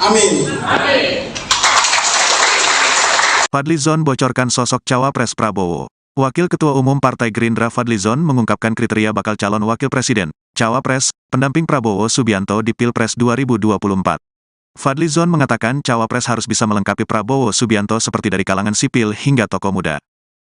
Amin. Fadlizon bocorkan sosok cawapres Prabowo. Wakil Ketua Umum Partai Gerindra Fadlizon mengungkapkan kriteria bakal calon wakil presiden, cawapres, pendamping Prabowo Subianto di Pilpres 2024. Fadlizon mengatakan cawapres harus bisa melengkapi Prabowo Subianto seperti dari kalangan sipil hingga tokoh muda.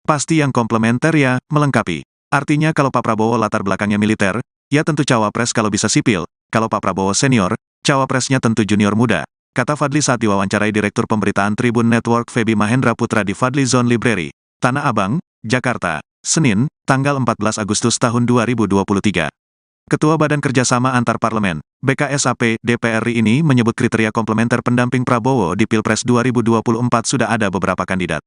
Pasti yang komplementer ya, melengkapi. Artinya kalau Pak Prabowo latar belakangnya militer, ya tentu cawapres kalau bisa sipil, kalau Pak Prabowo senior, cawapresnya tentu junior muda. Kata Fadli saat diwawancarai Direktur Pemberitaan Tribun Network Feby Mahendra Putra di Fadlizon Library, Tanah Abang, Jakarta, Senin, tanggal 14 Agustus tahun 2023. Ketua Badan Kerjasama Antar Parlemen, BKSAP, DPR RI ini menyebut kriteria komplementer pendamping Prabowo di Pilpres 2024 sudah ada beberapa kandidat.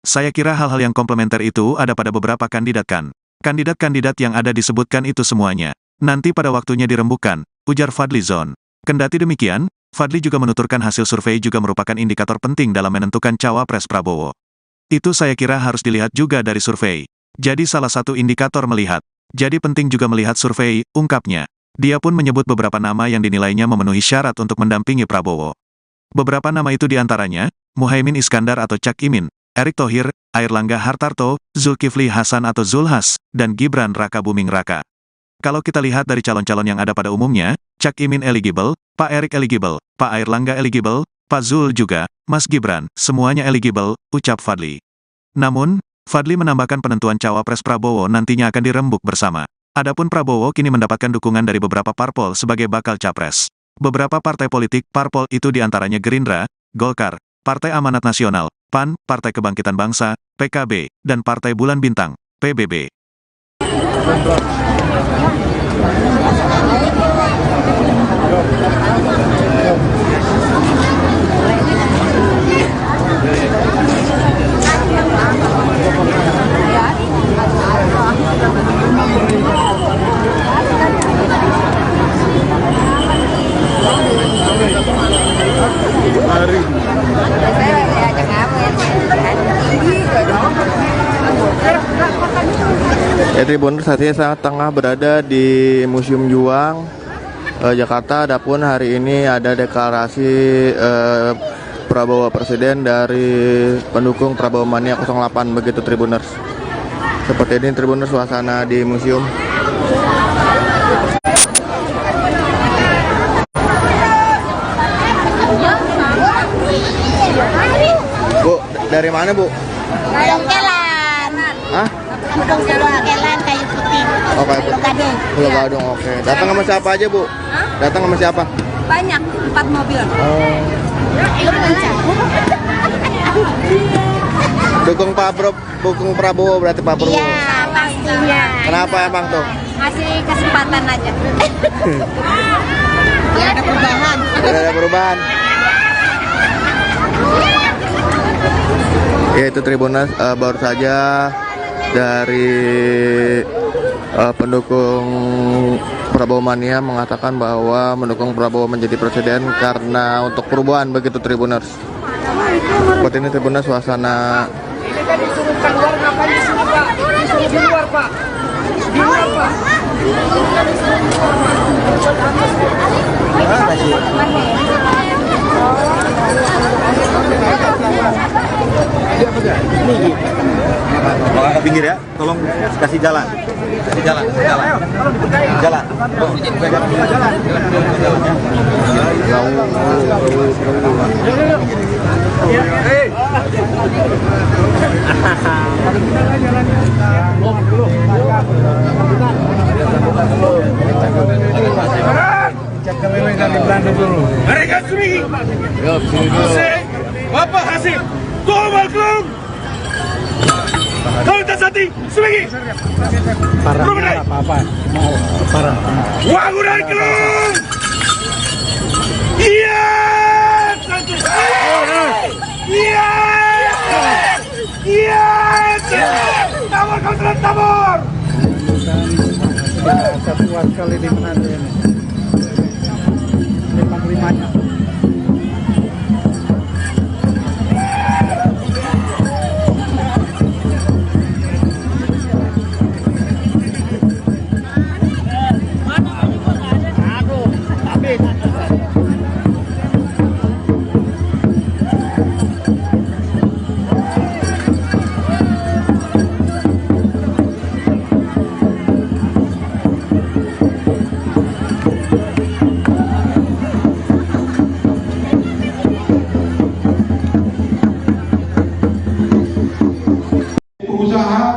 Saya kira hal-hal yang komplementer itu ada pada beberapa kandidat kan. Kandidat-kandidat yang ada disebutkan itu semuanya. Nanti pada waktunya dirembukan, ujar Fadlizon. Kendati demikian, Fadli juga menuturkan hasil survei juga merupakan indikator penting dalam menentukan cawapres Prabowo. Itu saya kira harus dilihat juga dari survei. Jadi salah satu indikator melihat. Jadi penting juga melihat survei, ungkapnya. Dia pun menyebut beberapa nama yang dinilainya memenuhi syarat untuk mendampingi Prabowo. Beberapa nama itu diantaranya, Muhaimin Iskandar atau Cak Imin, Erick Thohir, Airlangga Hartarto, Zulkifli Hasan atau Zulhas, dan Gibran Raka Buming Raka. Kalau kita lihat dari calon-calon yang ada pada umumnya, Cak Imin eligible, Pak Erick eligible, Pak Airlangga eligible, Pak Zul juga, Mas Gibran, semuanya eligible, ucap Fadli. Namun, Fadli menambahkan penentuan cawapres Prabowo nantinya akan dirembuk bersama. Adapun Prabowo kini mendapatkan dukungan dari beberapa parpol sebagai bakal capres. Beberapa partai politik parpol itu diantaranya Gerindra, Golkar, Partai Amanat Nasional, PAN, Partai Kebangkitan Bangsa, PKB, dan Partai Bulan Bintang, PBB. Tribuners, saat ini saya tengah berada di Museum Juang, Jakarta. Adapun hari ini ada deklarasi Prabowo Presiden dari pendukung Prabowo Mania 08, begitu Tribuners. Seperti ini Tribuners suasana di museum. Bu, dari mana Bu? Kelan. Hah? Gedung Kelan Kayu Putih. Oh, Kayu Putih. Pulau Gadung, oke. Datang sama siapa aja Bu? Hah? Datang sama siapa? Banyak, 4 mobil. Oh. Dukung dukung Prabowo berarti Pak Prabowo. Iya, pastinya. Kenapa emang tuh? Ngasih kesempatan aja. Ya ada perubahan. Tidak ada perubahan. Yaitu Tribuners baru saja dari pendukung Prabowo Mania mengatakan bahwa mendukung Prabowo menjadi presiden karena untuk perubahan, begitu Tribuners. Seperti ini Tribuners suasana. Ini kan disuruh keluar, ngapain di sini Pak? Disuruh di luar Pak. Di luar Pak. Bapak ke pinggir ya, tolong kasih jalan. Kasih jalan, kasih jalan. Jalan. Cek kelele dari Belanda dulu. Mereka sendiri. Bapak Hasim, Tuhan kalau tak sati, semegi. Parahnya apa-apa. Mau parah. Wangunan kelung. Iya. Iya. Iya. Tabur kontrak tabur. Sudah kuat sekali di Manado ini. 5-5-nya.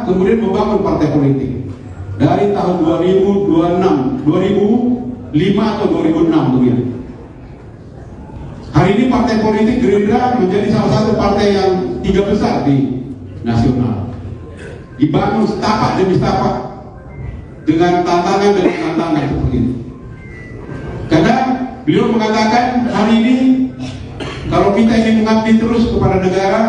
Kemudian membangun partai politik dari tahun 2005 atau 2006 begitu. Hari ini partai politik Gerindra menjadi salah satu partai yang 3 besar di nasional. Dibangun setapak demi setapak dengan tantangan demi tantangan seperti itu. Karena beliau mengatakan hari ini kalau kita ingin mengabdi terus kepada negara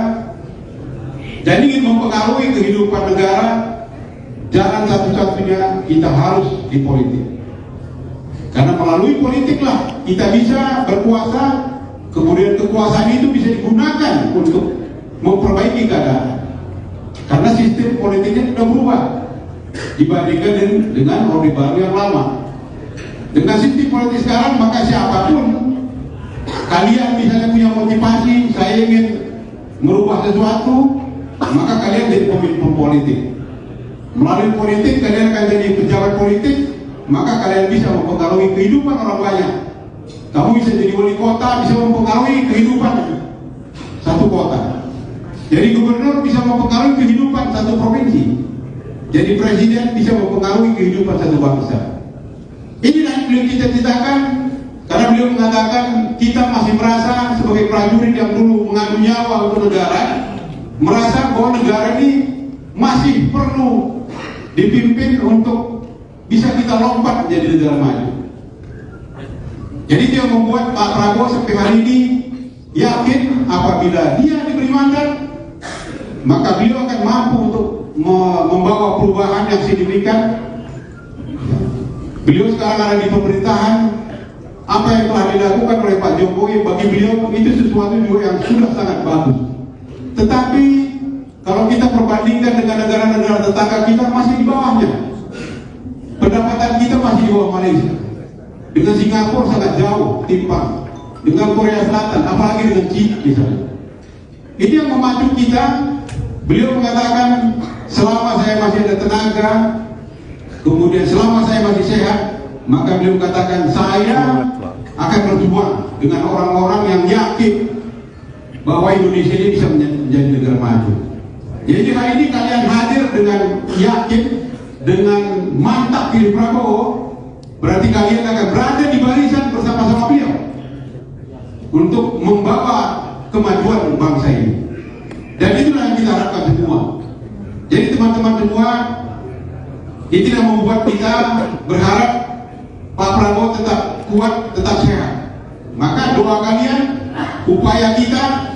dan ingin mempengaruhi kehidupan negara, jalan satu-satunya kita harus di politik. Karena melalui politiklah kita bisa berkuasa, kemudian kekuasaan itu bisa digunakan untuk memperbaiki keadaan. Karena sistem politiknya sudah berubah dibandingkan dengan Orde Baru yang lama. Dengan sistem politik sekarang, maka siapapun kalian misalnya punya motivasi, saya ingin merubah sesuatu, maka kalian jadi pemimpin politik. Melalui politik kalian akan jadi pejabat politik, maka kalian bisa mempengaruhi kehidupan orang banyak. Kamu bisa jadi wali kota, bisa mempengaruhi kehidupan satu kota. Jadi gubernur bisa mempengaruhi kehidupan satu provinsi. Jadi presiden bisa mempengaruhi kehidupan satu bangsa. Inilah yang beliau cita-citakan, karena beliau mengatakan kita masih merasa sebagai prajurit yang dulu mengadu nyawa untuk negara, merasa bahwa negara ini masih perlu dipimpin untuk bisa kita lompat menjadi negara maju. Jadi dia membuat Pak Prabowo sampai hari ini yakin apabila dia diberi mandat, maka beliau akan mampu untuk membawa perubahan yang signifikan. Beliau sekarang ada di pemerintahan. Apa yang telah dilakukan oleh Pak Jokowi bagi beliau itu sesuatu juga yang sudah sangat bagus. Tetapi kalau kita perbandingkan dengan negara-negara tetangga kita, masih di bawahnya. Pendapatan kita masih di bawah Malaysia. Dengan Singapura sangat jauh timpang. Dengan Korea Selatan, apalagi dengan China misalnya. Ini yang memacu kita. Beliau mengatakan selama saya masih ada tenaga, kemudian selama saya masih sehat, maka beliau mengatakan saya akan berjuang dengan orang-orang yang yakin bahwa Indonesia ini bisa menjadi negara maju. Jadi hari ini kalian hadir dengan yakin, dengan mantap pilih Prabowo, berarti kalian akan berada di barisan bersama-sama beliau untuk membawa kemajuan bangsa ini. Dan itulah yang kita harapkan semua. Jadi teman-teman semua, ini yang membuat kita berharap Pak Prabowo tetap kuat, tetap sehat. Maka doa kalian, upaya kita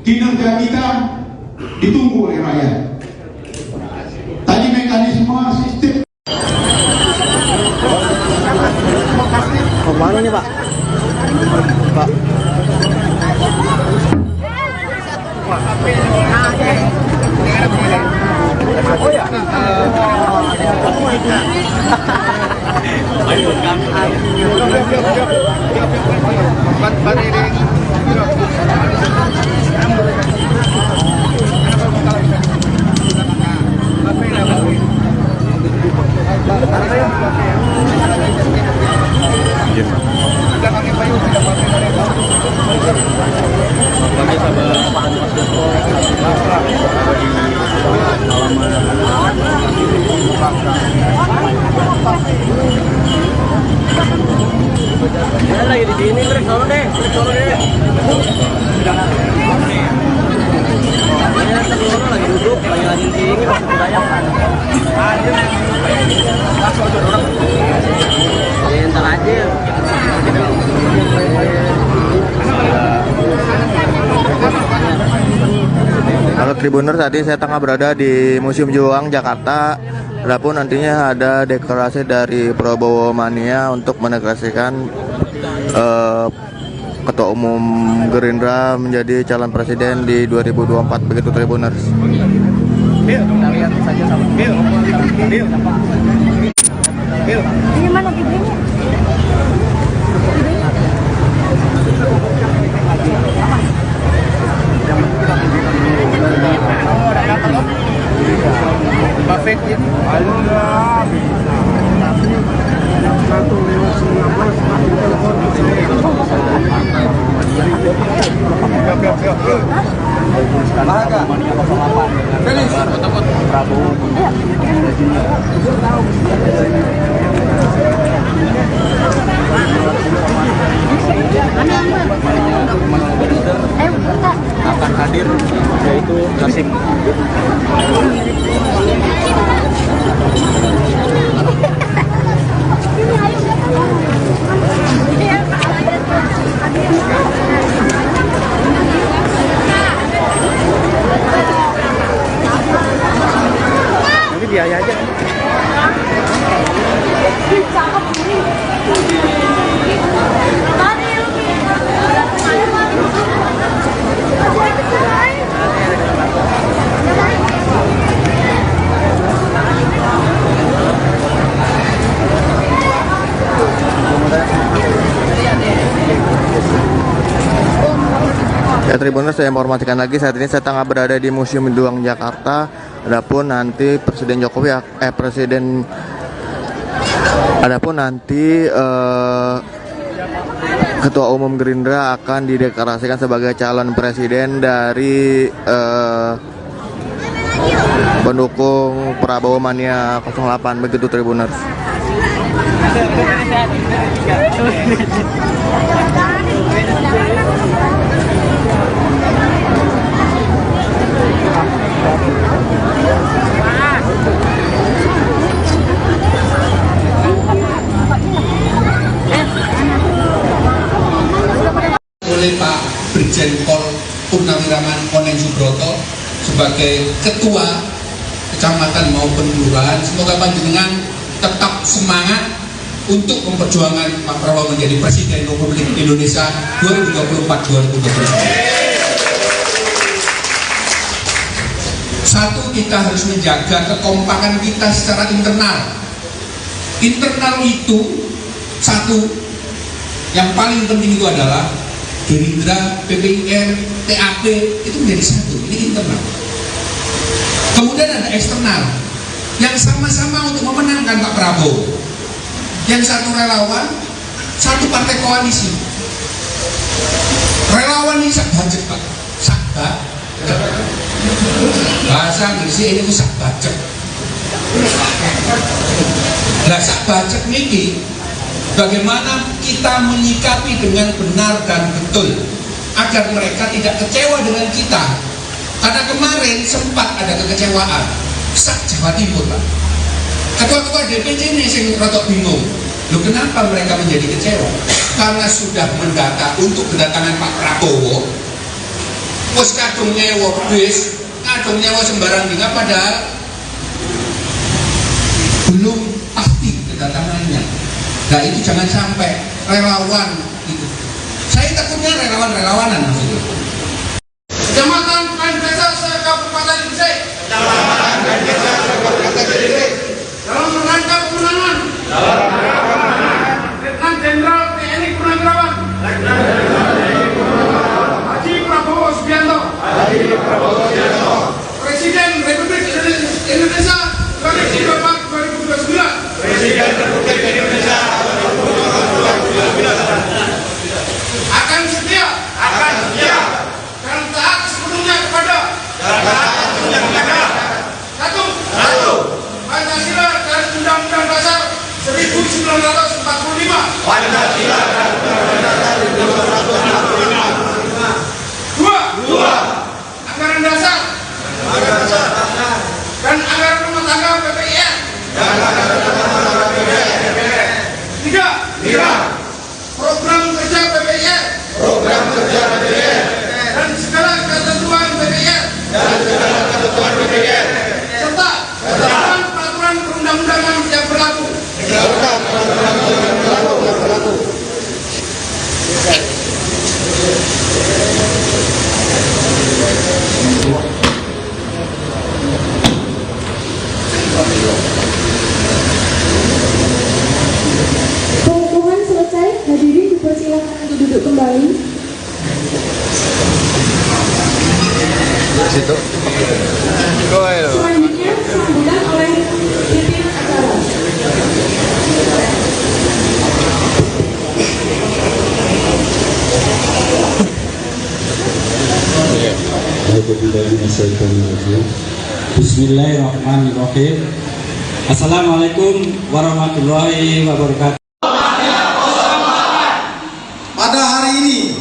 kinerja kita ditunggu oleh rakyat. Tadi mekanisme sistem. Kemana nih Pak? Pak. Lagi di sini, trik solo deh. Lagi duduk, lagi di sini, masih berayakan. Entar aja. Halo Tribuners, saat ini saya tengah berada di Museum Juang, Jakarta. Adapun nantinya ada deklarasi dari Prabowo Mania untuk menegaskan Ketua Umum Gerindra menjadi calon presiden di 2024, begitu Tribuners. Kita lihat saja sama. Gimana videonya? Akan hadir yaitu Kasih. Ini biaya aja. Ya Tribuners, saya informasikan lagi, saat ini saya tengah berada di Museum Juang, Jakarta. Adapun nanti Ketua Umum Gerindra akan dideklarasikan sebagai calon presiden dari pendukung Prabowo Mania 08, begitu Tribuners. Oleh Pak Brigjen Pol Purnawiraman Oneng Subroto sebagai Ketua Kecamatan maupun Kelurahan. Semoga panjenengan tetap semangat untuk memperjuangkan Pak Prabowo menjadi Presiden Republik Indonesia 2024-2029. Satu, kita harus menjaga kekompakan kita secara internal. Internal itu satu, yang paling penting itu adalah Gerindra, PPIR, TAP itu menjadi satu. Ini internal. Kemudian ada eksternal yang sama-sama untuk memenangkan Pak Prabowo. Yang satu relawan, satu partai koalisi. Relawan ini sak budget Pak, sak bahasa Inggrisnya ini itu sak budget. Nah sak budget ini bagaimana kita menyikapi dengan benar dan betul agar mereka tidak kecewa dengan kita. Karena kemarin sempat ada kekecewaan sak Jawa Timur Pak. Ketua-ketua DPC ini yang rotok bingung. Loh kenapa mereka menjadi kecewa? Karena sudah mendata untuk kedatangan Pak Prabowo. wis kadung nyewa bis, kadung nyewa sembarang dina, padahal belum pasti kedatangannya. Nah itu jangan sampai relawan itu. Saya takutnya relawan-relawanan maksudnya. Kecamatan Kain Desa Kabupaten Gresik. Dalam rangka pemenangan. Letnan Jenderal TNI Purnawirawan. Haji Prabowo Subianto. Presiden Republik Indonesia 2024-2029. Presiden Republik Indonesia 2024-2029. Akan setia dan taat sepenuhnya kepada satu Pancasila dan Undang-Undang Dasar 1945. Dua, anggaran dasar dan anggaran rumah tangga BPIN. Tiga, program kerja BPIN dan segala ketentuan BPIN serta peraturan perundang-undangan yang berlaku. Pengukuhan selesai, hadirin dipersilakan untuk duduk kembali. Selanjutnya sambutan oleh pimpinan acara. Bismillahirrahmanirrahim. Assalamualaikum warahmatullahi wabarakatuh. Pada hari ini,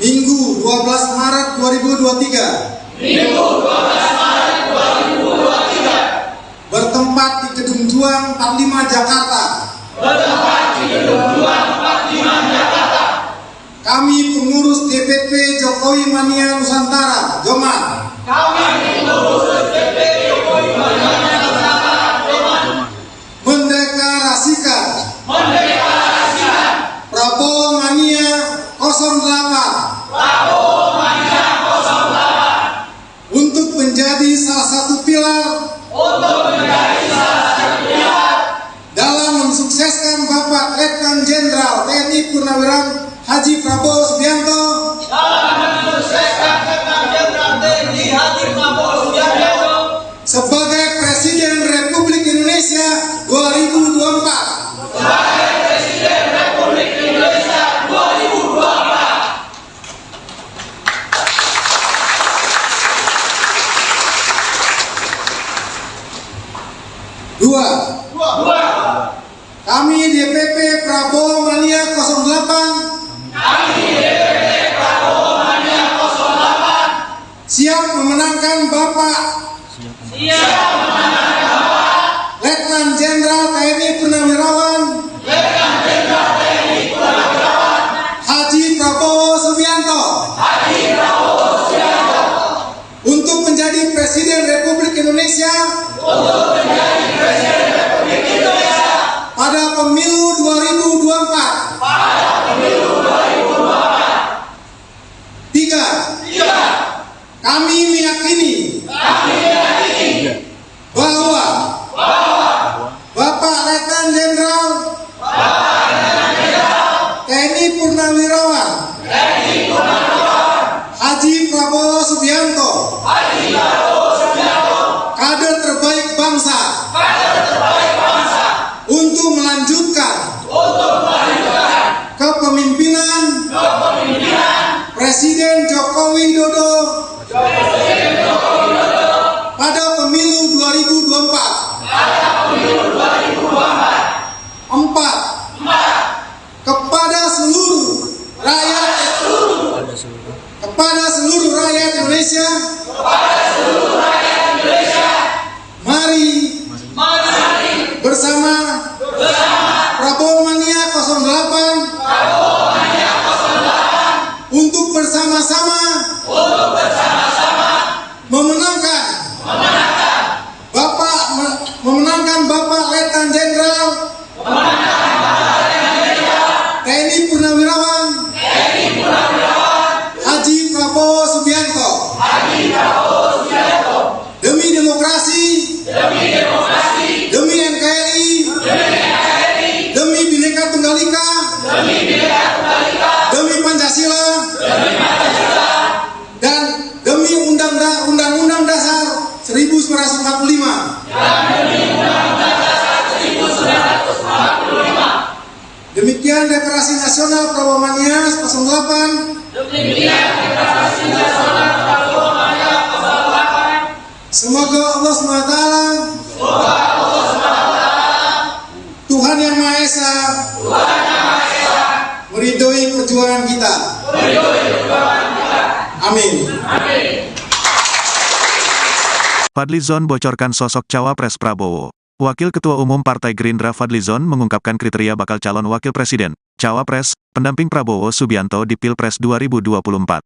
Minggu 12 Maret 2023, bertempat di Gedung Juang 45 Jakarta. Kami pengurus DPP Jokowi Mania Nusantara, Joman, mendeklarasikan Prabowo Mania 08 untuk menjadi salah satu pilar dalam mensukseskan Bapak Letnan Jenderal TNI Purnawirawan Haji Prabowo Subianto sebagai Presiden Republik Indonesia 2024. Dua, kami DPP Prabowo Mania 08 siap memenangkan Bapak Letnan Jenderal TNI Purnawirawan Haji Prabowo Subianto untuk menjadi Presiden Republik Indonesia pada pemilu 2024. Tiga, kami meyakini bahwa Bapak Letnan Jenderal TNI Purnawirawan Haji Prabowo Subianto, kader terbaik bangsa, untuk melanjutkan kepemimpinan Presiden Joko Widodo pada pemilu 2024. Empat, kepada seluruh rakyat Indonesia, mari bersama Prabowo Mania 08 untuk bersama-sama memenangkan Bapak Letnan Jenderal TNI Purnawirawan Haji Prabowo Subianto demi demokrasi, demi NKRI, demi Bhinneka Tunggal Ika, demi Pancasila, dan demi Undang-Undang Dasar 1945. Demikian Deklarasi Nasional Prabowo Mania 08. Semoga Allah SWT, Tuhan Yang Maha Esa, meridhoi perjuangan kita. Amin. Fadlizon bocorkan sosok cawapres Prabowo. Wakil Ketua Umum Partai Gerindra Fadlizon mengungkapkan kriteria bakal calon wakil presiden, cawapres, pendamping Prabowo Subianto di Pilpres 2024.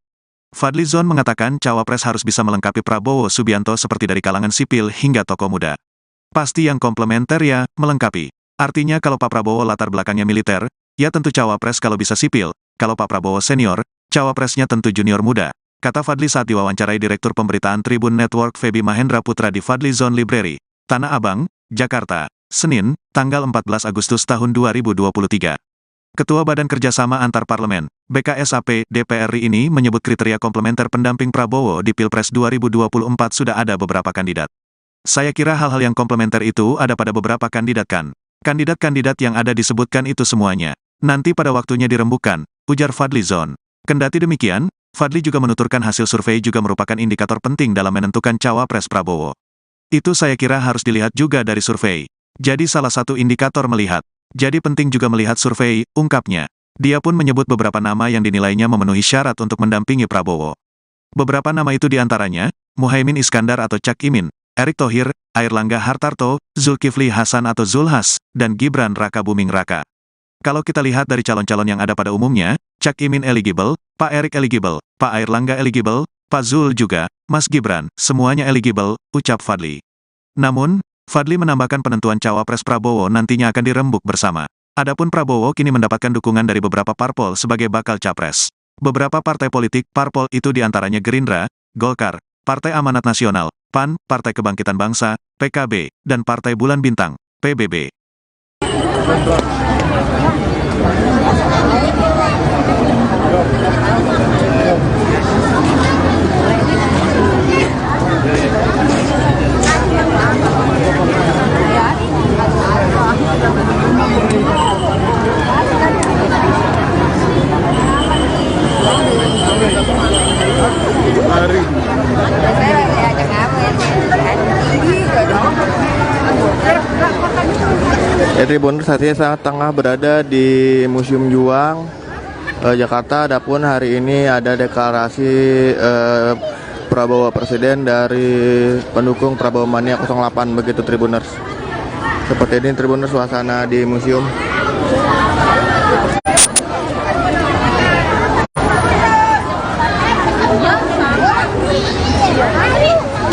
Fadlizon mengatakan cawapres harus bisa melengkapi Prabowo Subianto seperti dari kalangan sipil hingga tokoh muda. Pasti yang komplementer ya, melengkapi. Artinya kalau Pak Prabowo latar belakangnya militer, ya tentu cawapres kalau bisa sipil, kalau Pak Prabowo senior, cawapresnya tentu junior muda. Kata Fadli saat diwawancarai Direktur Pemberitaan Tribun Network Feby Mahendra Putra di Fadlizon Library, Tanah Abang, Jakarta, Senin, tanggal 14 Agustus tahun 2023. Ketua Badan Kerjasama Antar Parlemen, BKSAP, DPR RI ini menyebut kriteria komplementer pendamping Prabowo di Pilpres 2024 sudah ada beberapa kandidat. Saya kira hal-hal yang komplementer itu ada pada beberapa kandidat kan. Kandidat-kandidat yang ada disebutkan itu semuanya. Nanti pada waktunya dirembukan, ujar Fadlizon. Kendati demikian, Fadli juga menuturkan hasil survei juga merupakan indikator penting dalam menentukan cawapres Prabowo. Itu saya kira harus dilihat juga dari survei. Jadi salah satu indikator melihat. Jadi penting juga melihat survei, ungkapnya. Dia pun menyebut beberapa nama yang dinilainya memenuhi syarat untuk mendampingi Prabowo. Beberapa nama itu diantaranya, Muhaimin Iskandar atau Cak Imin, Erick Thohir, Airlangga Hartarto, Zulkifli Hasan atau Zulhas, dan Gibran Raka Buming Raka. Kalau kita lihat dari calon-calon yang ada pada umumnya, Cak Imin eligible, Pak Erick eligible, Pak Airlangga eligible, Pak Zul juga, Mas Gibran, semuanya eligible, ucap Fadli. Namun, Fadli menambahkan penentuan cawapres Prabowo nantinya akan dirembuk bersama. Adapun Prabowo kini mendapatkan dukungan dari beberapa parpol sebagai bakal capres. Beberapa partai politik parpol itu diantaranya Gerindra, Golkar, Partai Amanat Nasional, PAN, Partai Kebangkitan Bangsa, PKB, dan Partai Bulan Bintang, PBB. Tribuners, saat ini saya tengah berada di Museum Juang, Jakarta. Adapun hari ini ada deklarasi Prabowo Presiden dari pendukung Prabowo Mania 08, begitu Tribuners. Seperti ini Tribuners suasana di museum.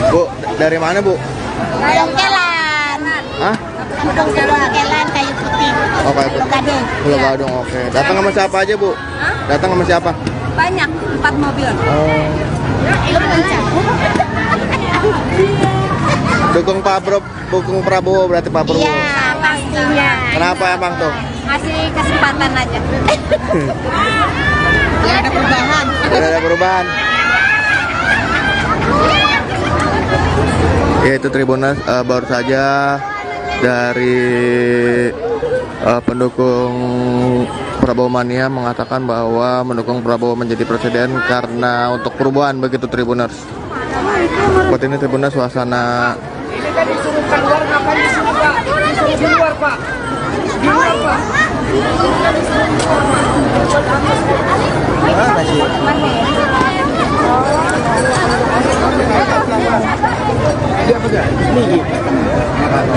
Bu, dari mana Bu? Dongkelan. Hah? Dongkelan kayu putih. Oh, kayu putih. Gading. Pulau Gadung, oke. Datang sama siapa aja Bu? Hah? Datang sama siapa? Banyak, 4 mobil. Oh. Dukung Prabowo berarti Pak Prabowo. Iya, pastinya. Kenapa emang tuh? Ngasih kesempatan aja. Gak ada perubahan. Tidak ada perubahan. Ya itu Tribuners, baru saja dari pendukung Prabowo Mania mengatakan bahwa mendukung Prabowo menjadi presiden karena untuk perubahan, begitu Tribuners. Seperti ini Tribuners suasana. Ini kan disuruh keluar, ngapain di sini Pak? Disuruh di luar Pak. Di luar Pak.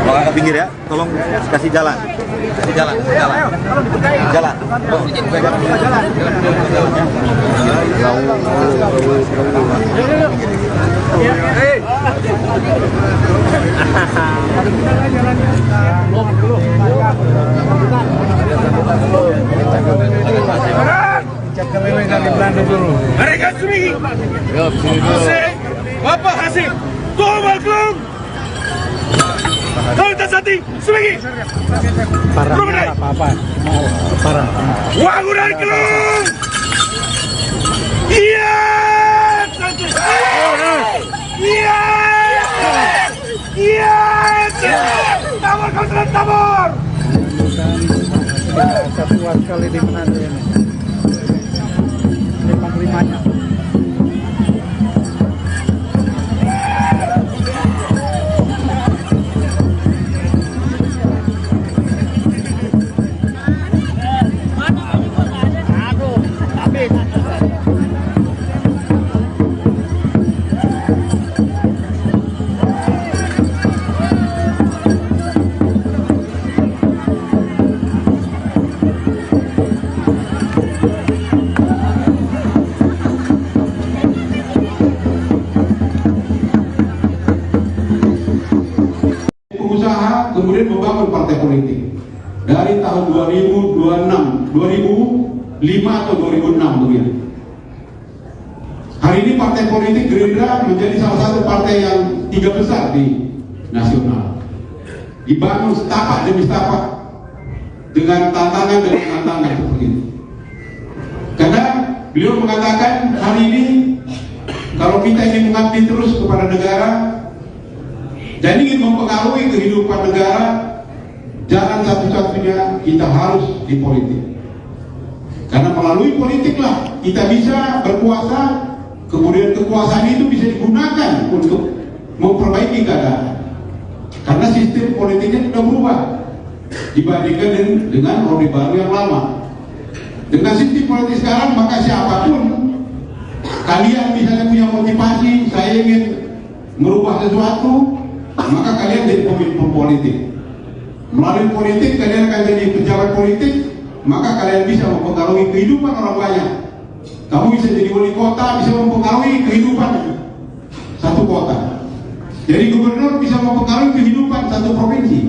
Bawa ke pinggir ya, tolong kasih jalan. Kasih jalan. Jalan. Mereka sendiri. Bapak Hasim, Tuhan Maklum. Kalau tak sati, semegi. Parah. Wangunan kelung. Iya. Iya. Iya. Tabur kau telah tabur. Satuan kali di Manado ini. Ini panglimanya. Kemudian membangun partai politik dari tahun 2005 atau 2006 begitu. Hari ini partai politik Gerindra menjadi salah satu partai yang 3 besar di nasional. Dibangun setapak demi setapak dengan tantangan demi tantangan seperti itu. Karena beliau mengatakan hari ini kalau kita ingin mengabdi terus kepada negara dan ingin mempengaruhi kehidupan negara, jalan satu-satunya kita harus di politik. Karena melalui politiklah kita bisa berkuasa, kemudian kekuasaan itu bisa digunakan untuk memperbaiki keadaan. Karena sistem politiknya sudah berubah dibandingkan dengan Orde Baru yang lama. Dengan sistem politik sekarang, maka siapapun kalian misalnya punya motivasi, saya ingin merubah sesuatu, maka kalian jadi pemimpin politik. Melalui politik kalian akan jadi pejabat politik, maka kalian bisa mempengaruhi kehidupan orang banyak. Kamu bisa jadi wali kota, bisa mempengaruhi kehidupan satu kota. Jadi gubernur bisa mempengaruhi kehidupan satu provinsi.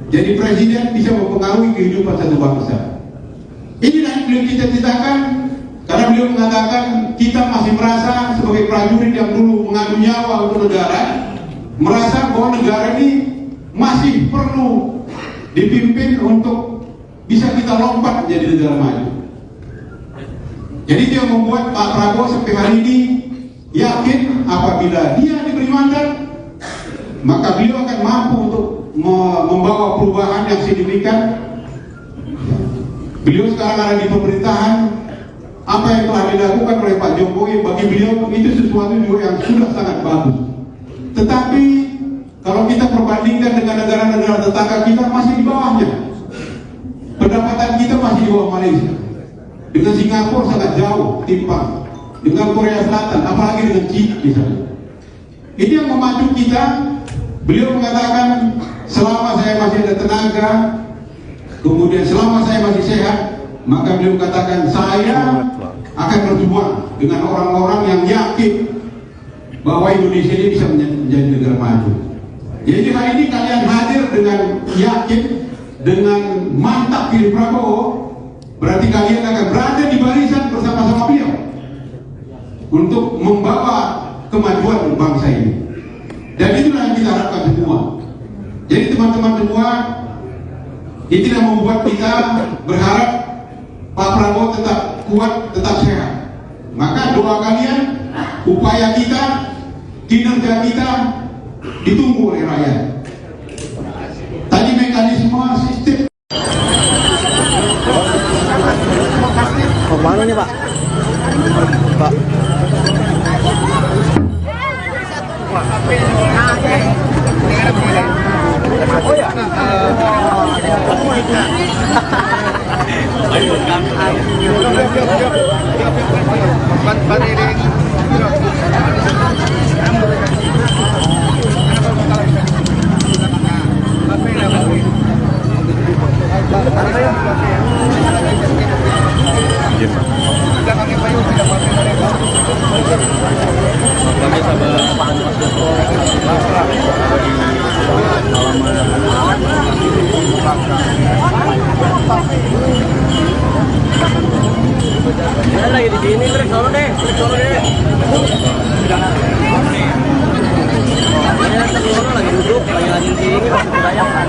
Jadi presiden bisa mempengaruhi kehidupan satu bangsa. Inilah yang beliau cita-citakan, karena beliau mengatakan kita masih merasa sebagai prajurit yang dulu mengadu nyawa untuk negara, merasa bahwa negara ini masih perlu dipimpin untuk bisa kita lompat menjadi negara maju. Jadi dia membuat Pak Prabowo sampai hari ini yakin apabila dia diberi mandat, maka beliau akan mampu untuk membawa perubahan yang signifikan. Beliau sekarang ada di pemerintahan. Apa yang telah dilakukan oleh Pak Jokowi bagi beliau itu sesuatu juga yang sudah sangat bagus. Tetapi kalau kita perbandingkan dengan negara-negara tetangga kita, masih di bawahnya. Pendapatan kita masih di bawah Malaysia. Dengan Singapura sangat jauh timpang. Dengan Korea Selatan, apalagi dengan China misalnya. Ini yang memacu kita. Beliau mengatakan selama saya masih ada tenaga, kemudian selama saya masih sehat, maka beliau katakan saya akan berjuang dengan orang-orang yang yakin bahwa Indonesia ini bisa menjadi negara maju. Jadi hari ini kalian hadir dengan yakin, dengan mantap pilih Prabowo, berarti kalian akan berada di barisan bersama-sama beliau untuk membawa kemajuan bangsa ini. Dan itulah yang kita harapkan semua. Jadi teman-teman semua, itulah membuat kita berharap Pak Prabowo tetap kuat, tetap sehat. Maka doa kalian, upaya kita, kinerja kita ditunggu oleh rakyat. Tadi mekanisme sistem. Kemana nih Pak? Pak. Oh ya. Halaman Lagi di sini, break solo deh. Lagi duduk, lagi di sini, masuk kebanyakan.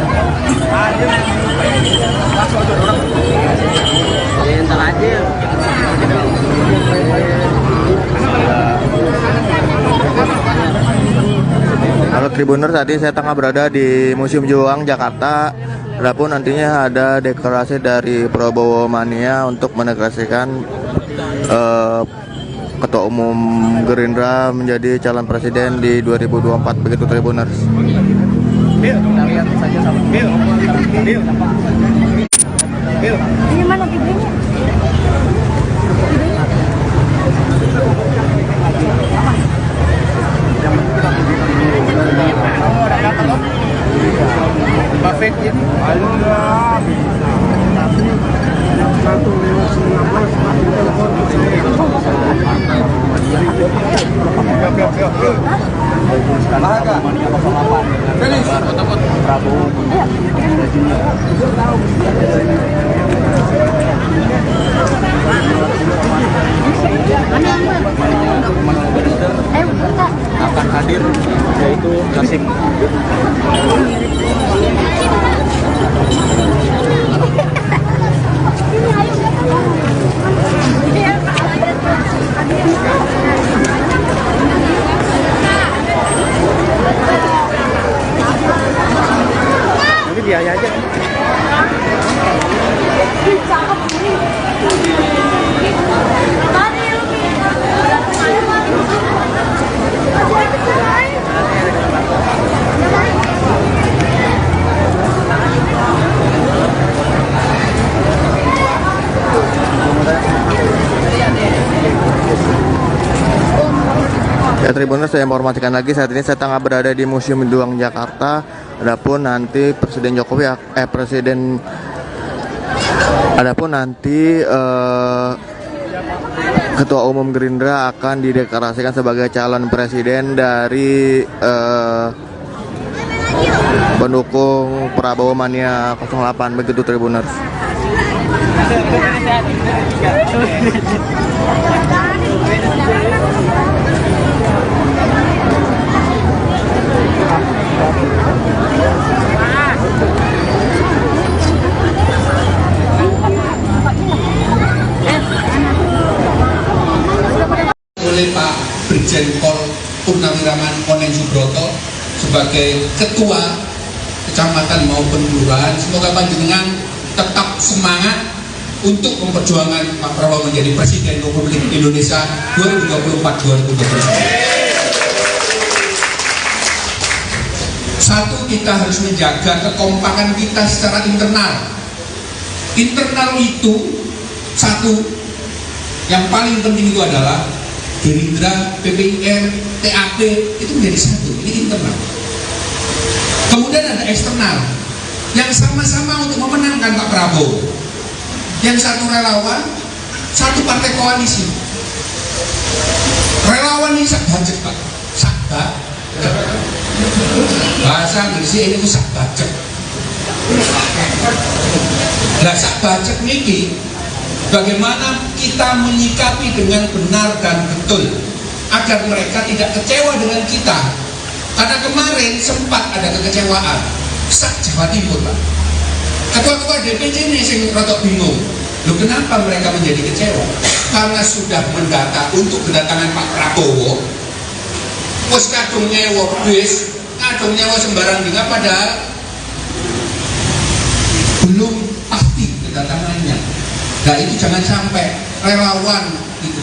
Ya, ntar aja. Halo Tribuners, saat ini saya tengah berada di Museum Juang, Jakarta. Adapun nantinya ada deklarasi dari Prabowo Mania untuk mendeklarasikan Ketua Umum Gerindra menjadi calon presiden di 2024, begitu Tribuners. Kita lihat saja sama. Ini mana videonya? Buffet ya. Akan hadir yaitu Kasih. Nanti dia aja. Ya Tribuners, saya informasikan lagi, saat ini saya tengah berada di Museum Juang Jakarta. Adapun nanti Ketua Umum Gerindra akan dideklarasikan sebagai calon presiden dari pendukung Prabowo Mania 08, begitu Tribuners. Oleh Pak Brigjen Pol Purnawiraman Oneng Subroto sebagai Ketua Kecamatan maupun Kelurahan. Semoga panjenengan tetap semangat untuk memperjuangkan Pak Prabowo menjadi Presiden Republik Indonesia 2024-2029. Satu, kita harus menjaga kekompakan kita secara internal. Internal itu satu, yang paling penting itu adalah Gerindra, PPIR, TAP itu menjadi satu. Ini internal. Kemudian ada eksternal yang sama-sama untuk memenangkan Pak Prabowo. Yang satu relawan, satu partai koalisi. Relawan ini sak budget Pak, sak bahasa Inggrisnya ini sak budget. Nah sak budget niki bagaimana kita menyikapi dengan benar dan betul agar mereka tidak kecewa dengan kita. Karena kemarin sempat ada kekecewaan sak Jawa Timur Pak. Ketua-ketua DPC ini yang rotok bingung. Loh kenapa mereka menjadi kecewa? Karena sudah mendata untuk kedatangan Pak Prabowo. Wes kadung nyewa bis, kadung nyewa sembarang juga, padahal belum pasti kedatangannya. Nah itu jangan sampai relawan itu.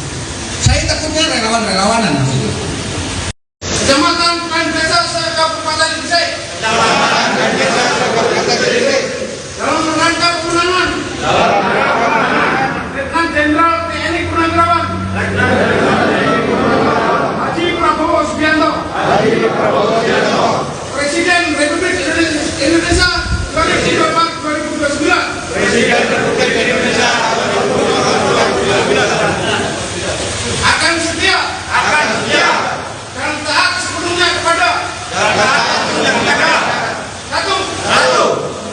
Saya takutnya relawan-relawanan maksudnya. Kecamatan Kain Desa Kabupaten Gresik. Dalam rangka pemenangan. Letnan Jenderal TNI Purnawiraman. Haji Prabowo Subianto. Presiden Republik Indonesia 2024-2029. Presiden Republik Indonesia 2024-2029. Akan setia dan taat sepenuhnya kepada satu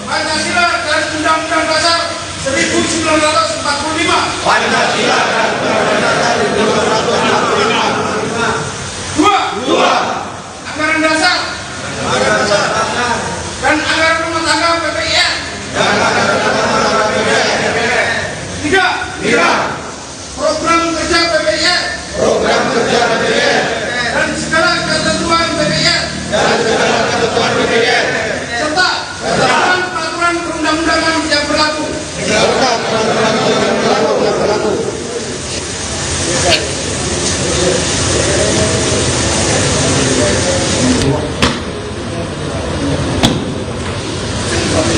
Pancasila dan Undang-Undang Dasar 1945. Pancasila